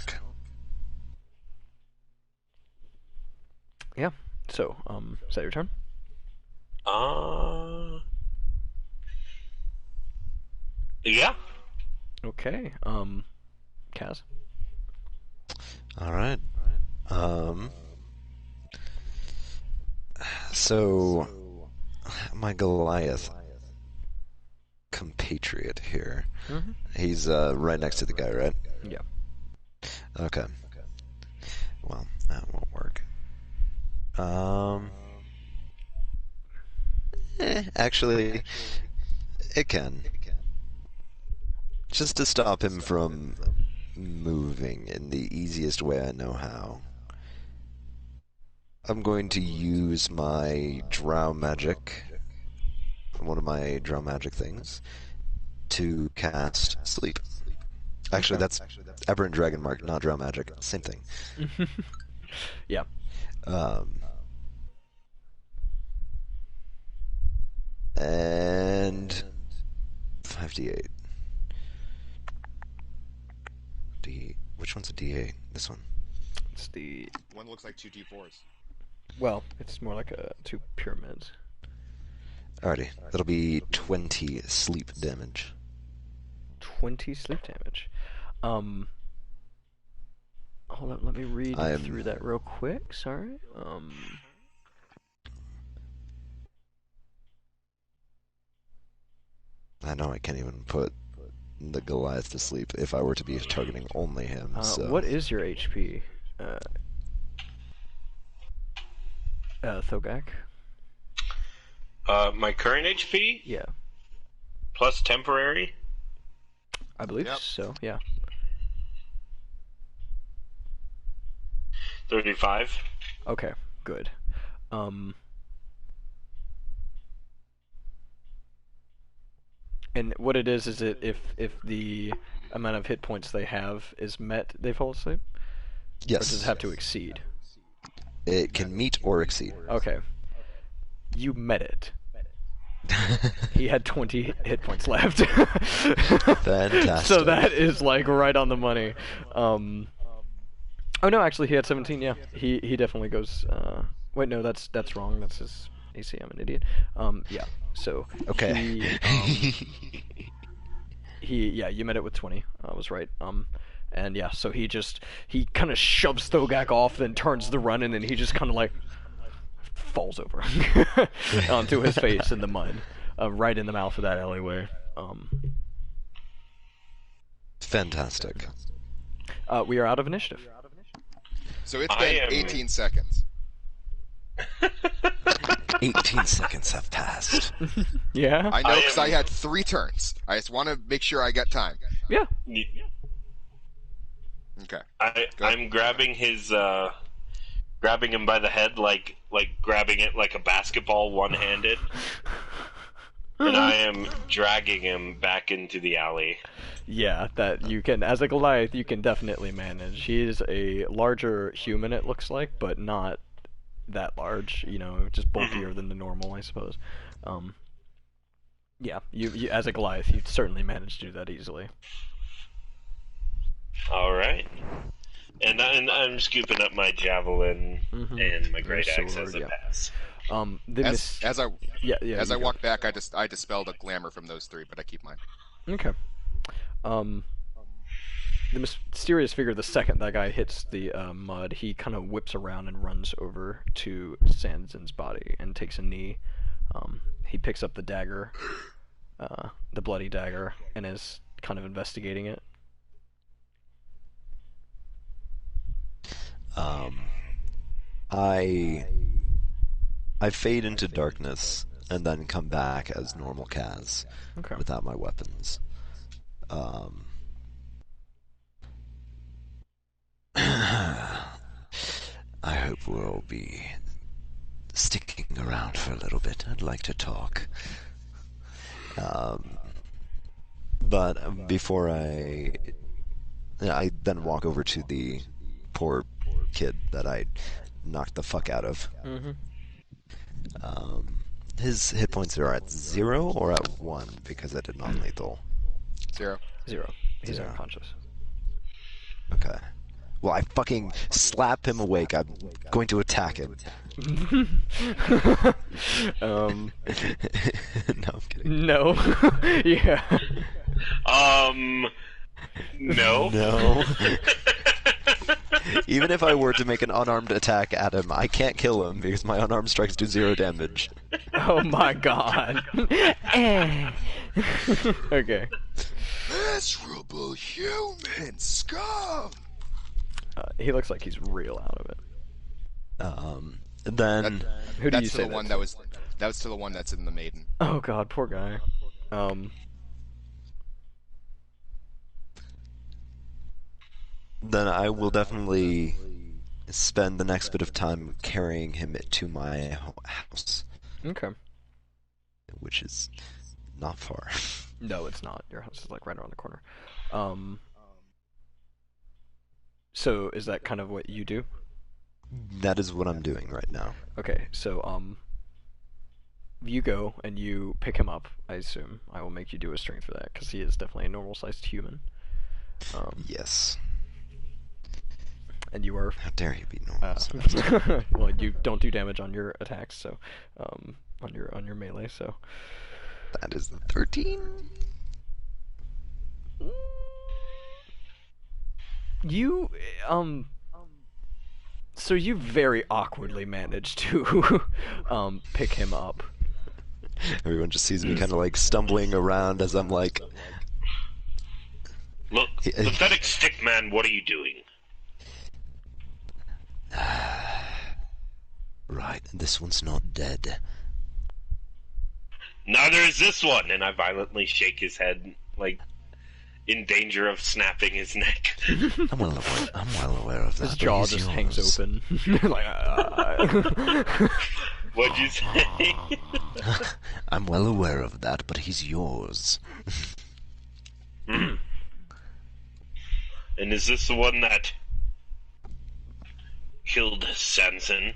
Yeah. So, is that your turn?
Yeah.
Okay. Kaz.
All right. So my Goliath compatriot here.
Mhm.
He's right next to the guy, right?
Yeah.
Okay. Well, that won't work. Actually, it can. Just to stop him from moving in the easiest way I know how. I'm going to use my drow magic, one of my drow magic things, to cast sleep. Actually, that's Aberrant Dragon Mark, not drow magic. Same thing.
Yeah.
And 5d8. Which one's a d8? This one.
It's the...
One looks like 2 d4s.
Well, it's more like two pyramids.
Alrighty, that'll be 20 sleep damage.
20 sleep damage. Hold up, let me read through that real quick, sorry.
I know I can't even put the Goliath to sleep if I were to be targeting only him, so...
What is your HP, Thogak?
My current HP
Yeah,
plus temporary.
I believe
Yep.
so, yeah.
35.
Okay, good. And what it is that if the amount of hit points they have is met, they fall asleep? Or does
Yes,
it have to exceed?
it can meet or exceed.
Okay. You met it. He had 20 hit points left.
Fantastic.
So that is like right on the money. Oh no, actually he had 17. Yeah, he definitely goes. Wait, no, that's wrong. That's his AC. I'm an idiot. Yeah. So
Okay.
yeah, you met it with 20. I was right. And yeah, so he kind of shoves Thogak off, then turns the run, and then he just kind of like falls over onto his face in the mud, right in the mouth of that alleyway.
Fantastic.
We are out of initiative.
So it's
I
been
am-
18 seconds.
18 seconds have passed.
Yeah.
I know
I
because
am-
I had 3 turns. I just want to make sure I got time.
Yeah.
Okay.
I'm grabbing his grabbing him by the head like grabbing it like a basketball one-handed, and I am dragging him back into the alley.
Yeah, that you can, as a Goliath, you can definitely manage. He is a larger human, it looks like, but not that large. Just bulkier than the normal, I suppose. Yeah, you as a Goliath, you certainly managed to do that easily.
All right. And I'm scooping up my javelin and my great axe
sword,
as I
yeah.
pass.
As I
you go.
walk back, I dispelled a glamour from those three, but I keep mine.
Okay. The mysterious figure, the second that guy hits the mud, he kind of whips around and runs over to Sanzin's body and takes a knee. He picks up the dagger, the bloody dagger, and is kind of investigating it.
I fade into darkness and then come back as normal Kaz
Okay.
without my weapons. I hope we'll all be sticking around for a little bit. I'd like to talk. But before I then walk over to the poor kid that I knocked the fuck out of. His hit points are at 0 or at 1 because I did non-lethal.
0.
0. He's
0.
unconscious.
Okay. Well, I fucking slap him awake. I'm going to attack him. No, I'm kidding.
No. Yeah.
No.
No. Even if I were to make an unarmed attack at him, I can't kill him because my unarmed strikes do 0 damage.
Oh my god. Okay.
Miserable human scum!
He looks like he's real out of it.
Then
Who do you
That's to
say
the one
that's?
that was to the one that's in the maiden.
Oh god, poor guy.
Then I will definitely spend the next bit of time carrying him to my house,
Okay.
which is not far.
No, it's not. Your house is like right around the corner. So is that kind of what you do?
That is what I'm doing right now.
Okay, so you go and you pick him up. I assume I will make you do a strength for that because he is definitely a normal-sized human.
Yes.
And you are.
How dare you be normal?
Well, you don't do damage on your attacks, so on your melee. So
That is 13.
you so you very awkwardly managed to pick him up.
Everyone just sees me kind of like stumbling around as I'm like.
Look, pathetic stick man, what are you doing?
Right, this one's not dead.
Neither is this one, and I violently shake his head, like in danger of snapping his neck.
I'm well aware of that.
His
but
jaw
he's
just
yours.
hangs open. Like,
What'd you say?
I'm well aware of that, but he's yours.
And is this the one that killed Sanzin?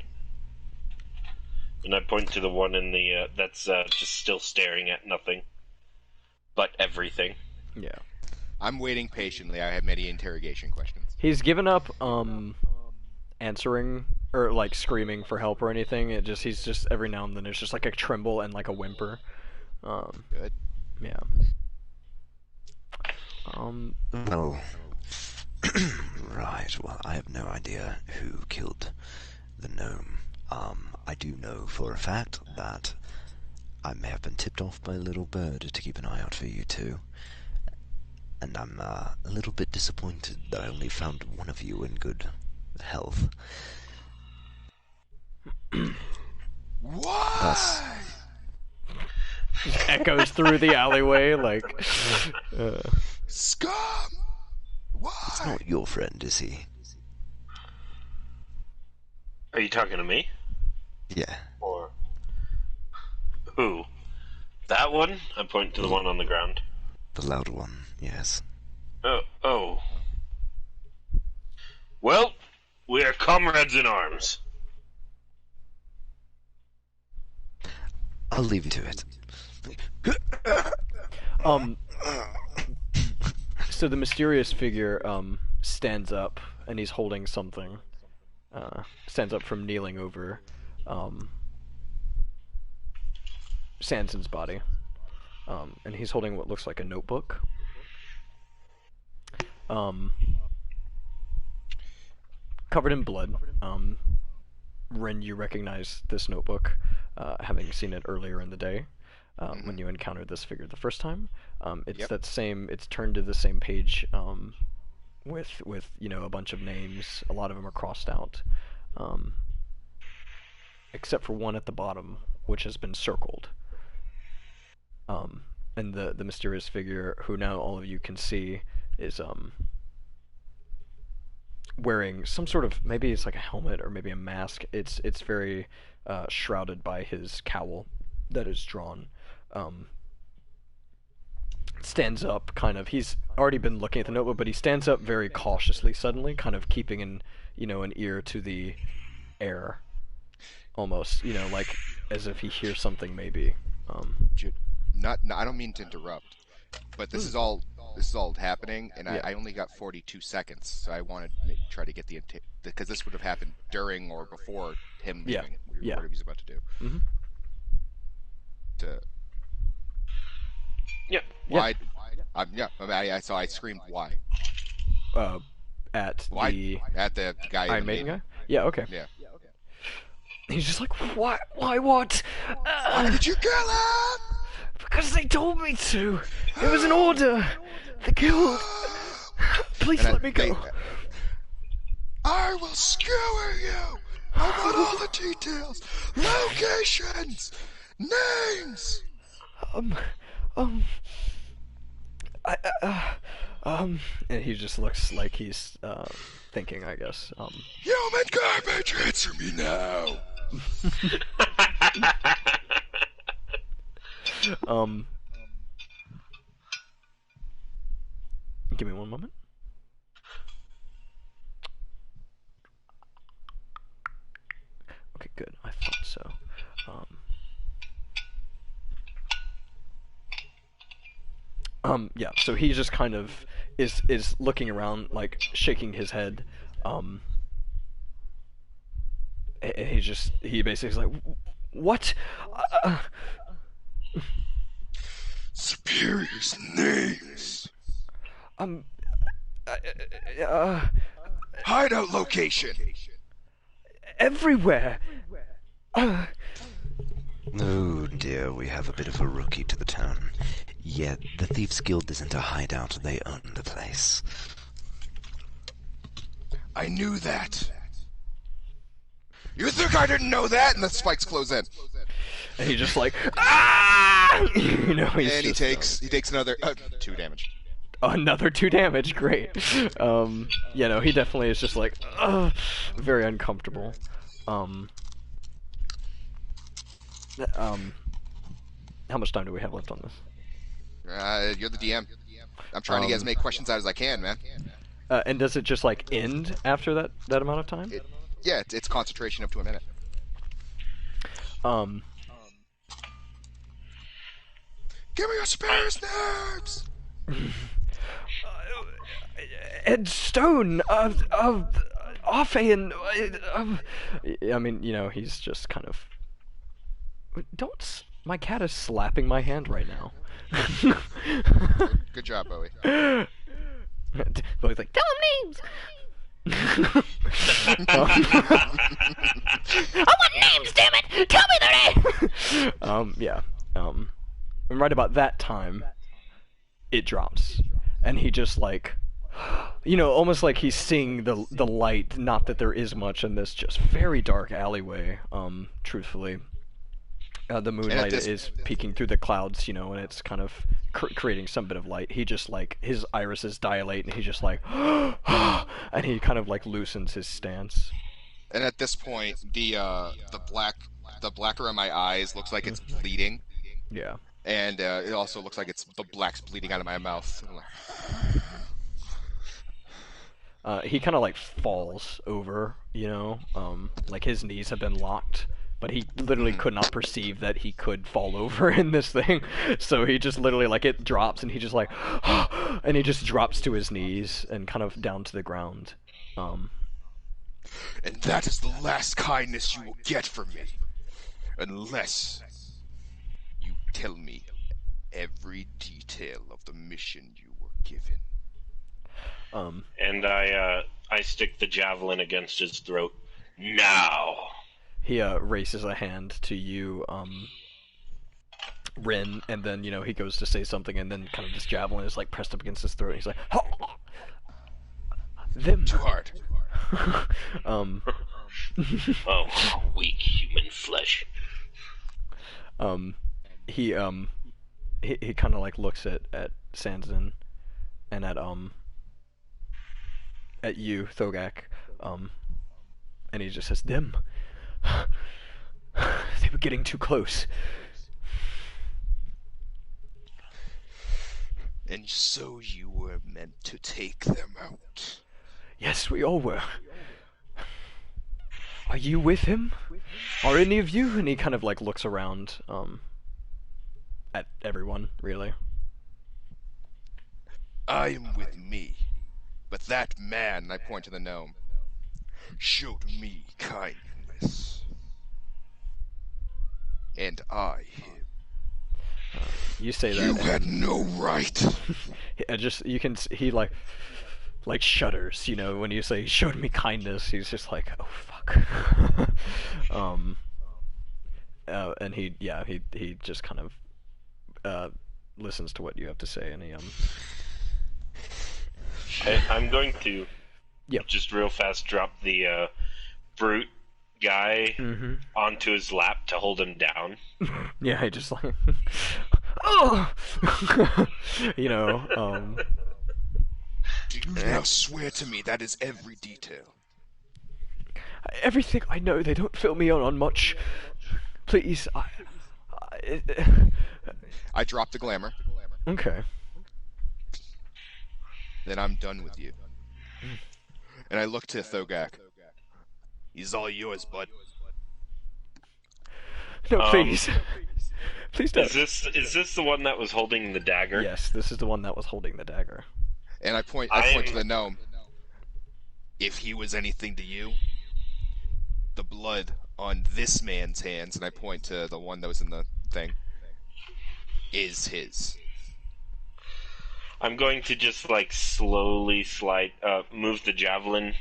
And I point to the one in the that's just still staring at nothing but everything.
Yeah.
I'm waiting patiently. I have many interrogation questions.
He's given up answering or like screaming for help or anything. He's just every now and then there's just like a tremble and like a whimper.
Good.
Yeah.
Well, right. Well, I have no idea who killed the gnome. I do know for a fact that I may have been tipped off by a little bird to keep an eye out for you two. And I'm a little bit disappointed that I only found one of you in good health.
Why?
Echoes through the alleyway like
Scum! Why?
It's not your friend, is he?
Are you talking to me?
Yeah.
Or who? That one? I point to the one on the ground.
The loud one, yes.
Oh. Well, we are comrades in arms.
I'll leave you to it.
Um, so the mysterious figure stands up and he's holding something. Stands up from kneeling over Sanzin's body. And he's holding what looks like a notebook. Covered in blood. Ren, you recognize this notebook, having seen it earlier in the day. When you encountered this figure the first time. It's that same. It's turned to the same page, with a bunch of names. A lot of them are crossed out, except for one at the bottom, which has been circled. And the mysterious figure, who now all of you can see, is wearing some sort of, maybe it's like a helmet or maybe a mask. It's very shrouded by his cowl that is drawn. Stands up, kind of. He's already been looking at the notebook, but he stands up very cautiously, suddenly, kind of keeping an ear to the air, almost, like as if he hears something, maybe.
I don't mean to interrupt, but this is all happening, and I only got 42 seconds, so I wanted to try to get because this would have happened during or before him leaving. Whatever he's about to do.
Mm-hmm.
Why? So I screamed, "Why?"
At
the guy.
Iron Maiden guy. Yeah. Okay.
Yeah.
He's just like, why? Why? What?
Why did you kill him?
Because they told me to. It was an order. The guild. Please let me go.
I will skewer you. I want all the details, locations, names.
And he just looks like he's thinking, I guess.
Human garbage, answer me now.
Give me one moment. Okay, good. I thought so. Yeah, so he just kind of is looking around, like, shaking his head. He basically is like, what?
Superior's names. Hideout location.
Everywhere.
Oh dear, we have a bit of a rookie to the town. Yet, the Thieves Guild isn't a hideout, they own the place.
I knew that. You think I didn't know that? And the spikes close in.
And he just like, ah!
And he takes another 2 damage.
Another 2 damage, great. He definitely is just like, very uncomfortable. How much time do we have left on this?
You're the DM. I'm trying to get as many questions out as I can, man.
And does it just like end after that amount of time?
It's concentration up to a minute. Give me your superior's names!
Ed Stone, Arfe, and I mean, he's just kind of. My cat is slapping my hand right now.
Good job, Bowie.
Bowie's like, tell him names.
I want names, damn it! Tell me their name.
And right about that time, it drops, and he just like, almost like he's seeing the light. Not that there is much in this just very dark alleyway. Truthfully. The moonlight is peeking through the clouds, and it's kind of creating some bit of light. He just like, his irises dilate, and he's just like, and he kind of like loosens his stance.
And at this point, the black around my eyes looks like it's bleeding.
Yeah.
And it also looks like the black's bleeding out of my mouth.
He kind of like falls over, like his knees have been locked but he literally could not perceive that he could fall over in this thing. So he just literally, like, it drops, and he just, like, and he just drops to his knees and kind of down to the ground.
And that is the last kindness you will get from me. Unless you tell me every detail of the mission you were given.
And I stick the javelin against his throat. Now!
He raises a hand to you, Rin, and then, he goes to say something, and then kind of this javelin is, like, pressed up against his throat, and he's like, them!
Too hard.
Oh, weak human flesh.
He kind of, like, looks at Sanzin, and at you, Thogak, and he just says, them! They were getting too close.
And so you were meant to take them out.
Yes, we all were. Are you with him? Are any of you? And he kind of, like, looks around, at everyone, really.
I am with me. But that man, I point to the gnome, showed me kindness. And I him.
You say that.
You had no right.
He like shudders, when you say he showed me kindness. He's just like, oh fuck. And he just kind of listens to what you have to say, and he
I'm going to just real fast drop the brute guy onto his lap to hold him down.
Yeah, he just like, oh,
Do you now swear to me that is every detail?
Everything I know. They don't fill me on much. Please,
I drop the glamour.
Okay.
Then I'm done with you. And I look to Thogak. He's all yours, bud.
No, please. Please don't.
Is this the one that was holding the dagger?
Yes, this is the one that was holding the dagger.
And I point to the gnome. If he was anything to you, the blood on this man's hands, and I point to the one that was in the thing, is his.
I'm going to just, like, slowly move the javelin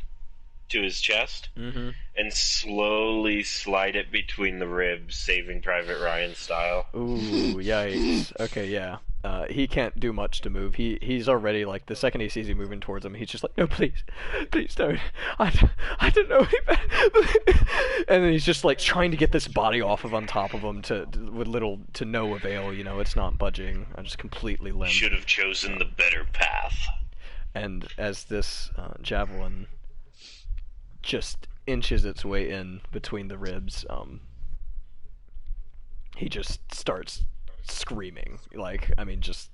to his chest, and slowly slide it between the ribs, Saving Private Ryan style.
Ooh, yikes. Okay, yeah. He can't do much to move. He's already, like, the second he sees you moving towards him, he's just like, no, please don't. I don't know any better. And then he's just, like, trying to get this body off of on top of him with little to no avail. It's not budging. I'm just completely limp.
Should have chosen the better path.
And as this javelin just inches its way in between the ribs, he just starts screaming, like, I mean, just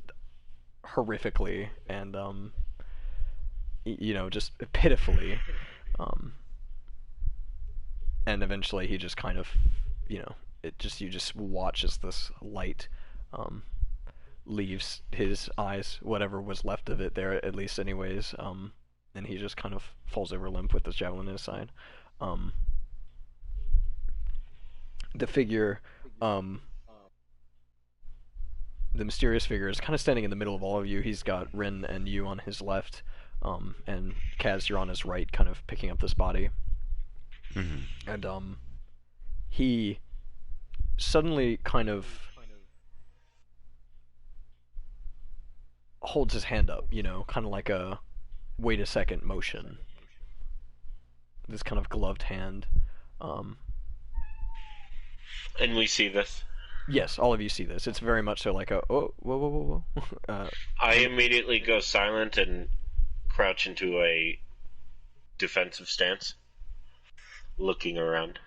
horrifically, and just pitifully, and eventually he just kind of, you just watch as this light leaves his eyes, whatever was left of it there, at least anyways, and he just kind of falls over limp with this javelin in his side. The figure, the mysterious figure is kind of standing in the middle of all of you. He's got Rin and you on his left, and Kaz, you're on his right, kind of picking up this body. And he suddenly kind of holds his hand up, kind of like a wait a second motion. This kind of gloved hand.
And we see this.
Yes, all of you see this. It's very much so like a, oh, whoa, whoa, whoa, whoa.
I immediately go silent and crouch into a defensive stance, looking around.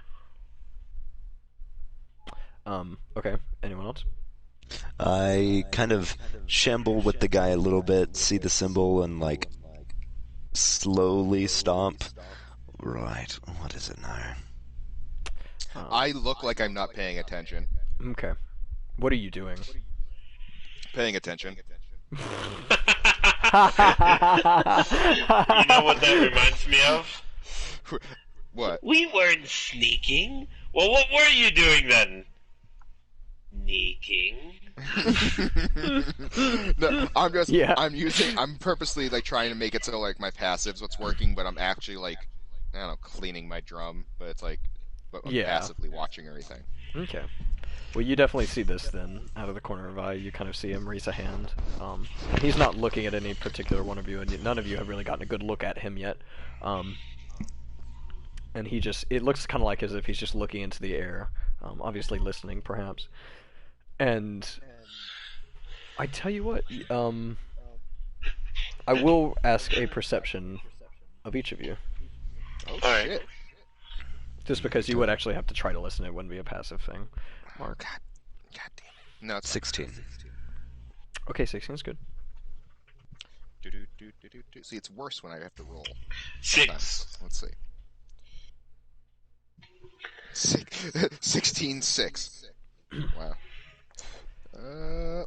Okay. Anyone else?
I kind of shamble with the guy a little bit, see the symbol, and, like, slowly stomp. Right, what is it now?
I look like I'm not paying attention.
Okay. What are you doing?
Paying attention.
You know what that reminds me of?
What?
We weren't sneaking. Well, what were you doing then? Sneaking.
No, I'm just.
Yeah.
I'm purposely like trying to make it so like my passive's what's working, but I'm actually like, I don't know, cleaning my drum. But it's like, but I'm
Yeah.
passively watching everything.
Okay. Well, you definitely see this then, out of the corner of eye. You kind of see him raise a hand. He's not looking at any particular one of you, and none of you have really gotten a good look at him yet. And he just, it looks kind of like as if he's just looking into the air, obviously listening, perhaps. And I tell you what, I will ask a perception of each of you.
Oh
Alright.
shit!
Just because you would actually have to try to listen, it wouldn't be a passive thing. Mark.
God damn it! No, it's
16.
Okay, 16 is good.
See, it's worse when I have to roll.
6.
Let's see. 16-6. Wow.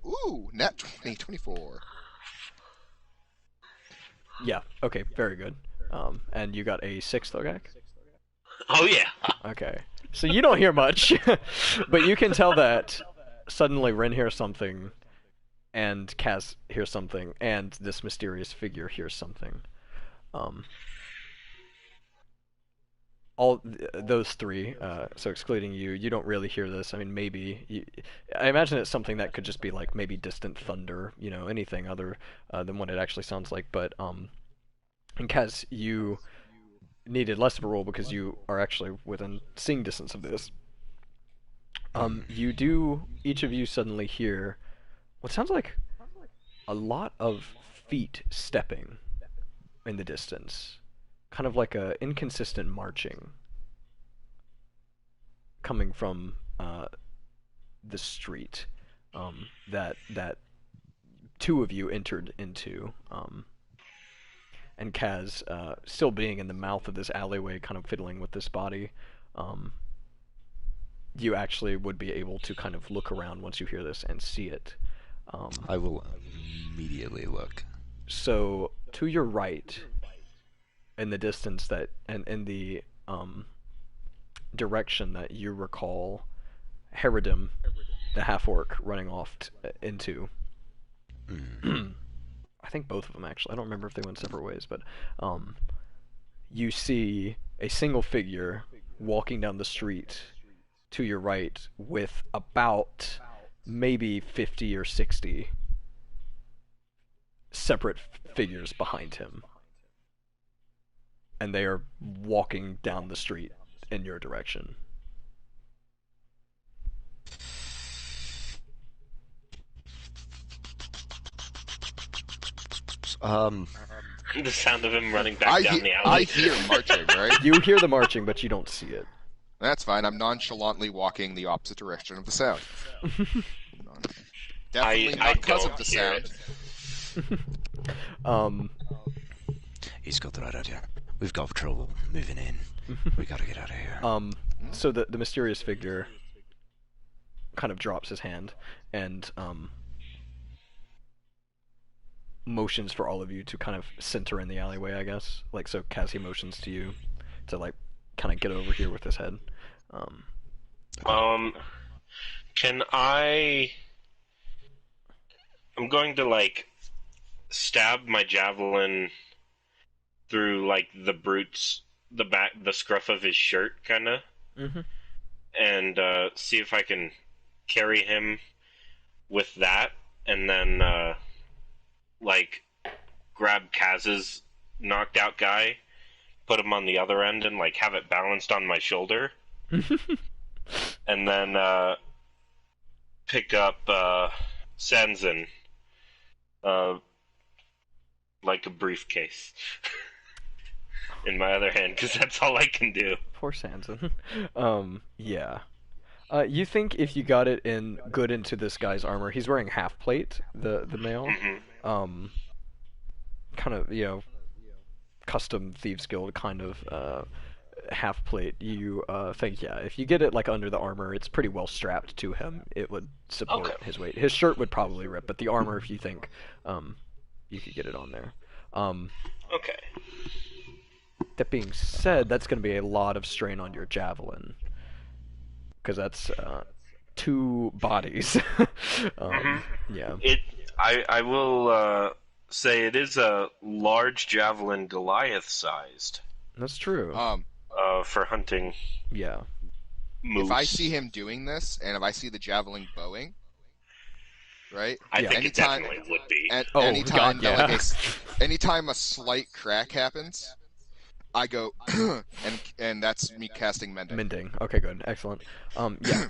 Ooh, nat 20, 24.
Yeah, okay, very good. And you got a 6, Thogak?
Oh yeah.
Okay. So you don't hear much, but you can tell that suddenly Ren hears something, and Kaz hears something, and this mysterious figure hears something. Those three, so excluding you, you don't really hear this. I mean, maybe I imagine it's something that could just be like maybe distant thunder, you know, anything other than what it actually sounds like. But and Kaz, you needed less of a roll because you are actually within seeing distance of this. You do, each of you suddenly hear what sounds like a lot of feet stepping in the distance. Kind of like a inconsistent marching coming from the street that two of you entered into. And Kaz, still being in the mouth of this alleyway, kind of fiddling with this body, you actually would be able to kind of look around once you hear this and see it.
I will immediately look.
So, to your right, in the distance that, and in the direction that you recall Heridim, the half-orc, running off into. I think both of them, actually. I don't remember if they went separate ways, but you see a single figure walking down the street to your right with about maybe 50 or 60 separate figures behind him. And they are walking down the street in your direction.
The sound of him running back down the alley.
I hear marching, right?
You hear the marching, but you don't see it.
That's fine. I'm nonchalantly walking the opposite direction of the sound. Definitely
I
not because
don't
of the
hear
sound.
He's got the right idea. We've got trouble moving in. We gotta get out of here.
So the mysterious figure kind of drops his hand and motions for all of you to kind of center in the alleyway, I guess. Like, so Kaz, motions to you to like kind of get over here with his head.
Can I? I'm going to like stab my javelin through like the scruff of his shirt, kind of, and see if I can carry him with that, and then like grab Kaz's knocked out guy, put him on the other end, and like have it balanced on my shoulder, and then pick up Sanzin like a briefcase in my other hand, because that's all I can do.
Poor Sanzin. Yeah. You think if you got it in good into this guy's armor, he's wearing half plate, the male. Kind of, you know, custom Thieves Guild kind of half plate, you think, yeah, if you get it like under the armor, it's pretty well strapped to him. It would support
Okay.
his weight. His shirt would probably rip, but the armor, if you think, you could get it on there.
Okay.
That being said, that's going to be a lot of strain on your javelin, because that's 2 bodies. Yeah.
I will say it is a large javelin, Goliath-sized,
That's true.
for hunting
Yeah.
moose.
If I see him doing this, and if I see the javelin bowing, right?
I think it
anytime-
definitely would be.
Anytime
God, yeah.
anytime a slight crack happens, I go, and that's me casting mending.
Mending. Okay, good. Excellent. Yeah.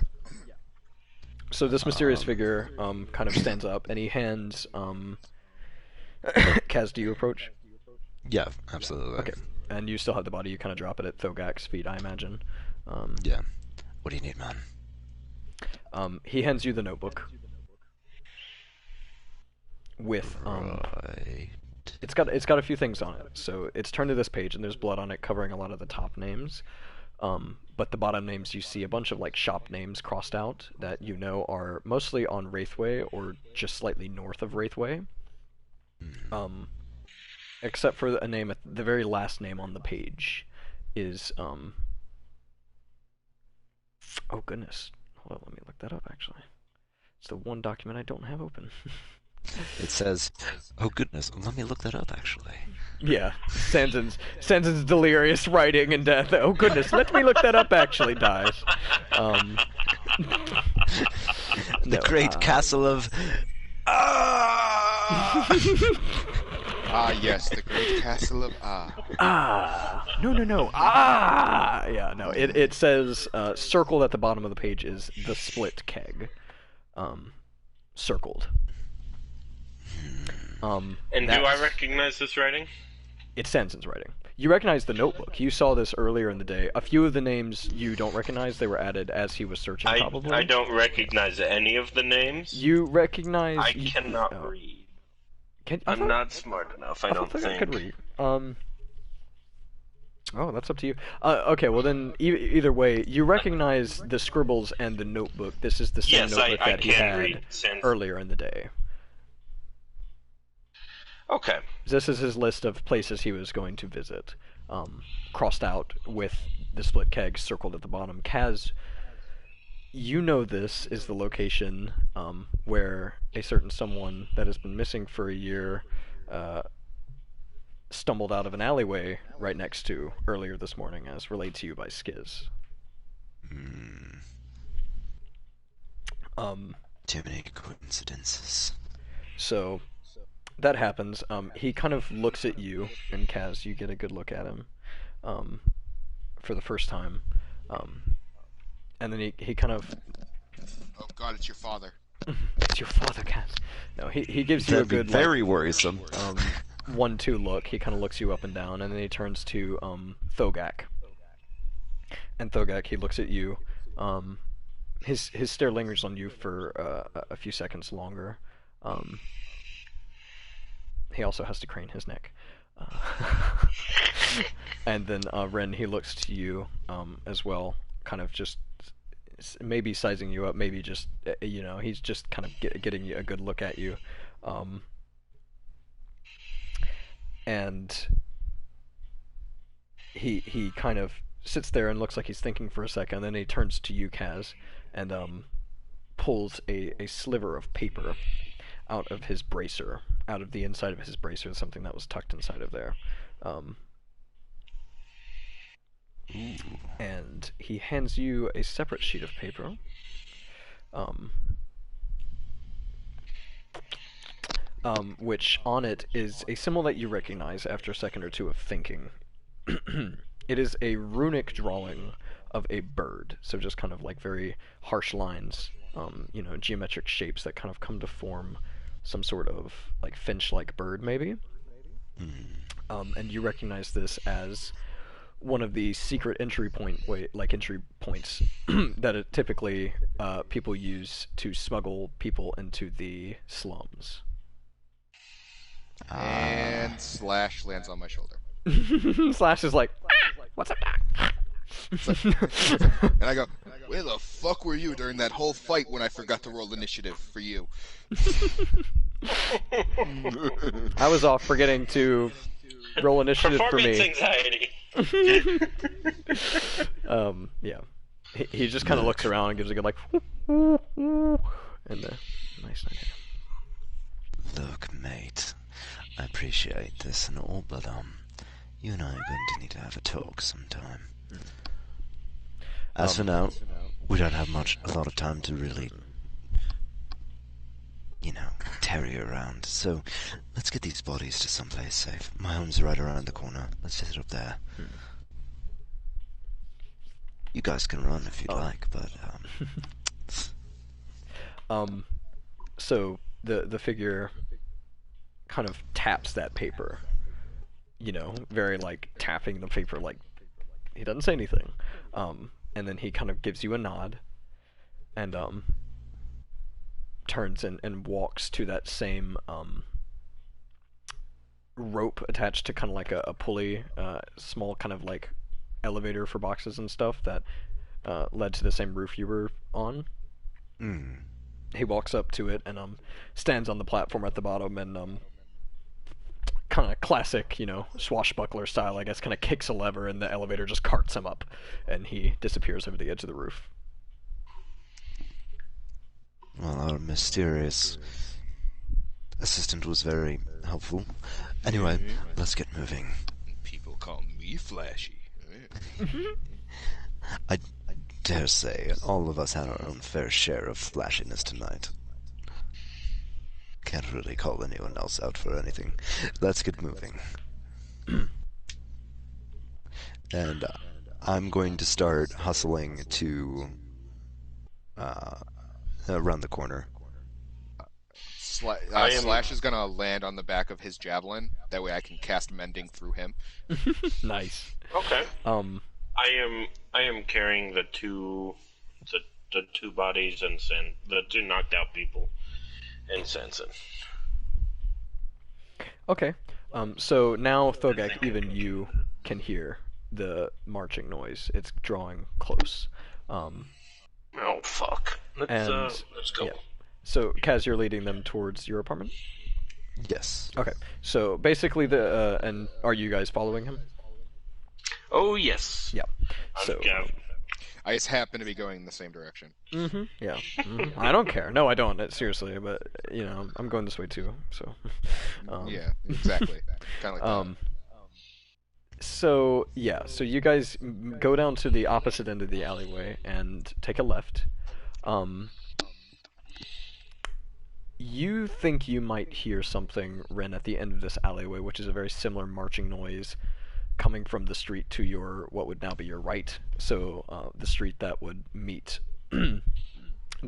So this mysterious figure kind of stands up, and he hands Kaz, do you approach?
Yeah, absolutely.
Okay. And you still have the body. You kind of drop it at Thogak's feet, I imagine.
Yeah. What do you need, man?
He hands you the notebook with
Right.
it's got a few things on it. So it's turned to this page, and there's blood on it covering a lot of the top names. But the bottom names, you see a bunch of like shop names crossed out that you know are mostly on Wraithway or just slightly north of Wraithway. Except for a name at the very last name on the page is oh goodness. Hold on, let me look that up actually. It's the one document I don't have open.
It says, oh goodness, let me look that up actually.
Yeah, Sanzin's delirious writing and death. Oh goodness, let me look that up actually dies.
The great castle of...
Ah, yes, the great castle of
No. Yeah, no. It says circled at the bottom of the page is the split keg. Circled.
And do I recognize this writing?
It's Sanzin's writing. You recognize the notebook. You saw this earlier in the day. A few of the names you don't recognize. They were added as he was searching, probably.
I don't recognize any of the names.
You recognize...
I cannot read. I'm not smart enough, I don't think.
I could read. Oh, that's up to you. Okay, well then, either way, you recognize the scribbles and the notebook. This is the same notebook that he had earlier in the day.
Okay.
This is his list of places he was going to visit, crossed out with the split keg circled at the bottom. Kaz, you know this is the location where a certain someone that has been missing for a year stumbled out of an alleyway right next to earlier this morning, as relayed to you by Skiz.
Too many coincidences.
So that happens. He kind of looks at you, and Kaz, you get a good look at him for the first time. And then he kind of...
Oh god, it's your father.
It's your father, Kaz. No, he gives you
That'd
a good,
be very worrisome.
1-2 look. He kind of looks you up and down, and then he turns to Thogak. And Thogak, he looks at you. His stare lingers on you for a few seconds longer. He also has to crane his neck. And then Ren, he looks to you as well, kind of just maybe sizing you up, maybe just, he's just kind of getting a good look at you. And he kind of sits there and looks like he's thinking for a second, and then he turns to you, Kaz, and pulls a sliver of paper out of his bracer, out of the inside of his bracer, something that was tucked inside of there. And he hands you a separate sheet of paper. Which on it is a symbol that you recognize after a second or two of thinking. It is a runic drawing of a bird, so just kind of like very harsh lines, geometric shapes that kind of come to form some sort of like finch-like bird, maybe. And you recognize this as one of the secret entry points that typically people use to smuggle people into the slums.
And Slash lands on my shoulder.
Slash is like, what's up, Doc?
And I go, where the fuck were you during that whole fight when I forgot to roll initiative for you?
I was off forgetting to roll initiative for
Performance
me.
anxiety.
Yeah. He just kind of looks around and gives a good like, and nice idea.
Look, mate, I appreciate this and all, but you and I are going to need to have a talk sometime. As for now, we don't have a lot of time to really, tarry around. So let's get these bodies to someplace safe. My home's right around the corner. Let's set it up there. You guys can run if you'd like, but
So the figure kind of taps that paper, very like tapping the paper, like he doesn't say anything, and then he kind of gives you a nod, and turns and walks to that same rope attached to kind of like a pulley, small kind of like elevator for boxes and stuff that led to the same roof you were on. He walks up to it and stands on the platform at the bottom and kind of classic, swashbuckler style, I guess, kind of kicks a lever and the elevator just carts him up and he disappears over the edge of the roof.
well, our mysterious assistant was very helpful. Anyway, let's get moving.
People call me flashy.
I dare say all of us had our own fair share of flashiness tonight. Can't really call anyone else out for anything. Let's get moving. And I'm going to start hustling to around the corner.
Slash is gonna land on the back of his javelin. That way I can cast mending through him.
Nice.
Okay. I am carrying the two bodies and the two knocked out people and Sanzin.
Okay. So now, Thogak, even you can hear the marching noise. It's drawing close.
Oh fuck. Let's go.
Yeah. So, Kaz, you're leading them towards your apartment?
Yes.
Okay. So, basically, and are you guys following him?
Oh yes.
Yeah. So,
I just happen to be going in the same direction.
yeah. I don't care. No, I don't. Seriously, but I'm going this way too. So.
Yeah, exactly. Kind of like that.
So yeah. So you guys go down to the opposite end of the alleyway and take a left. You think you might hear something, Ren, at the end of this alleyway, which is a very similar marching noise coming from the street to your, what would now be your right. So the street that would meet the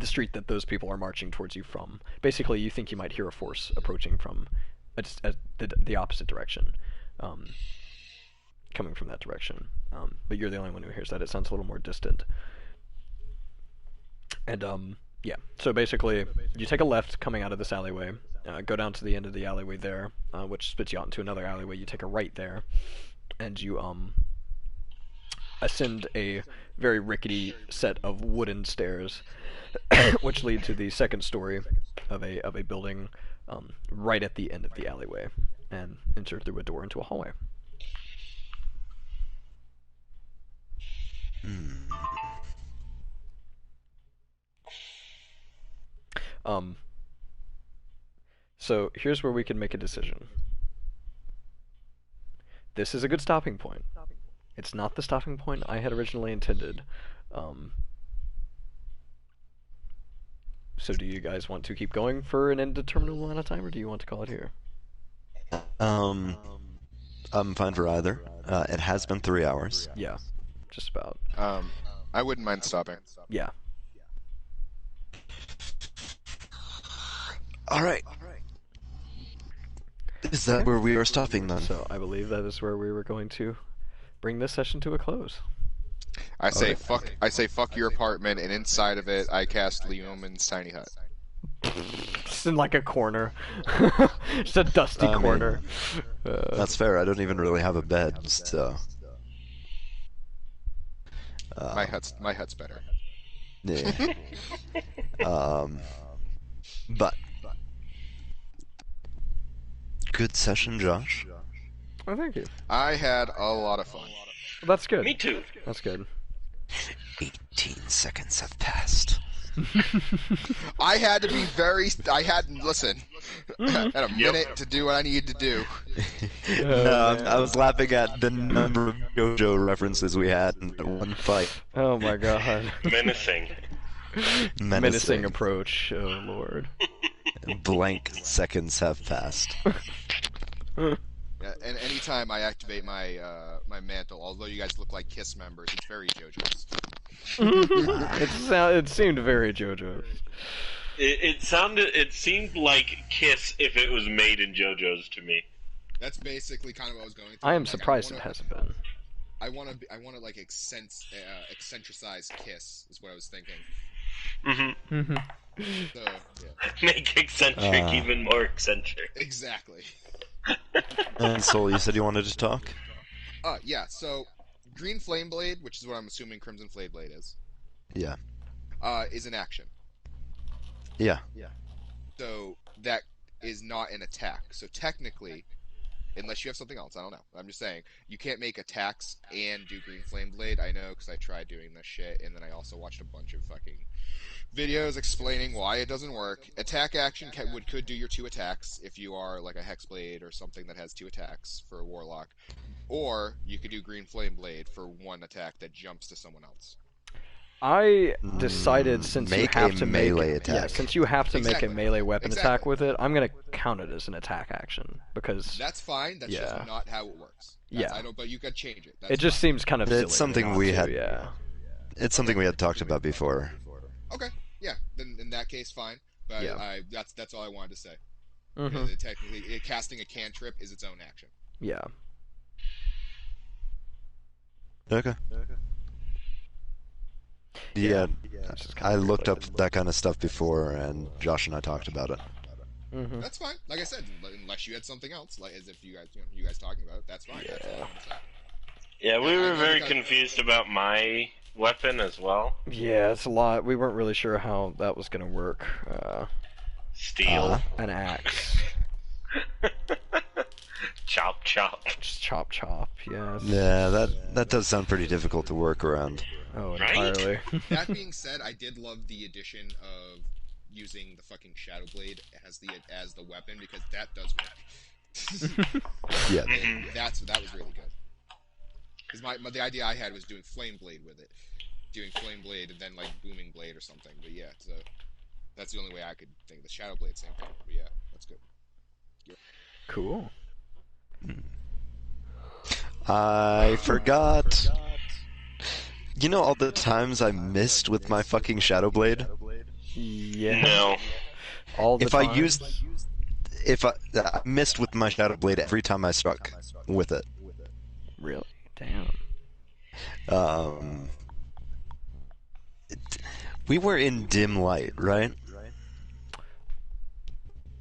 street that those people are marching towards you from. Basically, you think you might hear a force approaching from the opposite direction, coming from that direction. But you're the only one who hears that. It sounds a little more distant. And yeah, so basically, you take a left coming out of this alleyway, go down to the end of the alleyway there, which spits you out into another alleyway. You take a right there, and you ascend a very rickety set of wooden stairs, which lead to the second story of a building right at the end of the alleyway, and enter through a door into a hallway. So here's where we can make a decision. This is a good stopping point. It's not the stopping point I had originally intended. So do you guys want to keep going for an indeterminate amount of time, or do you want to call it here?
I'm fine for either. It has been 3 hours.
Yeah, just about.
I wouldn't mind stopping.
Yeah.
All right. Is that where we are stopping then?
So I believe that is where we were going to bring this session to a close.
I say fuck your apartment, and inside of it, I cast Leoman's tiny hut.
Just in like a corner, just a dusty corner.
That's fair. I don't even really have a bed, so
My hut's better.
Yeah. But good session, Josh.
Oh, thank you.
I had a lot of fun.
Well, that's good.
Me too.
That's good.
18 seconds have passed.
I had to be very. I had listen. I had a minute to do what I needed to do.
No, I was laughing at the number of JoJo references we had in one fight.
Oh my god.
Menacing.
Menacing approach. Oh lord.
Blank seconds have passed.
Yeah, and anytime I activate my my mantle, although you guys look like KISS members, it's very JoJo's.
It seemed very JoJo.
It seemed like Kiss if it was made in JoJo's to me.
That's basically kind of what I was going through.
I am
Like,
surprised it hasn't been.
I want to like eccentricize KISS is what I was thinking.
Mm-hmm.
So yeah,
Make eccentric even more eccentric.
exactly.
And Soul, you said you wanted to talk?
Yeah. So Green Flame Blade, which is what I'm assuming Crimson Flame Blade is an action.
Yeah.
So that is not an attack. So technically, unless you have something else, I don't know. I'm just saying, you can't make attacks and do Green Flame Blade. I know because I tried doing this shit, and then I also watched a bunch of fucking videos explaining why it doesn't work. Attack action could do your 2 attacks if you are like a Hexblade or something that has 2 attacks for a Warlock. Or you could do Green Flame Blade for 1 attack that jumps to someone else.
I decided since you have to make
melee attack.
Yeah, since you have to make a
Exactly.
melee weapon
Exactly.
attack with it, I'm gonna count it as an attack action because
That's fine. That's
Yeah.
just not how it works. I don't. But you could change it. That's
it just
fine.
seems kind of
It's
silly
something
not
we
to,
had-
Yeah.
It's something we had talked about before.
Okay. Yeah. Then in that case, fine. But
Yeah.
that's all I wanted to say.
Mhm.
Because technically, casting a cantrip is its own action.
Yeah.
Okay. Yeah,
That's just kind
I
of
looked up
weird.
that kind of stuff before, and Josh and I talked about it.
Mhm.
That's fine. Like I said, unless you had something else, like as if you guys talking about it, that's fine. That's all I wanted to say.
Yeah, we
Yeah,
were
I
very
got-
confused about my weapon as well.
Yeah, it's a lot. We weren't really sure how that was gonna work.
Steel.
An axe,
Chop, chop.
just chop, chop. Yes.
Yeah, that does sound pretty difficult to work around.
Oh,
Right?
entirely.
That being said, I did love the addition of using the fucking Shadow Blade as the weapon because that does work.
Yeah.
That was really good. Because the idea I had was doing Flame Blade with it, doing Flame Blade and then like Booming Blade or something. But yeah, so that's the only way I could think. The Shadow Blade, same thing. But yeah, that's good.
Cool.
I forgot. You know all the times I missed with my fucking Shadow Blade?
Yeah.
No.
All the
If
time.
I missed with my Shadow Blade every time I struck with it.
Really? Damn.
We were in dim light, right?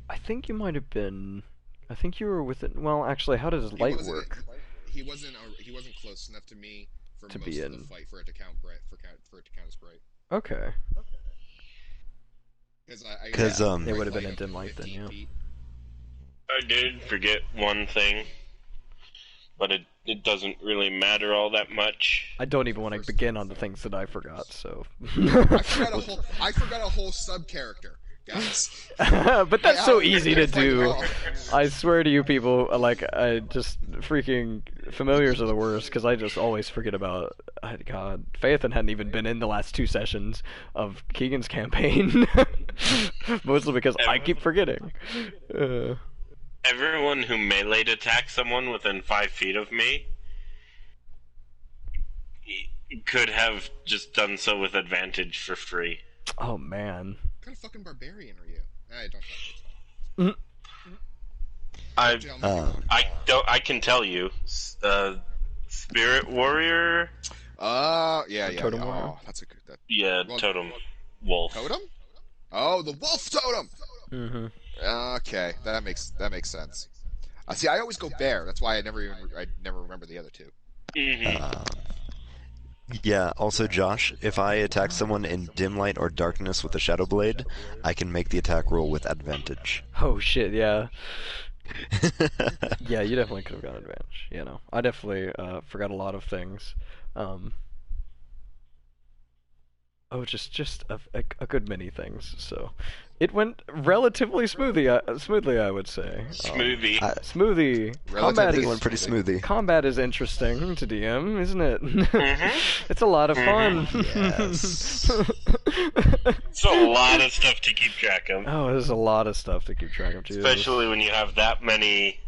I think you might have been. I think you were with it. Well, actually, how does light work?
He wasn't close enough to me for
To
most
be
of
in-
the fight for it to count bright for it to count as bright.
Okay.
Because
It would have been
like
in dim light then,
15
yeah.
feet.
I did forget one thing, but it doesn't really matter all that much.
I don't even want to begin on the things that I forgot. So.
I forgot a whole sub character, guys.
But that's so
I
easy to
can't find it
do.
all.
I swear to you, people, like, I just freaking familiars are the worst because I just always forget about. God, Phaethon hadn't even been in the last 2 sessions of Keegan's campaign, mostly because I keep forgetting.
Everyone who melee'd attack someone within 5 feet of me could have just done so with advantage for free.
Oh man.
What kind of fucking barbarian are you? I don't know.
I can tell you, Spirit Warrior.
Yeah.
Totem warrior?
Oh, that's a good.
Yeah,
Well-
totem wolf.
Totem? Oh, the wolf totem.
Mm-hmm.
Okay, that makes sense. See, I always go bear. That's why I never remember the other two.
Mhm.
Yeah, also Josh, if I attack someone in dim light or darkness with a shadow blade, I can make the attack roll with advantage.
Oh shit, yeah. Yeah, you definitely could have gotten advantage. You know, I definitely forgot a lot of things. Um, just a good many things. So it went relatively smoothly, I would say.
Smoothie.
Smoothie.
I
Combat
think it
is
went pretty smoothly.
combat is interesting to DM, isn't it?
Mhm.
It's a lot of fun.
Yes.
It's a lot of stuff to keep track of.
Oh, there's a lot of stuff to keep track of, Jesus.
Especially when you have that many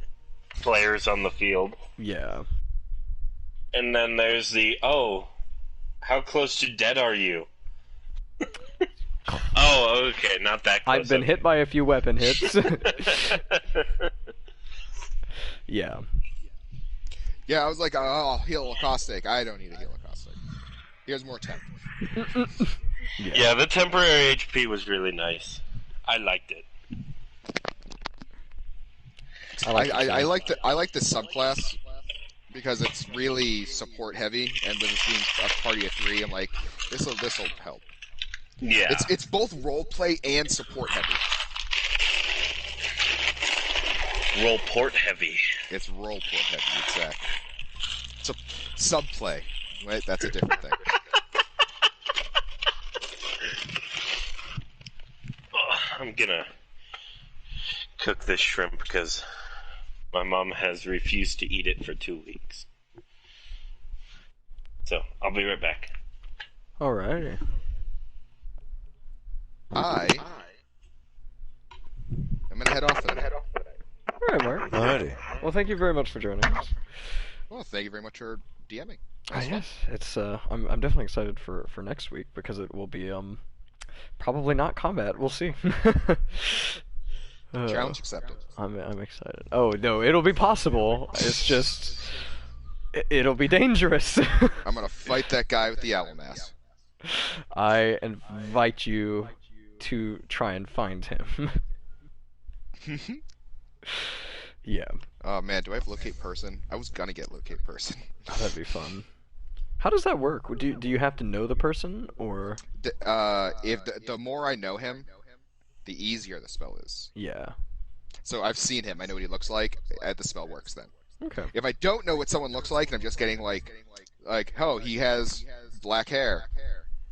players on the field.
Yeah.
And then there's the, oh, how close to dead are you? Oh, okay, not that close.
I've been hit by a few weapon hits. Yeah.
Yeah, I was like, oh, I'll heal a caustic. I don't need to heal a caustic. Here's more temp.
Yeah, the temporary HP was really nice. I liked it.
I like the subclass because it's really support heavy, and with it being a party of 3, I'm like, this'll help.
Yeah.
It's both roleplay and support heavy.
Roll port heavy.
It's roleport heavy, exactly. It's a subplay. Wait, that's a different thing.
I'm gonna cook this shrimp because my mom has refused to eat it for 2 weeks. So, I'll be right back.
Alrighty.
I'm gonna head off for the night.
Alright, Mark.
Alrighty.
Well, thank you very much for joining us.
Well, thank you very much for DMing.
Yes, it's I'm definitely excited for next week because it will be probably not combat. We'll see.
Challenge accepted.
I'm excited. Oh no, it'll be possible. It's just it'll be dangerous.
I'm gonna fight that guy with the owl mask.
I invite you to try and find him. Yeah.
Oh man, do I have locate person? I was gonna get locate person.
Oh, that'd be fun. How does that work? Do you have to know the person or?
If the more I know him, the easier the spell is.
Yeah.
So I've seen him. I know what he looks like. The spell works then.
Okay.
If I don't know what someone looks like, and I'm just getting like, oh, he has black hair.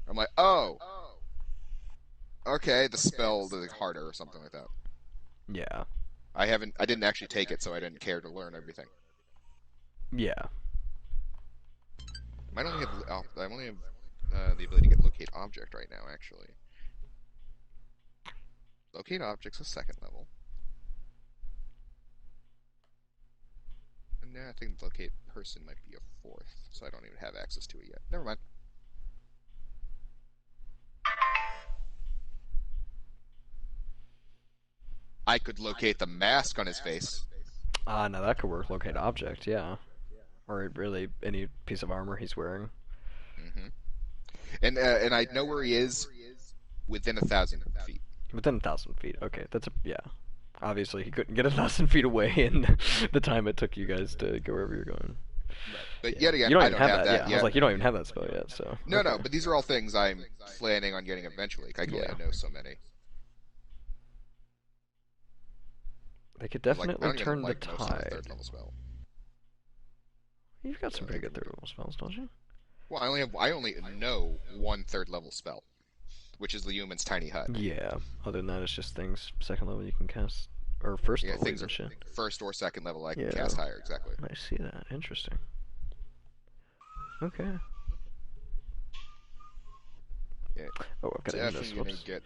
I'm like, oh, okay, the spell is harder or something like that.
Yeah.
I didn't actually take it, so I didn't care to learn everything.
Yeah.
I only have the ability to get locate object right now, actually. Locate object's a 2nd level. And now I think locate person might be a 4th, so I don't even have access to it yet. Never mind. I could locate the mask on his face.
No, that could work. Locate object, yeah. Or really any piece of armor he's wearing.
Mm-hmm. And I know where he is within 1,000 feet.
Within 1,000 feet. Okay, yeah. Obviously, he couldn't get 1,000 feet away in the time it took you guys to go wherever you're going.
But yet again,
you don't
I
even
don't
have
have
that.
that
Yeah,
yet.
I was like, you don't even have that spell yet. So.
No,
okay.
no, but these are all things I'm planning on getting eventually. I can
Yeah.
only know so many.
They could
Like, I
definitely
don't even
turn the
like most of the
tide.
3rd level spell.
You've got some pretty good 3rd level spells, don't you?
Well, I only know one 3rd level spell, which is the human's tiny hut.
Yeah. Other than that, it's just things 2nd level you can cast, or 1st
Yeah,
level
things
even
are
shit.
1st or 2nd level I can
Yeah.
cast higher, exactly.
I see that. Interesting. Okay.
Yeah.
Oh, I've got to end this.
Definitely gonna
Whoops.
get